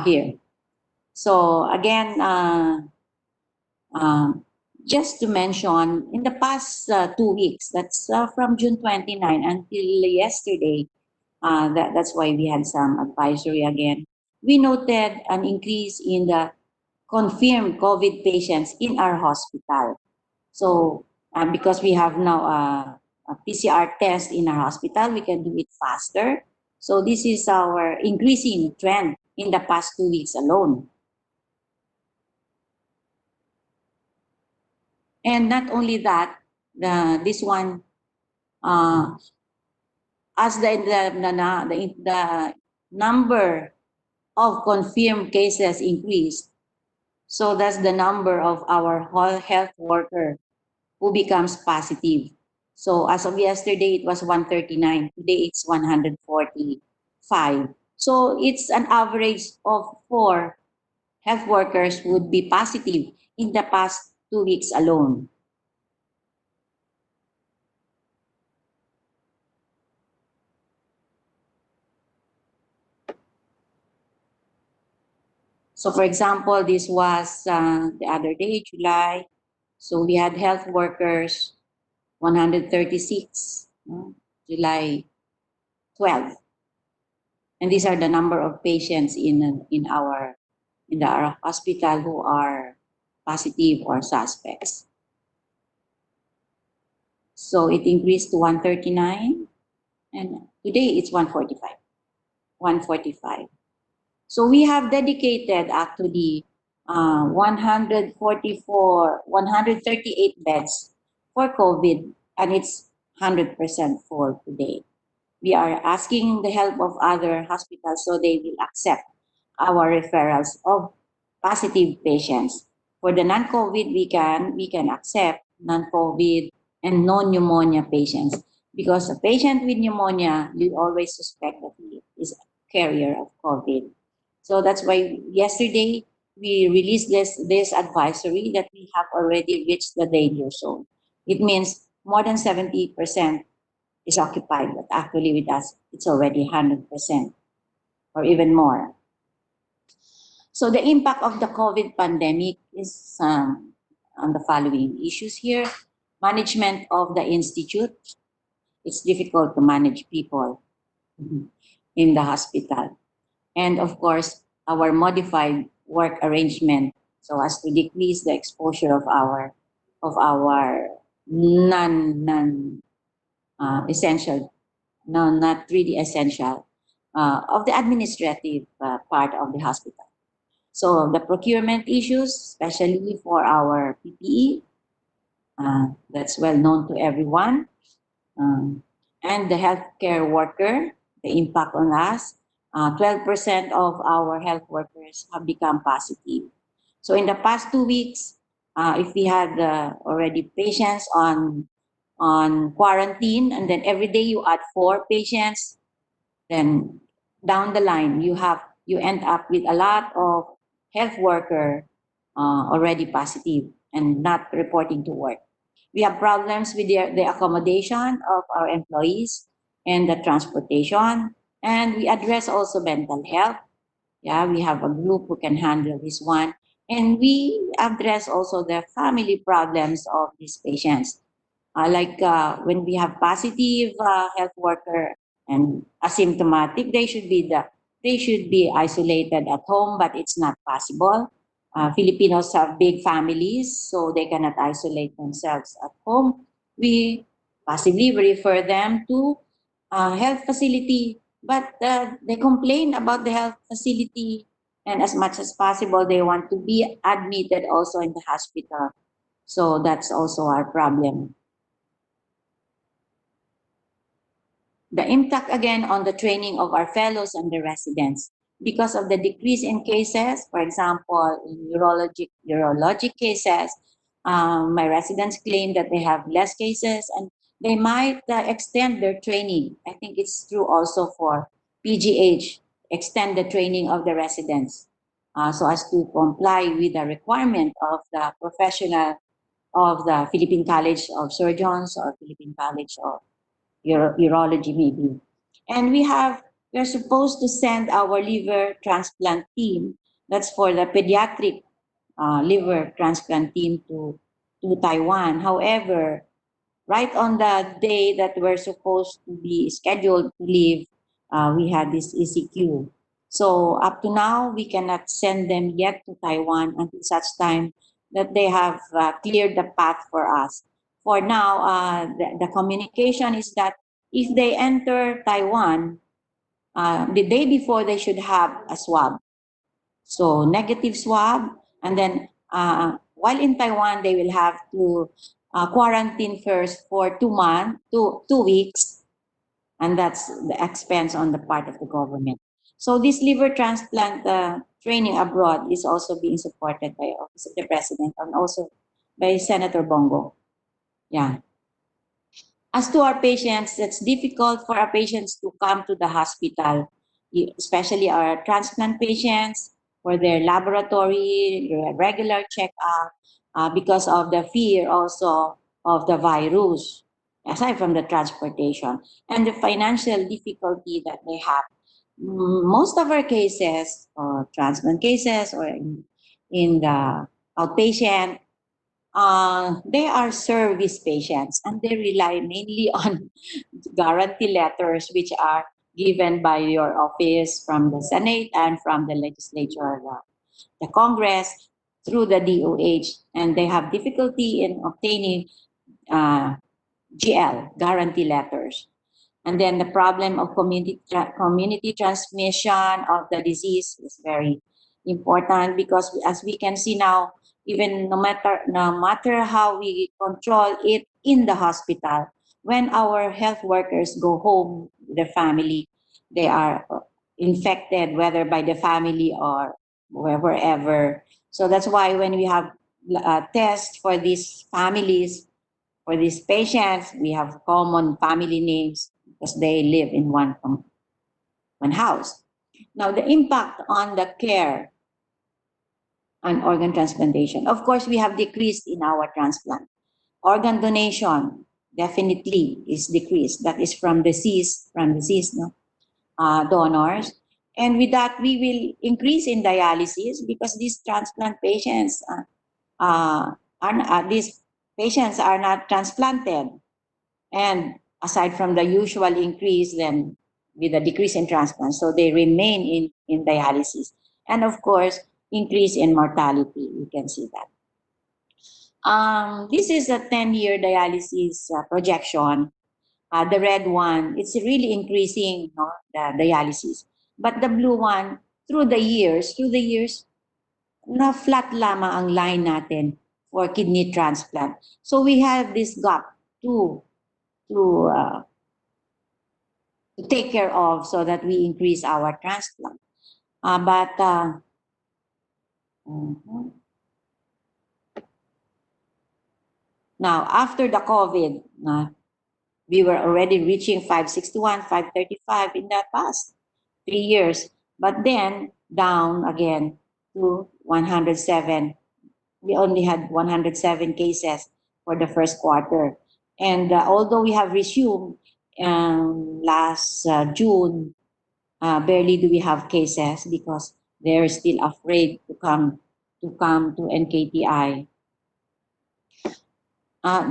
Here. So again, just to mention, in the past 2 weeks, that's from June 29 until yesterday, that's why we had some advisory again. We noted an increase in the confirmed COVID patients in our hospital. So because we have now a PCR test in our hospital, we can do it faster. So this is our increasing trend in the past 2 weeks alone. And not only that, this one, as the number of confirmed cases increased, so does the number of our health worker who becomes positive. So as of yesterday, it was 139. Today, it's 145. So it's an average of 4 health workers would be positive in the past 2 weeks alone. So for example, this was the other day, July. So we had health workers, 136, July 12. And these are the number of patients in our hospital who are positive or suspects. So it increased to 139, and today it's 145. 145. So we have dedicated actually 138 beds for COVID, and it's 100% full today. We are asking the help of other hospitals so they will accept our referrals of positive patients. For the non-COVID, we can accept non-COVID and non-pneumonia patients, because a patient with pneumonia, you always suspect that he is a carrier of COVID. So that's why yesterday we released this advisory that we have already reached the danger zone. It means more than 70% is occupied, but actually with us, it's already 100% or even more. So the impact of the COVID pandemic is on the following issues here. Management of the institute. It's difficult to manage people in the hospital. And of course, our modified work arrangement so as to decrease the exposure of our non essential, no, not really essential, of the administrative part of the hospital. So the procurement issues, especially for our PPE, that's well known to everyone. And the healthcare worker, the impact on us, 12% of our health workers have become positive. So in the past 2 weeks, if we had already patients on quarantine, and then every day you add 4 patients, then down the line you end up with a lot of health worker already positive and not reporting to work. We have problems with the accommodation of our employees and the transportation. And we address also mental health. Yeah, we have a group who can handle this one. And we address also the family problems of these patients. When we have positive health worker and asymptomatic, they should be isolated at home, but it's not possible. Filipinos have big families, so they cannot isolate themselves at home. We possibly refer them to health facility, but they complain about the health facility, and as much as possible, they want to be admitted also in the hospital. So that's also our problem. The impact again on the training of our fellows and the residents. Because of the decrease in cases, for example, in urologic cases, my residents claim that they have less cases and they might extend their training. I think it's true also for PGH, extend the training of the residents so as to comply with the requirement of the professional of the Philippine College of Surgeons or Philippine College of urology maybe. And we're supposed to send our liver transplant team, that's for the pediatric liver transplant team to Taiwan. However, right on the day that we're supposed to be scheduled to leave, we had this ECQ. So up to now, we cannot send them yet to Taiwan until such time that they have cleared the path for us. For now, the communication is that if they enter Taiwan, the day before they should have a swab. So negative swab, and then while in Taiwan, they will have to quarantine first for 2 months, 2 weeks, and that's the expense on the part of the government. So this liver transplant training abroad is also being supported by Office of the President and also by Senator Bongo. Yeah. As to our patients, it's difficult for our patients to come to the hospital, especially our transplant patients for their laboratory, regular checkup, because of the fear also of the virus, aside from the transportation and the financial difficulty that they have. Most of our cases, or transplant cases, or in the outpatient, they are service patients and they rely mainly on guarantee letters, which are given by your office from the Senate and from the legislature, the Congress, through the DOH, and they have difficulty in obtaining uh, GL, guarantee letters. And then the problem of community transmission of the disease is very important because as we can see now, even no matter how we control it in the hospital, when our health workers go home with their family, they are infected, whether by the family or wherever. So that's why when we have tests for these families, for these patients, we have common family names because they live in one house. Now, the impact on the care and organ transplantation. Of course, we have decreased in our transplant. Organ donation definitely is decreased. That is from deceased, no? Donors. And with that, we will increase in dialysis because these transplant patients these patients are not transplanted. And aside from the usual increase, then with a decrease in transplant, so they remain in dialysis. And of course, increase in mortality, you can see that. This is a 10-year dialysis projection. The red one, it's really increasing, no, the dialysis. But the blue one, through the years, na flat lamang ang line natin for kidney transplant. So we have this gap to to take care of so that we increase our transplant. Mhm. Now, after the COVID, we were already reaching 561, 535 in the past 3 years, but then down again to 107. We only had 107 cases for the first quarter. And although we have resumed last June, barely do we have cases because they're still afraid to come to NKTI.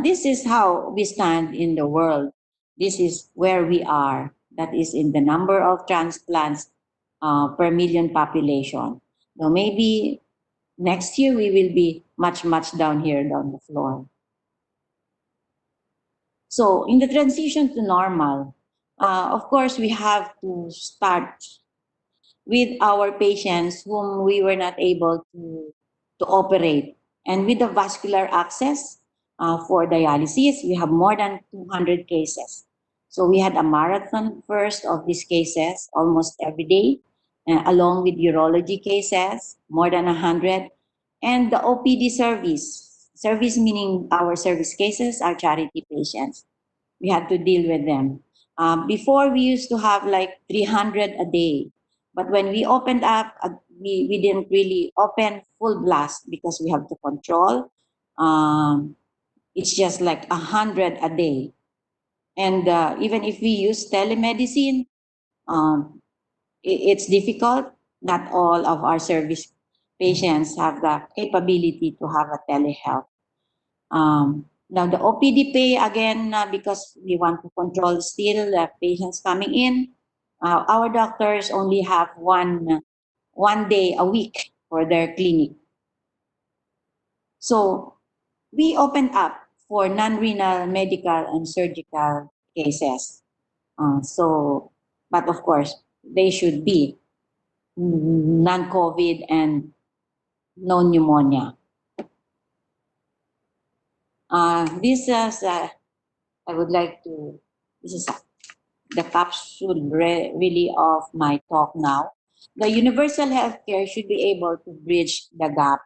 This is how we stand in the world. This is where we are. That is in the number of transplants per million population. So maybe next year we will be much, much down here, down the floor. So in the transition to normal, of course, we have to start with our patients whom we were not able to operate. And with the vascular access for dialysis, we have more than 200 cases. So we had a marathon first of these cases almost every day, along with urology cases, more than 100, and the OPD service meaning our service cases, our charity patients. We had to deal with them. Before we used to have like 300 a day, but when we opened up, we didn't really open full blast because we have to control. It's just like 100 a day. And even if we use telemedicine, it's difficult. Not all of our service patients have the capability to have a telehealth. Now the OPD pay again, because we want to control still the patients coming in. Our doctors only have one day a week for their clinic. So we opened up for non-renal medical and surgical cases. But of course, they should be non-COVID and no pneumonia. This is, I would like to, this is the capsule really of my talk now. The universal healthcare should be able to bridge the gap.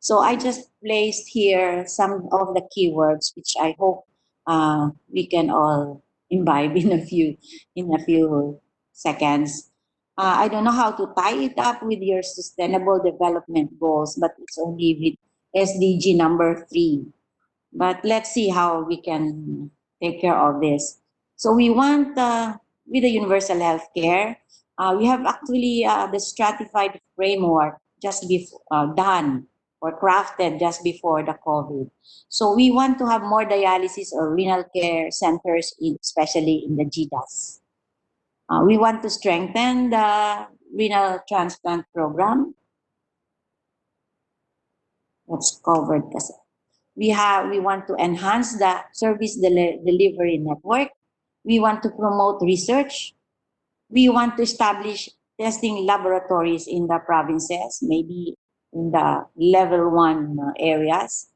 So I just placed here some of the keywords, which I hope we can all imbibe in a few seconds. I don't know how to tie it up with your sustainable development goals, but it's only with SDG number 3. But let's see how we can take care of this. So we want, with the universal health care, we have actually the stratified framework just before done or crafted just before the COVID. So we want to have more dialysis or renal care centers, especially in the GDAS. We want to strengthen the renal transplant program. That's covered kasi. We want to enhance the service delivery network. We want to promote research. We want to establish testing laboratories in the provinces, maybe in the level 1 areas.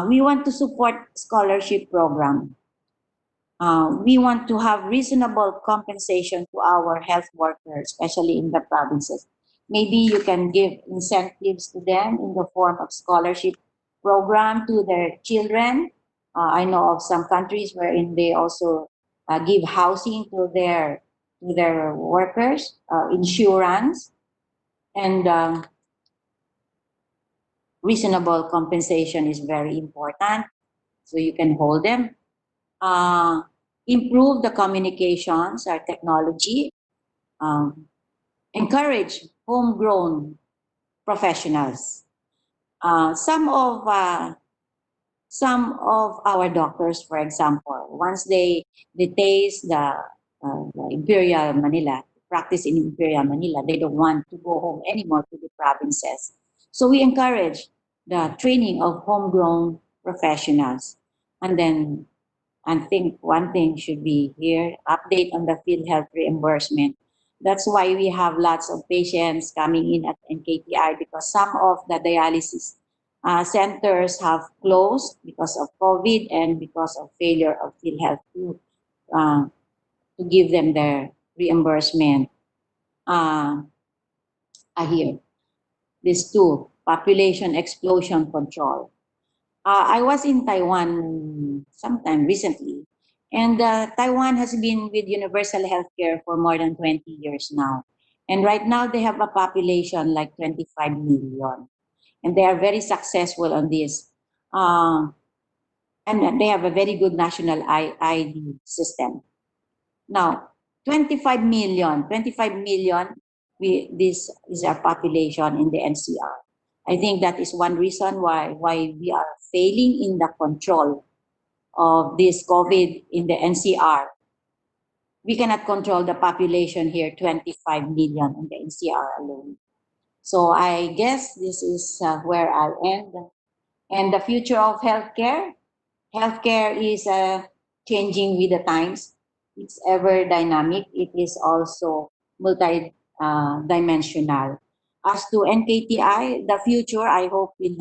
We want to support scholarship program. We want to have reasonable compensation to our health workers, especially in the provinces. Maybe you can give incentives to them in the form of scholarship program to their children. I know of some countries wherein they also give housing to their workers, insurance, and reasonable compensation is very important. So you can hold them. Improve the communications, our technology, encourage homegrown professionals. Some of our doctors, for example, once they taste the Imperial Manila, practice in Imperial Manila, they don't want to go home anymore to the provinces. So we encourage the training of homegrown professionals. And then I think one thing should be here, update on the field health reimbursement. That's why we have lots of patients coming in at NKTI because some of the dialysis centers have closed because of COVID and because of failure of field health to give them their reimbursement. Here, these two, population explosion control. I was in Taiwan sometime recently, and Taiwan has been with universal healthcare for more than 20 years now. And right now they have a population like 25 million, and they are very successful on this. and they have a very good national ID system. Now, 25 million, this is our population in the NCR. I think that is one reason why we are failing in the control of this COVID in the NCR. We cannot control the population here, 25 million in the NCR alone. So I guess this is where I'll end. And the future of healthcare is changing with the times. It's ever dynamic. It is also multi-dimensional. As to NKTI, the future I hope will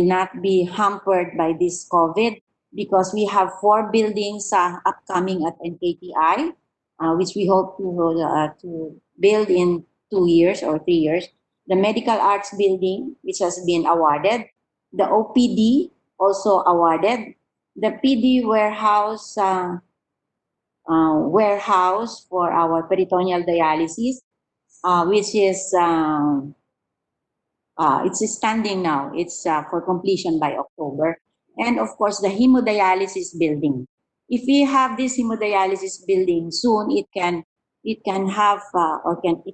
not be hampered by this COVID because we have 4 buildings upcoming at NKTI, which we hope to build in 2 years or 3 years. The medical arts building, which has been awarded, the OPD also awarded, the PD warehouse for our peritoneal dialysis, which is it's standing now. It's for completion by October. And of course, the hemodialysis building. If we have this hemodialysis building soon, it can have it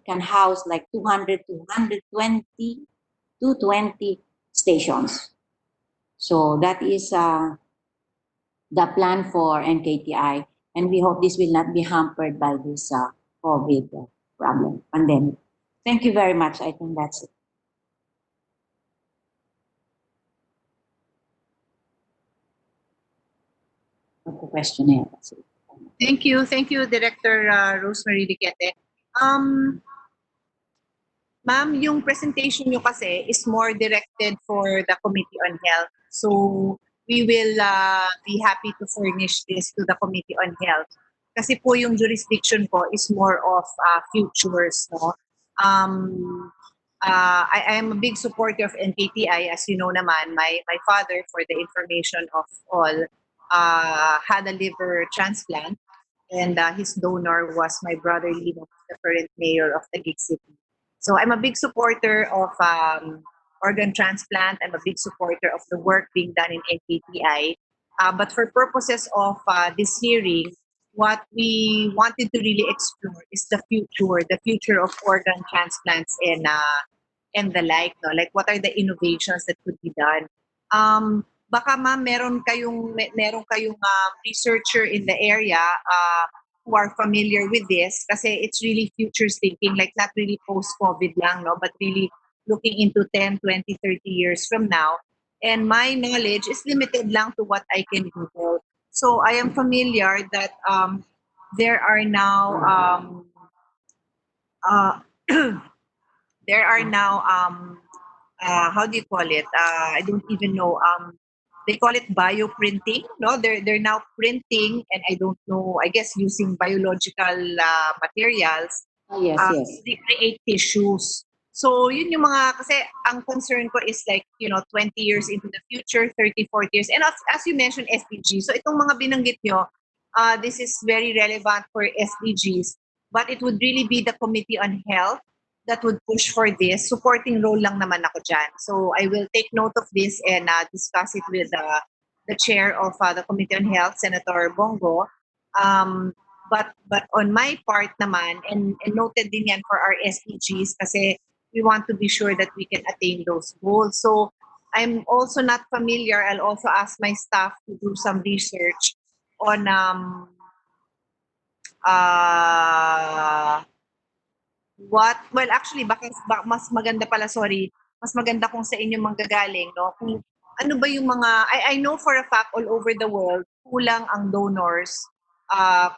can house like 200 to 120 to 20 stations. So that is the plan for NKTI, and we hope this will not be hampered by this COVID problem pandemic. Thank you very much. I think that's it. Ano question na yan? Thank you, Director Rosemary Diquete. Ma'am, yung presentation nyo kasi is more directed for the Committee on Health. So we will be happy to furnish this to the Committee on Health. Kasi po yung jurisdiction ko is more of futures. No? I am a big supporter of NKTI. As you know naman, my father, for the information of all, had a liver transplant. And his donor was my brother Lino, the current mayor of Taguig City. So I'm a big supporter of organ transplant. I'm a big supporter of the work being done in NKTI. But for purposes of this hearing, what we wanted to really explore is the future of organ transplants and the like. No? Like what are the innovations that could be done? Baka ma'am, meron kayong researcher in the area who are familiar with this kasi it's really futures thinking, like not really post-COVID lang, no, but really looking into 10, 20, 30 years from now. And my knowledge is limited lang to what I can Google. So I am familiar that there are now there are now how do you call it? I don't even know. They call it bioprinting. No, they're now printing, and I don't know. I guess using biological materials Yes, yes. recreate tissues. So yun yung mga, kasi ang concern ko is like, 20 years into the future, 30, 40 years. And as you mentioned, SDG. So itong mga binanggit nyo, this is very relevant for SDGs. But it would really be the Committee on Health that would push for this. Supporting role lang naman ako dyan. So I will take note of this and discuss it with the chair of the Committee on Health, Senator Bongo. But on my part naman, and noted din yan for our SDGs kasi we want to be sure that we can attain those goals. So I'm also not familiar. I'll also ask my staff to do some research on well actually mas maganda pala, sorry, mas maganda kung sa inyo manggagaling, no, kung ano ba yung mga I know for a fact all over the world kulang ang donors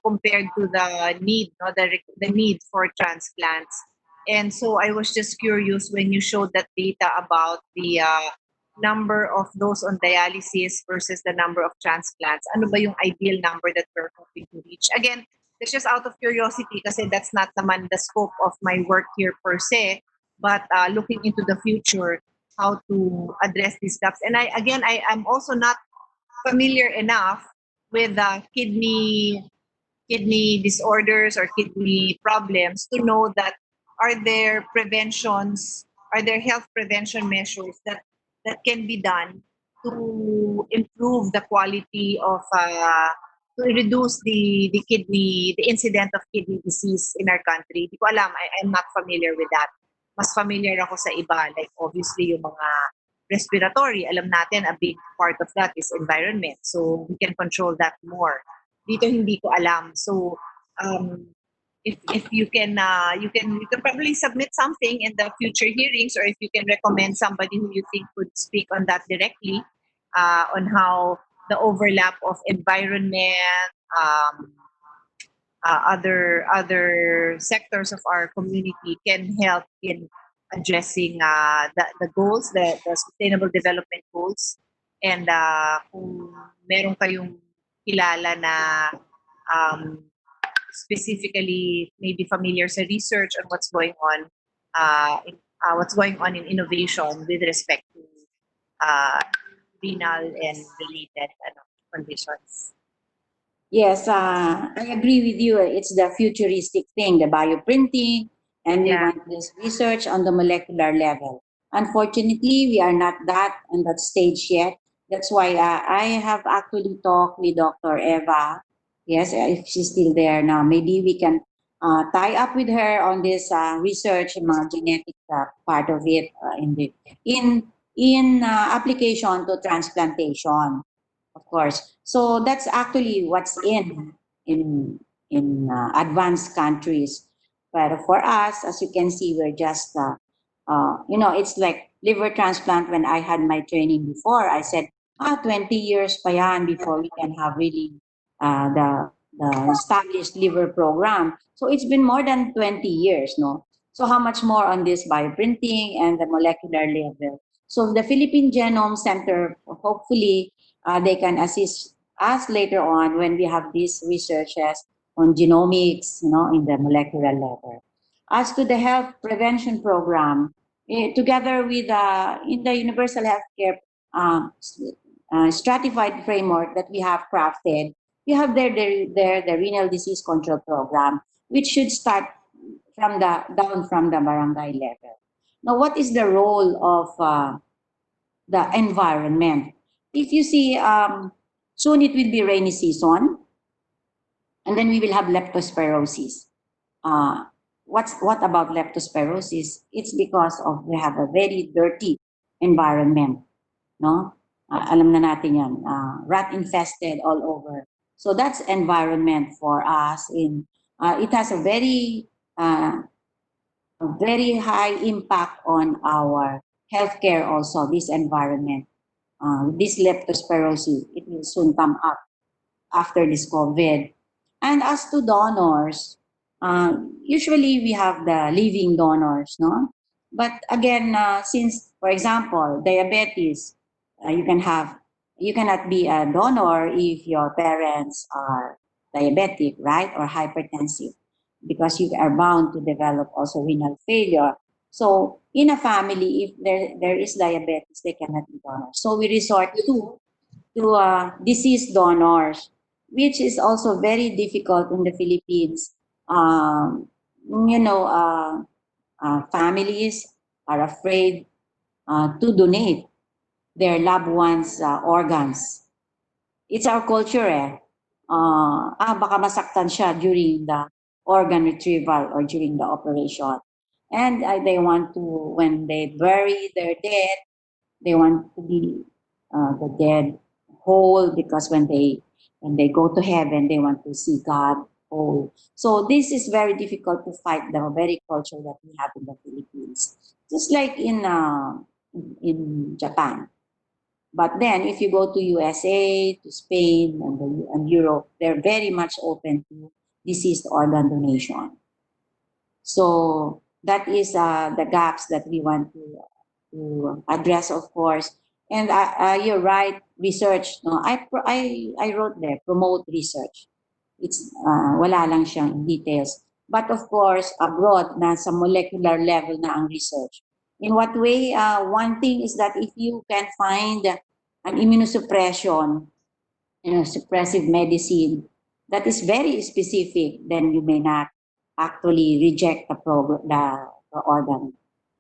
compared to the need, no, the need for transplants. And so I was just curious when you showed that data about the number of those on dialysis versus the number of transplants. Ano ba yung ideal number that we're hoping to reach? Again, it's just out of curiosity kasi that's not naman the scope of my work here per se, but looking into the future, how to address these gaps. And I'm also not familiar enough with kidney disorders or kidney problems to know that are there health prevention measures that can be done to improve the quality of to reduce the incident of kidney disease in our country. Di ko alam, I'm not familiar with that. Mas familiar ako sa iba, like obviously yung mga respiratory. Alam natin a big part of that is environment, so we can control that more. Dito hindi ko alam. So if you can probably submit something in the future hearings, or if you can recommend somebody who you think could speak on that directly, on how the overlap of environment, other sectors of our community can help in addressing the goals, the sustainable development goals. And kung meron kayong kilala na um, specifically maybe familiar sa research on what's going on in innovation with respect to uh, renal and related conditions. Yes, I agree with you. It's the futuristic thing, the bioprinting, and we Yeah. want this research on the molecular level. Unfortunately, we are not that on that stage yet. That's why I have actually talked with Dr. Eva. Yes, if she's still there now, maybe we can tie up with her on this research, mga genetic part of it in application to transplantation, of course. So that's actually what's in advanced countries. But for us, as you can see, we're just it's like liver transplant. When I had my training before, I said, 20 years pa yan before we can have really the established liver program. So it's been more than 20 years, no? So how much more on this bioprinting and the molecular level? So the Philippine Genome Center, hopefully, they can assist us later on when we have these researches on genomics, in the molecular level. As to the health prevention program, together with in the universal healthcare stratified framework that we have crafted, we have the renal disease control program, which should start down from the barangay level. Now, what is the role of the environment? If you see, soon it will be rainy season, and then we will have leptospirosis. What about leptospirosis? It's because of we have a very dirty environment, no? Alam na natin yan, rat infested all over. So that's environment for us. It has a very high impact on our healthcare also, this environment. This leptospirosis, it will soon come up after this COVID. And as to donors, usually we have the living donors, no? But again, since, for example, diabetes, you cannot be a donor if your parents are diabetic, right? Or hypertensive, because you are bound to develop also renal failure. So in a family, if there is diabetes, they cannot be donors. So we resort to deceased donors, which is also very difficult in the Philippines. Families are afraid to donate their loved ones' organs. It's our culture, eh. Baka masaktan siya during the organ retrieval or during the operation. And they want to, when they bury their dead, they want to be the dead whole, because when they go to heaven, they want to see God whole. So this is very difficult to fight the very culture that we have in the Philippines, just like in Japan. But then, if you go to USA, to Spain, and Europe, they're very much open to deceased organ donation. So that is the gaps that we want to address, of course. And you're right, research. No, I wrote there, promote research. It's wala lang siyang details. But of course, abroad, nasa molecular level na ang research. In what way? One thing is that if you can find an immunosuppression, suppressive medicine that is very specific, then you may not actually reject the organ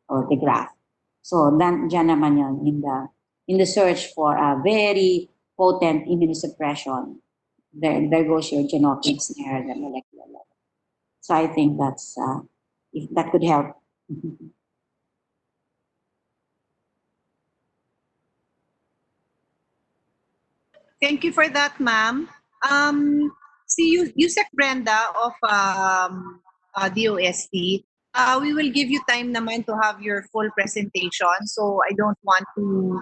or the graft. So, dyan naman yun in the in the search for a very potent immunosuppression. There goes your genomics there, the molecular level. So I think that's if that could help. Thank you for that, ma'am. See you, Yusek Brenda of DOST. We will give you time naman to have your full presentation. So I don't want to,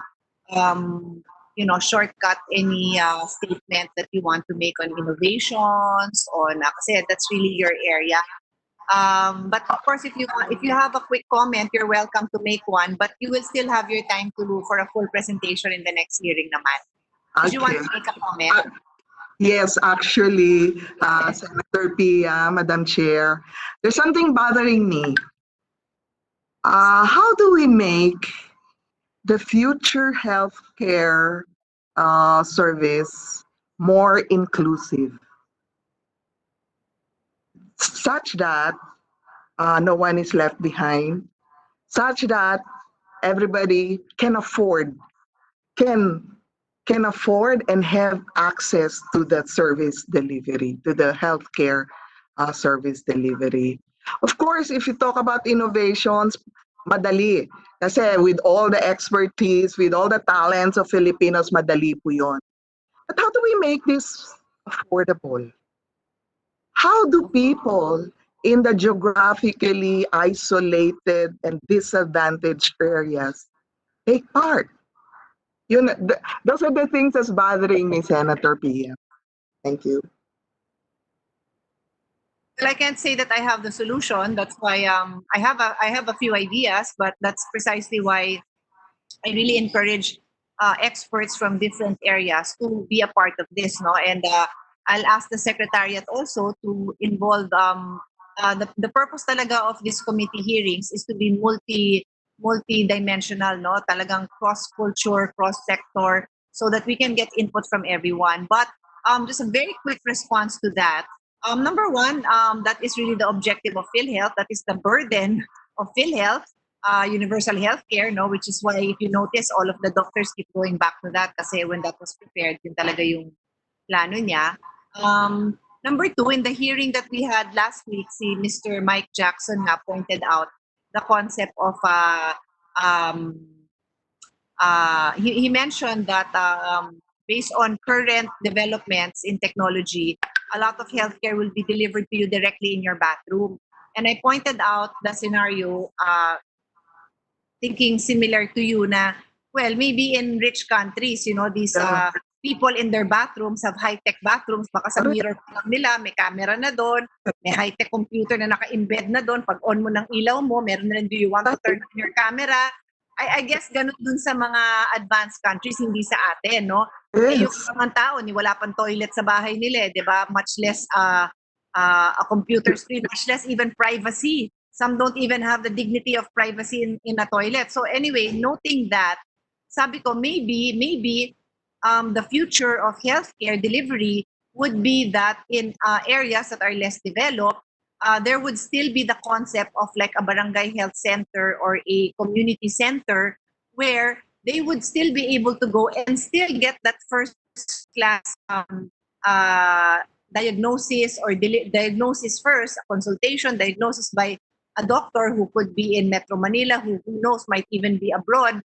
shortcut any statement that you want to make on innovations, on, kasi that's really your area. But of course, if you have a quick comment, you're welcome to make one. But you will still have your time to for a full presentation in the next hearing naman. Did you want Okay. to make a comment? Yes, actually, Senator Pia, Madam Chair, there's something bothering me. How do we make the future healthcare service more inclusive, such that no one is left behind, such that everybody can can afford and have access to that service delivery, to the healthcare service delivery. Of course, if you talk about innovations, madali. Kasi with all the expertise, with all the talents of Filipinos, madali po yun. But how do we make this affordable? How do people in the geographically isolated and disadvantaged areas take part? Yun, those are the things that's bothering me, Senator Pia. Thank you. Well, I can't say that I have the solution. That's why I have a few ideas, but that's precisely why I really encourage experts from different areas to be a part of this, no? And I'll ask the secretariat also to involve. The purpose talaga of this committee hearings is to be multi-dimensional, no? Talagang cross culture, cross sector, so that we can get input from everyone. But just a very quick response to that. Number one, that is really the objective of PhilHealth. That is the burden of PhilHealth, universal healthcare, no, which is why if you notice all of the doctors keep going back to that kasi when that was prepared, yun talaga yung plano niya. Number two, in the hearing that we had last week, si Mr. Mike Jackson na pointed out the concept of he mentioned that based on current developments in technology, a lot of healthcare will be delivered to you directly in your bathroom. And I pointed out the scenario thinking similar to you na, well, maybe in rich countries, these people in their bathrooms have high-tech bathrooms. Baka sa mirror pa lang nila, may camera na doon, may high-tech computer na naka-embed na doon. Pag on mo ng ilaw mo, meron na rin, do you want to turn on your camera? I guess ganun dun sa mga advanced countries, hindi sa atin, no? Eh, yung Yes. mga tao, wala pang toilet sa bahay nila, di ba? Much less a computer screen, much less even privacy. Some don't even have the dignity of privacy in a toilet. So anyway, noting that, sabi ko, maybe the future of healthcare delivery would be that in areas that are less developed, there would still be the concept of like a barangay health center or a community center where they would still be able to go and still get that first class diagnosis or diagnosis first, a consultation, diagnosis by a doctor who could be in Metro Manila, who knows might even be abroad,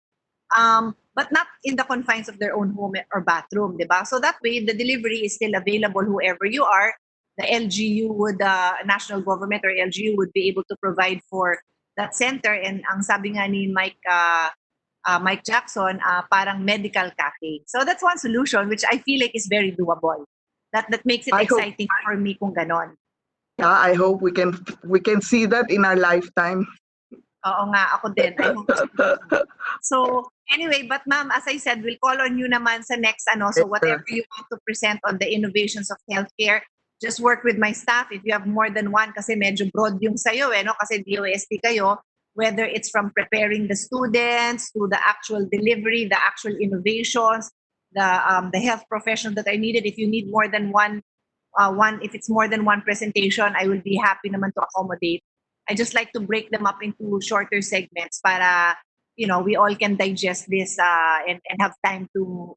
but not in the confines of their own home or bathroom, diba? So that way, the delivery is still available whoever you are. The LGU would, national government or LGU would be able to provide for that center. And ang sabi nga ni Mike Jackson, parang medical cafe. So that's one solution, which I feel like is very doable. That makes it I hope- exciting for me kung ganon. Yeah, I hope we can see that in our lifetime. Oo nga, ako din. I hope so. Anyway, but ma'am, as I said, we'll call on you naman sa next ano. So whatever you want to present on the innovations of healthcare, just work with my staff. If you have more than one, kasi medyo broad yung sayo, no? Kasi DOST kayo, whether it's from preparing the students to the actual delivery, the actual innovations, the health professionals that are needed. If you need more than one, if it's more than one presentation, I will be happy naman to accommodate. I just like to break them up into shorter segments para we all can digest this and have time to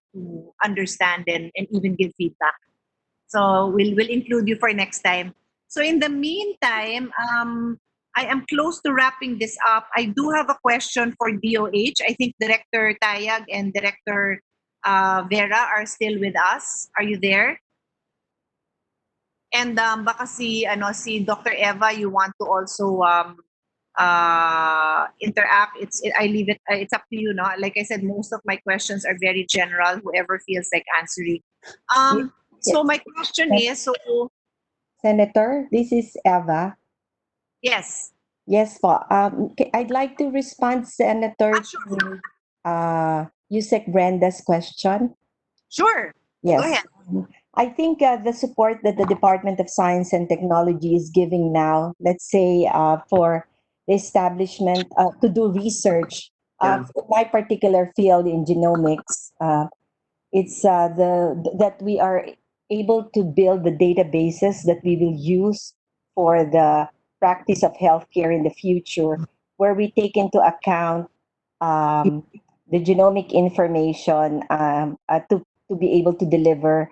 understand and even give feedback. So we'll include you for next time. So in the meantime, I am close to wrapping this up. I do have a question for DOH. I think Director Tayag and Director Vera are still with us. Are you there? And baka si Dr. Eva, you want to also interact. I leave it. It's up to you. No, like I said, most of my questions are very general. Whoever feels like answering. So my question is, Senator, this is Eva. yes, Yes po. I'd like to respond, Senator, sure, to Yusek Brenda's question. sure. Go Yes. ahead. I think the support that the Department of Science and Technology is giving now, let's say for the establishment to do research, Yeah. in my particular field in genomics, it's that we are able to build the databases that we will use for the practice of healthcare in the future, where we take into account um, the genomic information to be able to deliver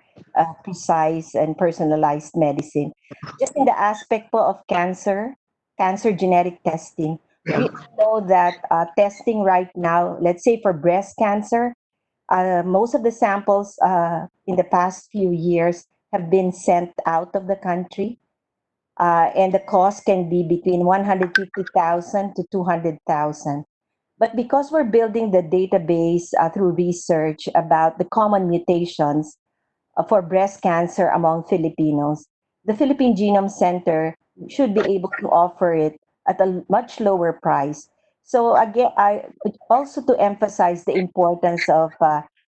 precise and personalized medicine. Just in the aspect po of cancer genetic testing, we know that testing right now, let's say for breast cancer, most of the samples in the past few years have been sent out of the country, and the cost can be between 150,000 to 200,000. But because we're building the database through research about the common mutations for breast cancer among Filipinos, the Philippine Genome Center should be able to offer it at a much lower price. So again, I also to emphasize the importance of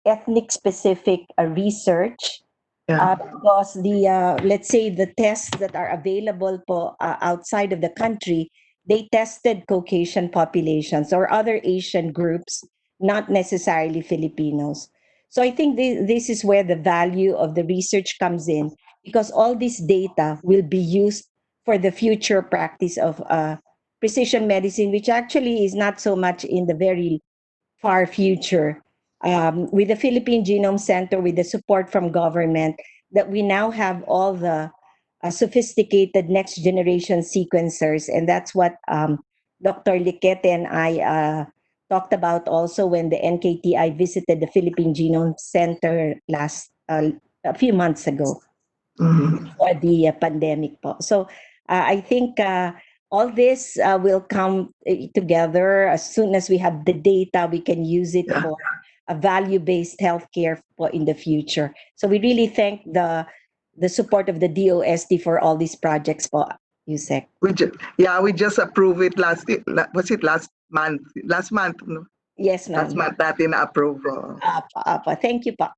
ethnic specific research, Yeah. because the let's say the tests that are available outside of the country, they tested Caucasian populations or other Asian groups, not necessarily Filipinos. So I think this is where the value of the research comes in, because all this data will be used for the future practice of precision medicine, which actually is not so much in the very far future. With the Philippine Genome Center, with the support from government, that we now have all the sophisticated next generation sequencers. And that's what Dr. Liquete and I talked about also when the NKTI visited the Philippine Genome Center a few months ago Mhm. before the pandemic po. So I think all this will come together as soon as we have the data. We can use it Yeah. for a value-based healthcare po in the future. So we really thank the support of the DOST for all these projects po, Yusek. We just approved it was it last month? Last month, no? Yes, Last ma'am. month natin na-approve. Thank you po.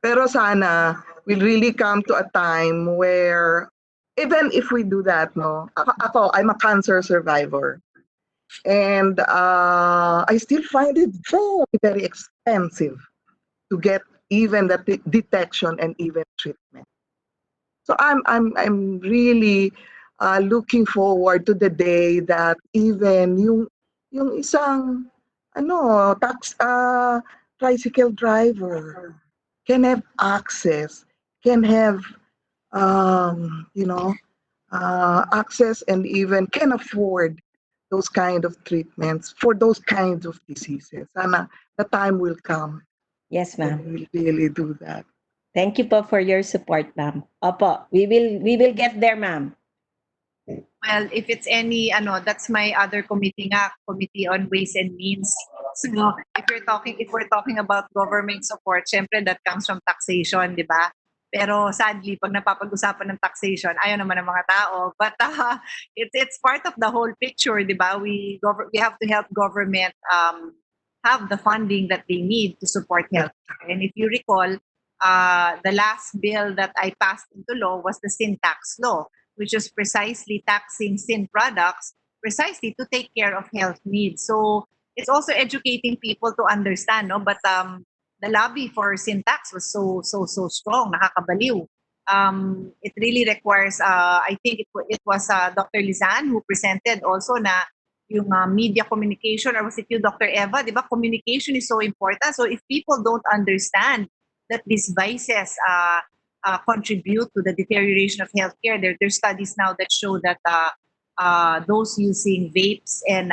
Pero sana we'll really come to a time where even if we do that, no, I'm a cancer survivor, and I still find it very, very expensive to get even the detection and even treatment. So I'm really looking forward to the day that even yung isang tricycle driver can have access, can have access and even can afford those kind of treatments for those kinds of diseases. Sana the time will come Yes, when ma'am. we'll really do that. Thank you po for your support, ma'am. Opo, we will get there, ma'am. Well, if it's any, that's my other committee nga, Committee on Ways and Means. So, if we're talking about government support, syempre that comes from taxation, di ba? Pero sadly, pag napapag-usapan ng taxation, ayaw naman ng mga tao. But it's part of the whole picture, di ba? We have to help government have the funding that they need to support healthcare. And if you recall, the last bill that I passed into law was the sin tax law, which is precisely taxing sin products precisely to take care of health needs. So it's also educating people to understand, no? But the lobby for sin tax was so strong, nakakabaliw. It really requires, I think it was Dr. Lizan who presented also na media communication, or was it you, Dr. Eva? Di ba? Communication is so important. So if people don't understand that these vices contribute to the deterioration of healthcare, there's studies now that show that those using vapes and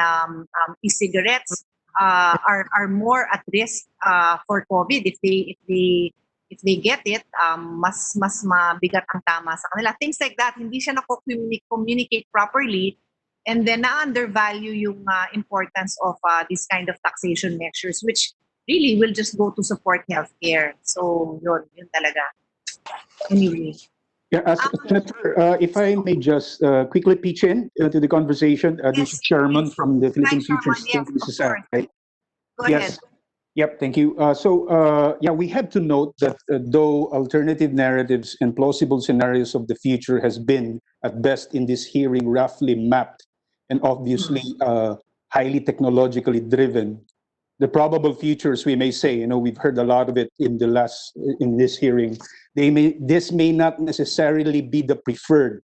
e-cigarettes are more at risk for COVID if they get it, mas mabigat ang tama sa kanila. Things like that, hindi siya communicate properly, and then na-undervalue yung importance of this kind of taxation measures, which really will just go to support healthcare. So yun talaga. Anyway. Yeah, Senator, if I may just quickly pitch in to the conversation, this is Chairman from the Philippine Futures Thinking Society. Go ahead. Yep, thank you. Yeah, we have to note that though alternative narratives and plausible scenarios of the future has been, at best in this hearing, roughly mapped and obviously highly technologically driven, the probable futures, we may say, we've heard a lot of it in this hearing, this may not necessarily be the preferred,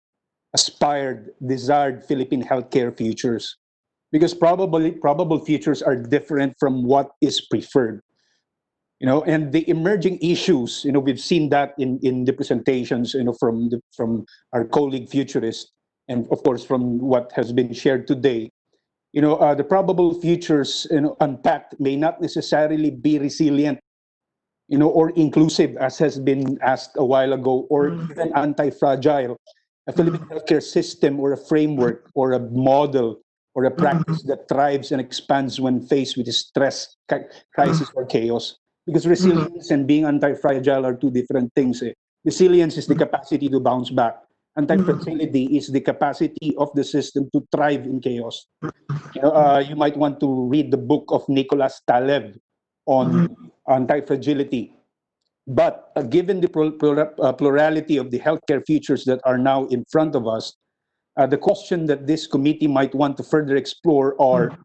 aspired, desired Philippine healthcare futures, because probable futures are different from what is preferred. And the emerging issues, we've seen that in the presentations, from our colleague futurists, and of course from what has been shared today. The probable futures, unpacked, may not necessarily be resilient, or inclusive, as has been asked a while ago, or even anti-fragile. A Philippine healthcare system or a framework or a model or a practice that thrives and expands when faced with stress, crisis, or chaos. Because resilience and being anti-fragile are two different things. Resilience is the capacity to bounce back. Anti-fragility is the capacity of the system to thrive in chaos. You might want to read the book of Nicholas Taleb on anti-fragility. But given the plurality of the healthcare futures that are now in front of us, the question that this committee might want to further explore are,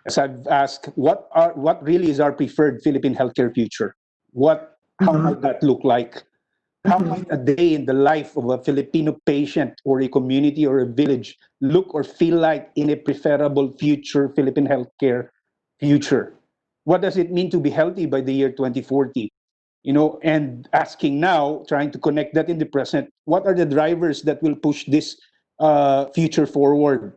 as I've asked, what really is our preferred Philippine healthcare future? How might that look like? How might a day in the life of a Filipino patient or a community or a village look or feel like in a preferable future Philippine healthcare future? What does it mean to be healthy by the year 2040? And asking now, trying to connect that in the present, what are the drivers that will push this future forward?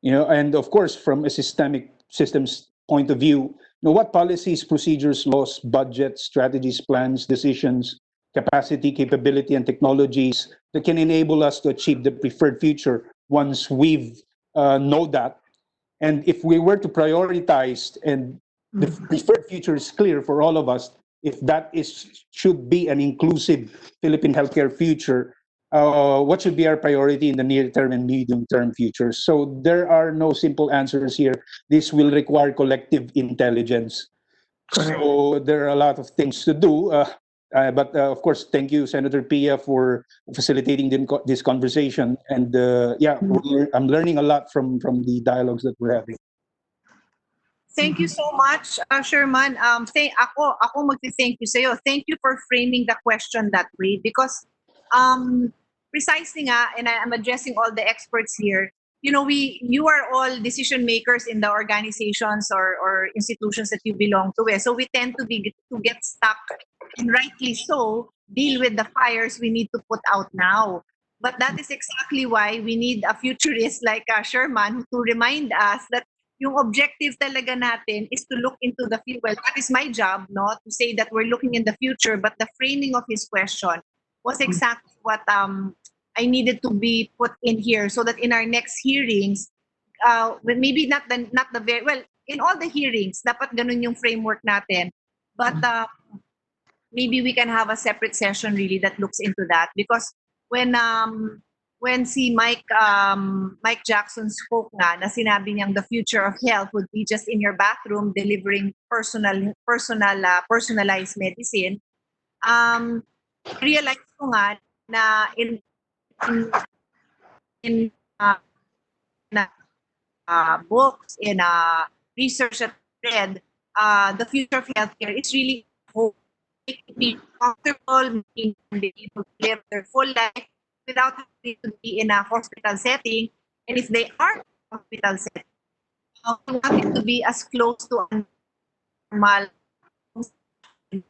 And of course, from a systems point of view, what policies, procedures, laws, budgets, strategies, plans, decisions, capacity, capability, and technologies that can enable us to achieve the preferred future once we've know that. And if we were to prioritize, and the preferred future is clear for all of us, if that should be an inclusive Philippine healthcare future, what should be our priority in the near term and medium term future? So there are no simple answers here. This will require collective intelligence. So there are a lot of things to do. But of course, thank you, Senator Pia, for facilitating this conversation. And I'm learning a lot from the dialogues that we're having. Thank you so much, Sherman. Ako magti-thank you sa'yo. Thank you for framing the question that way, because precisely nga, and I'm addressing all the experts here, you are all decision makers in the organizations or institutions that you belong to. So we tend to get stuck, and rightly so, deal with the fires we need to put out now. But that is exactly why we need a futurist like Sherman to remind us that yung objective talaga natin is to look into the future. Well, that is my job, no, to say that we're looking in the future, but the framing of his question was exactly what I needed to be put in here, so that in our next hearings, maybe not the very, well, in all the hearings, dapat ganun yung framework natin. But maybe we can have a separate session really that looks into that, because when si Mike Jackson spoke na sinabi niyang the future of health would be just in your bathroom delivering personalized medicine, realize ko nga na in books, in research that I read, the future of healthcare is really hope, making people comfortable, making them be able to live their full life without having to be in a hospital setting. And if they are in a hospital setting, We want it to be as close to a normal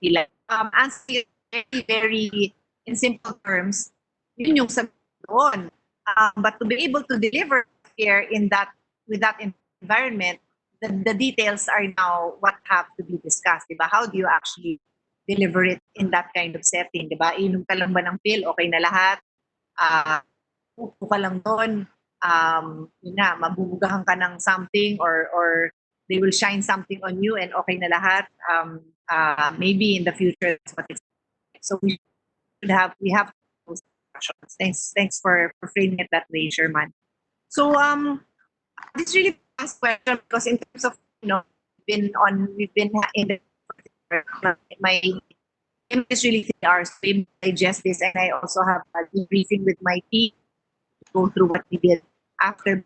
nila. Answer very, very in simple terms, yun yung sabi doon. But to be able to deliver care in that with that environment, the details are now what have to be discussed, di ba? How do you actually deliver it in that kind of setting, di ba? Inom ka lang ba ng pill, okay na lahat? Upo ka lang doon, yun na, mabubugahan ka ng something or they will shine something on you and okay na lahat. Maybe in the future, that's what it's like. So we have those instructions. Thanks for framing it that way, Sherman. So this really last question because in terms of we've been in the my aim is really 3 hours to be able to digest this, and I also have a debriefing with my team to go through what we did after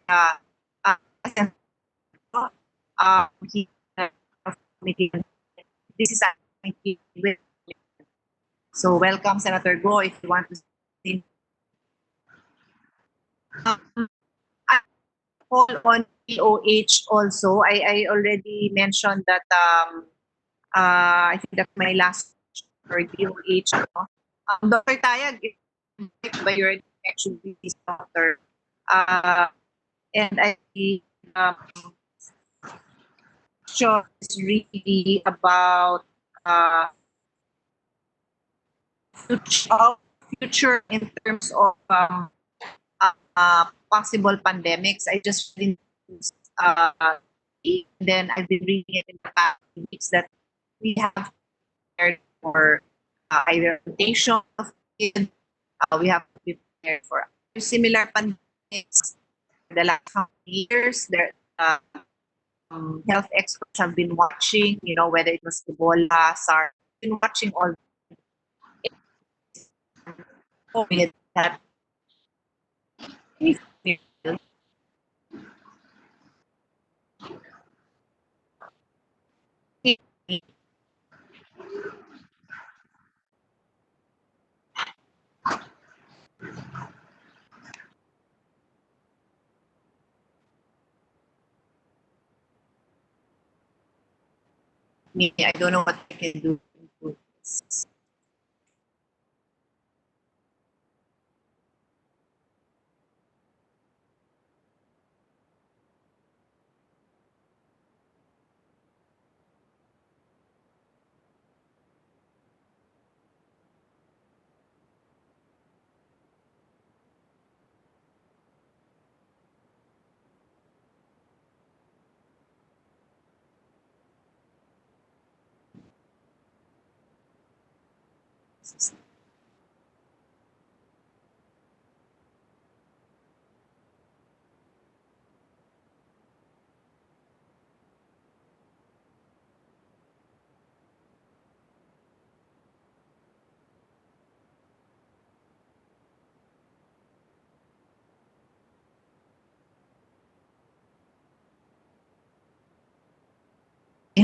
uh, uh, he this is with so welcome Senator Go if you want to say I call on POH also. I already mentioned that I think that's my last for DOH. No? Dr. Tayag, by your connection with this doctor. And I um, sure is really about future in terms of possible pandemics. I just didn't uh, then I've been reading it in the past weeks that we have prepared for either mutation of kids, we have to be prepared for similar pandemics. For the last years, there health experts have been watching, whether it was Ebola, SARS, been watching all COVID that me. I don't know what I can do.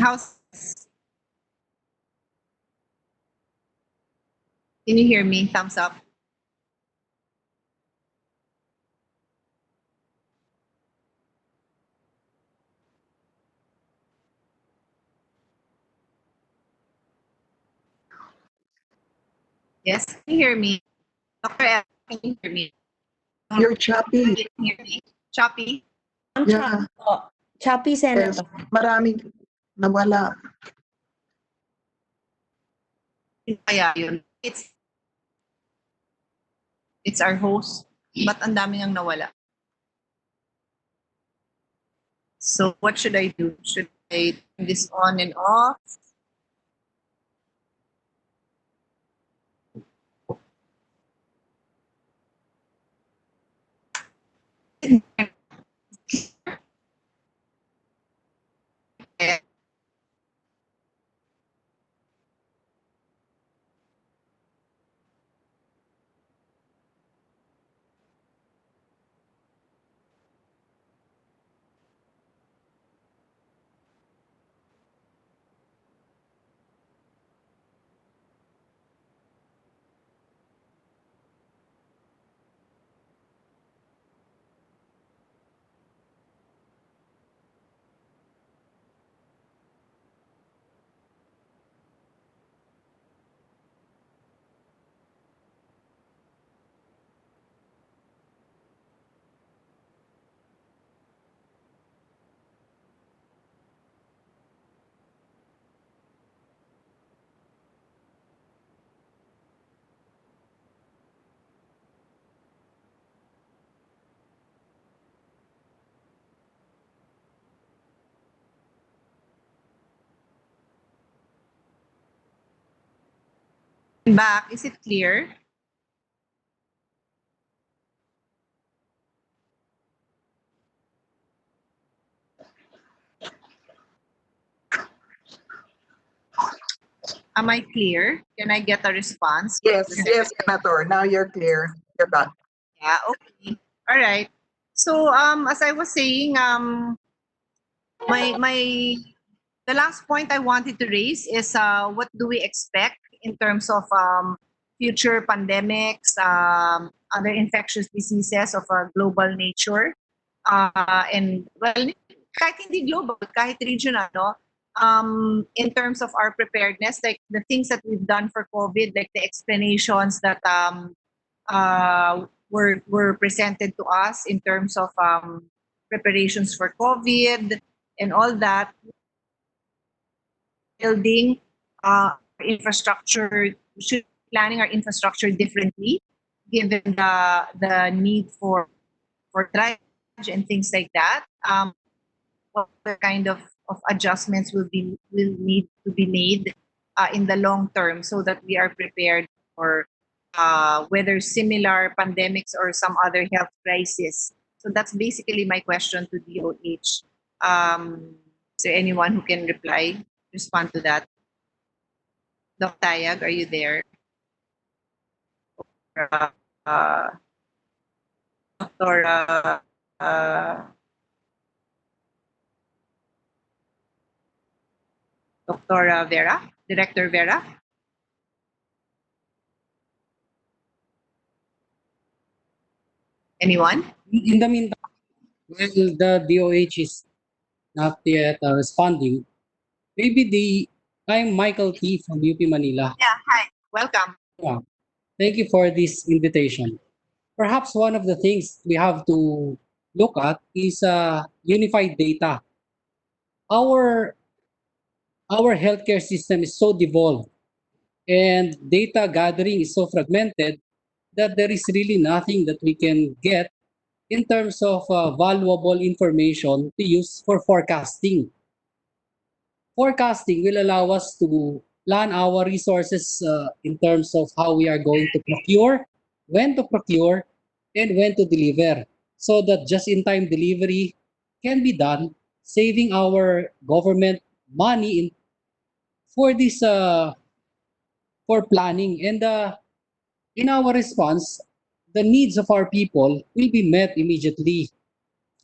How's Can you hear me? Thumbs up. Yes, can you hear me? Dr. F, can you hear me? You're choppy. Can you hear me? Choppy? Yeah. Choppy, Yes. Senator. Maraming nawala. Kaya yun. It's our host. But ang dami niyang nawala. So what should I do? Should I turn this on and off? Back, is it clear? Am I clear? Can I get a response? Yes, yes, Senator. Now you're clear. You're back. Yeah, okay. All right. So as I was saying, my the last point I wanted to raise is what do we expect in terms of future pandemics, other infectious diseases of a global nature, and well, kahit hindi global, kahit regional, no? In terms of our preparedness, like the things that we've done for COVID, like the explanations that were presented to us in terms of preparations for COVID and all that, building infrastructure, should planning our infrastructure differently, given the need for triage and things like that. What the kind of adjustments will need to be made in the long term so that we are prepared for whether similar pandemics or some other health crisis. So that's basically my question to DOH. Is there anyone who can respond to that? Doc Tayag, are you there? Uh, uh, Dr. Uh, Dr. Vera? Director Vera? Anyone? In the meantime, while the DOH is not yet responding, maybe I'm Michael T from UP Manila. Yeah, hi. Welcome. Yeah, thank you for this invitation. Perhaps one of the things we have to look at is unified data. Our our healthcare system is so devolved and data gathering is so fragmented that there is really nothing that we can get in terms of valuable information to use for forecasting. Forecasting will allow us to plan our resources in terms of how we are going to procure, and when to deliver, so that just-in-time delivery can be done, saving our government money for this for planning. And in our response, the needs of our people will be met immediately.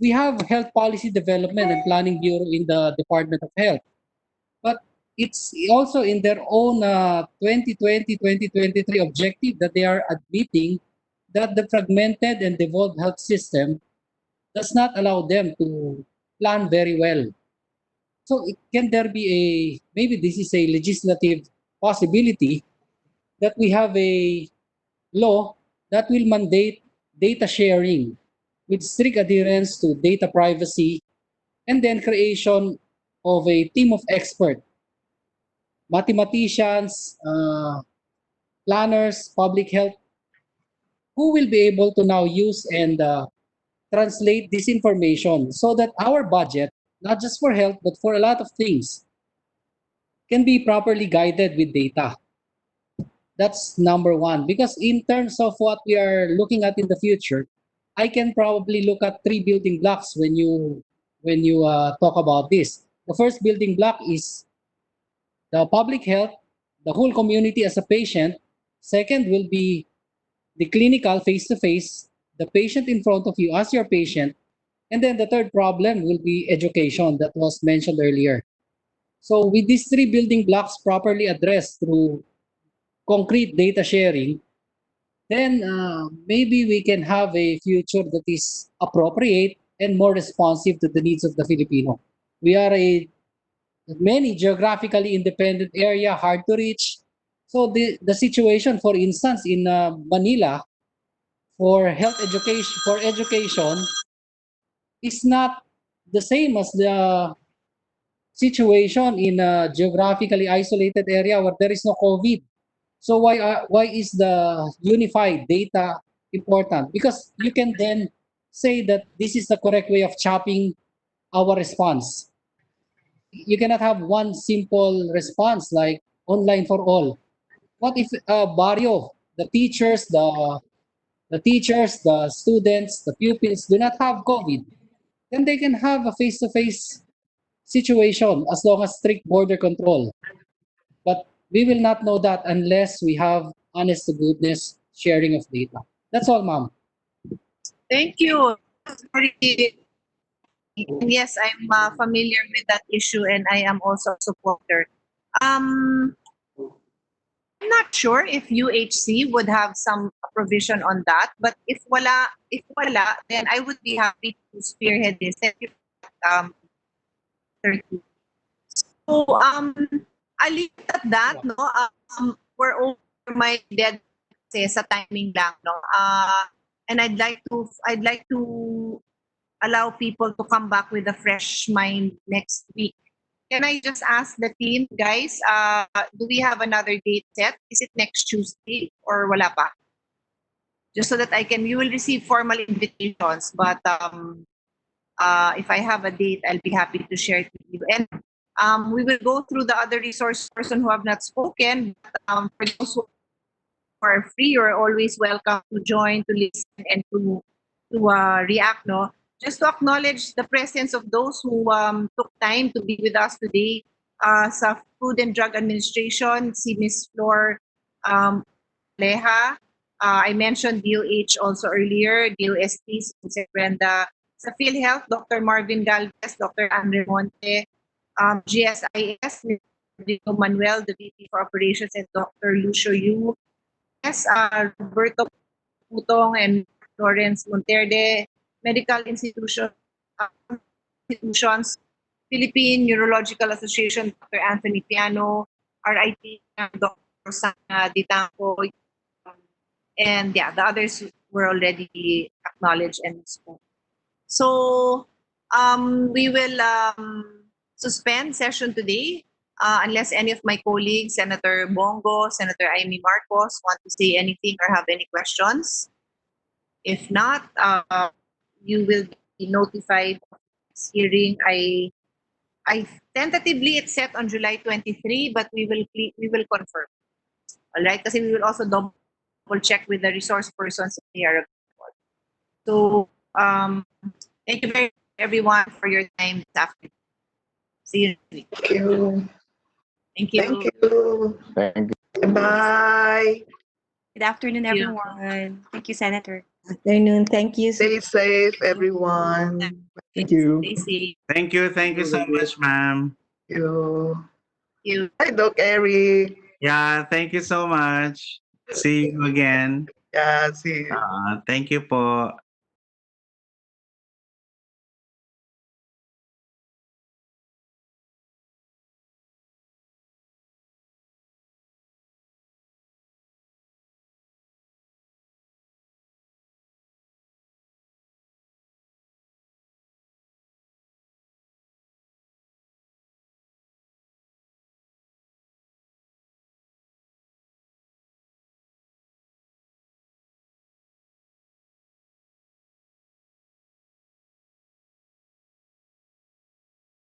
We have Health Policy Development and Planning Bureau in the Department of Health, but it's also in their own 2020-2023 objective that they are admitting that the fragmented and devolved health system does not allow them to plan very well. So can there be maybe this is a legislative possibility that we have a law that will mandate data sharing with strict adherence to data privacy, and then creation of a team of experts, mathematicians, planners, public health, who will be able to now use and translate this information so that our budget, not just for health, but for a lot of things, can be properly guided with data. That's number one. Because in terms of what we are looking at in the future, I can probably look at three building blocks when you talk about this. The first building block is the public health, the whole community as a patient. Second will be the clinical face-to-face, the patient in front of you as your patient. And then the third problem will be education that was mentioned earlier. So with these three building blocks properly addressed through concrete data sharing, then maybe we can have a future that is appropriate and more responsive to the needs of the Filipino. We are a many geographically independent area, hard to reach. So the situation, for instance, in Manila for education is not the same as the situation in a geographically isolated area where there is no COVID. So why is the unified data important? Because you can then say that this is the correct way of chopping our response. You cannot have one simple response like online for all. What if barrio, the students, the pupils do not have COVID? Then they can have a face-to-face situation as long as strict border control. But we will not know that unless we have honest to goodness sharing of data. That's all, ma'am. Thank you. Sorry. And yes, I'm familiar with that issue, and I am also a supporter. Um, I'm not sure if UHC would have some provision on that, but if wala, then I would be happy to spearhead this. Thank you, um, Turkey. So I'll leave it at that, no. We're over my dead kasi sa timing lang, no. And I'd like to allow people to come back with a fresh mind next week. Can I just ask the team, guys, do we have another date set? Is it next Tuesday or wala pa? Just so that you will receive formal invitations, but if I have a date, I'll be happy to share it with you. And we will go through the other resource person who have not spoken. But, for those who are free, you're always welcome to join, to listen, and to react. No, just to acknowledge the presence of those who took time to be with us today. Sa Food and Drug Administration, si Miss Flor Leha. I mentioned DOH also earlier, DOST, si Ms. Brenda. Sa PhilHealth, Dr. Marvin Galvez, Dr. Andre Monte, GSIS, Mr. Rodrigo Manuel, the VP for Operations, and Dr. Lucio Yu. Yes, Roberto Putong and Lawrence Monterde, medical institutions, Philippine Neurological Association, Dr. Anthony Piano, RIT, Dr. Sana Ditanco, and yeah, the others were already acknowledged and spoken. So we will suspend session today unless any of my colleagues, Senator Bongo, Senator Amy Marcos, want to say anything or have any questions. If not, you will be notified of this hearing. I tentatively it's set on July 23, but we will confirm. All right, kasi we will also double check with the resource persons if they are available. So thank you very much, everyone, for your time this afternoon. See you next week. Thank you. Thank you. Thank you. Thank you. Bye. Good afternoon, Thank you. everyone. Thank you, Senator. Afternoon. Thank you. Stay safe, everyone. Thank you. Stay safe. Thank you so much, ma'am. Thank you. Thank you. Hi, Doc Eric. Yeah, thank you so much. See you again. Yeah, see you. Thank you po.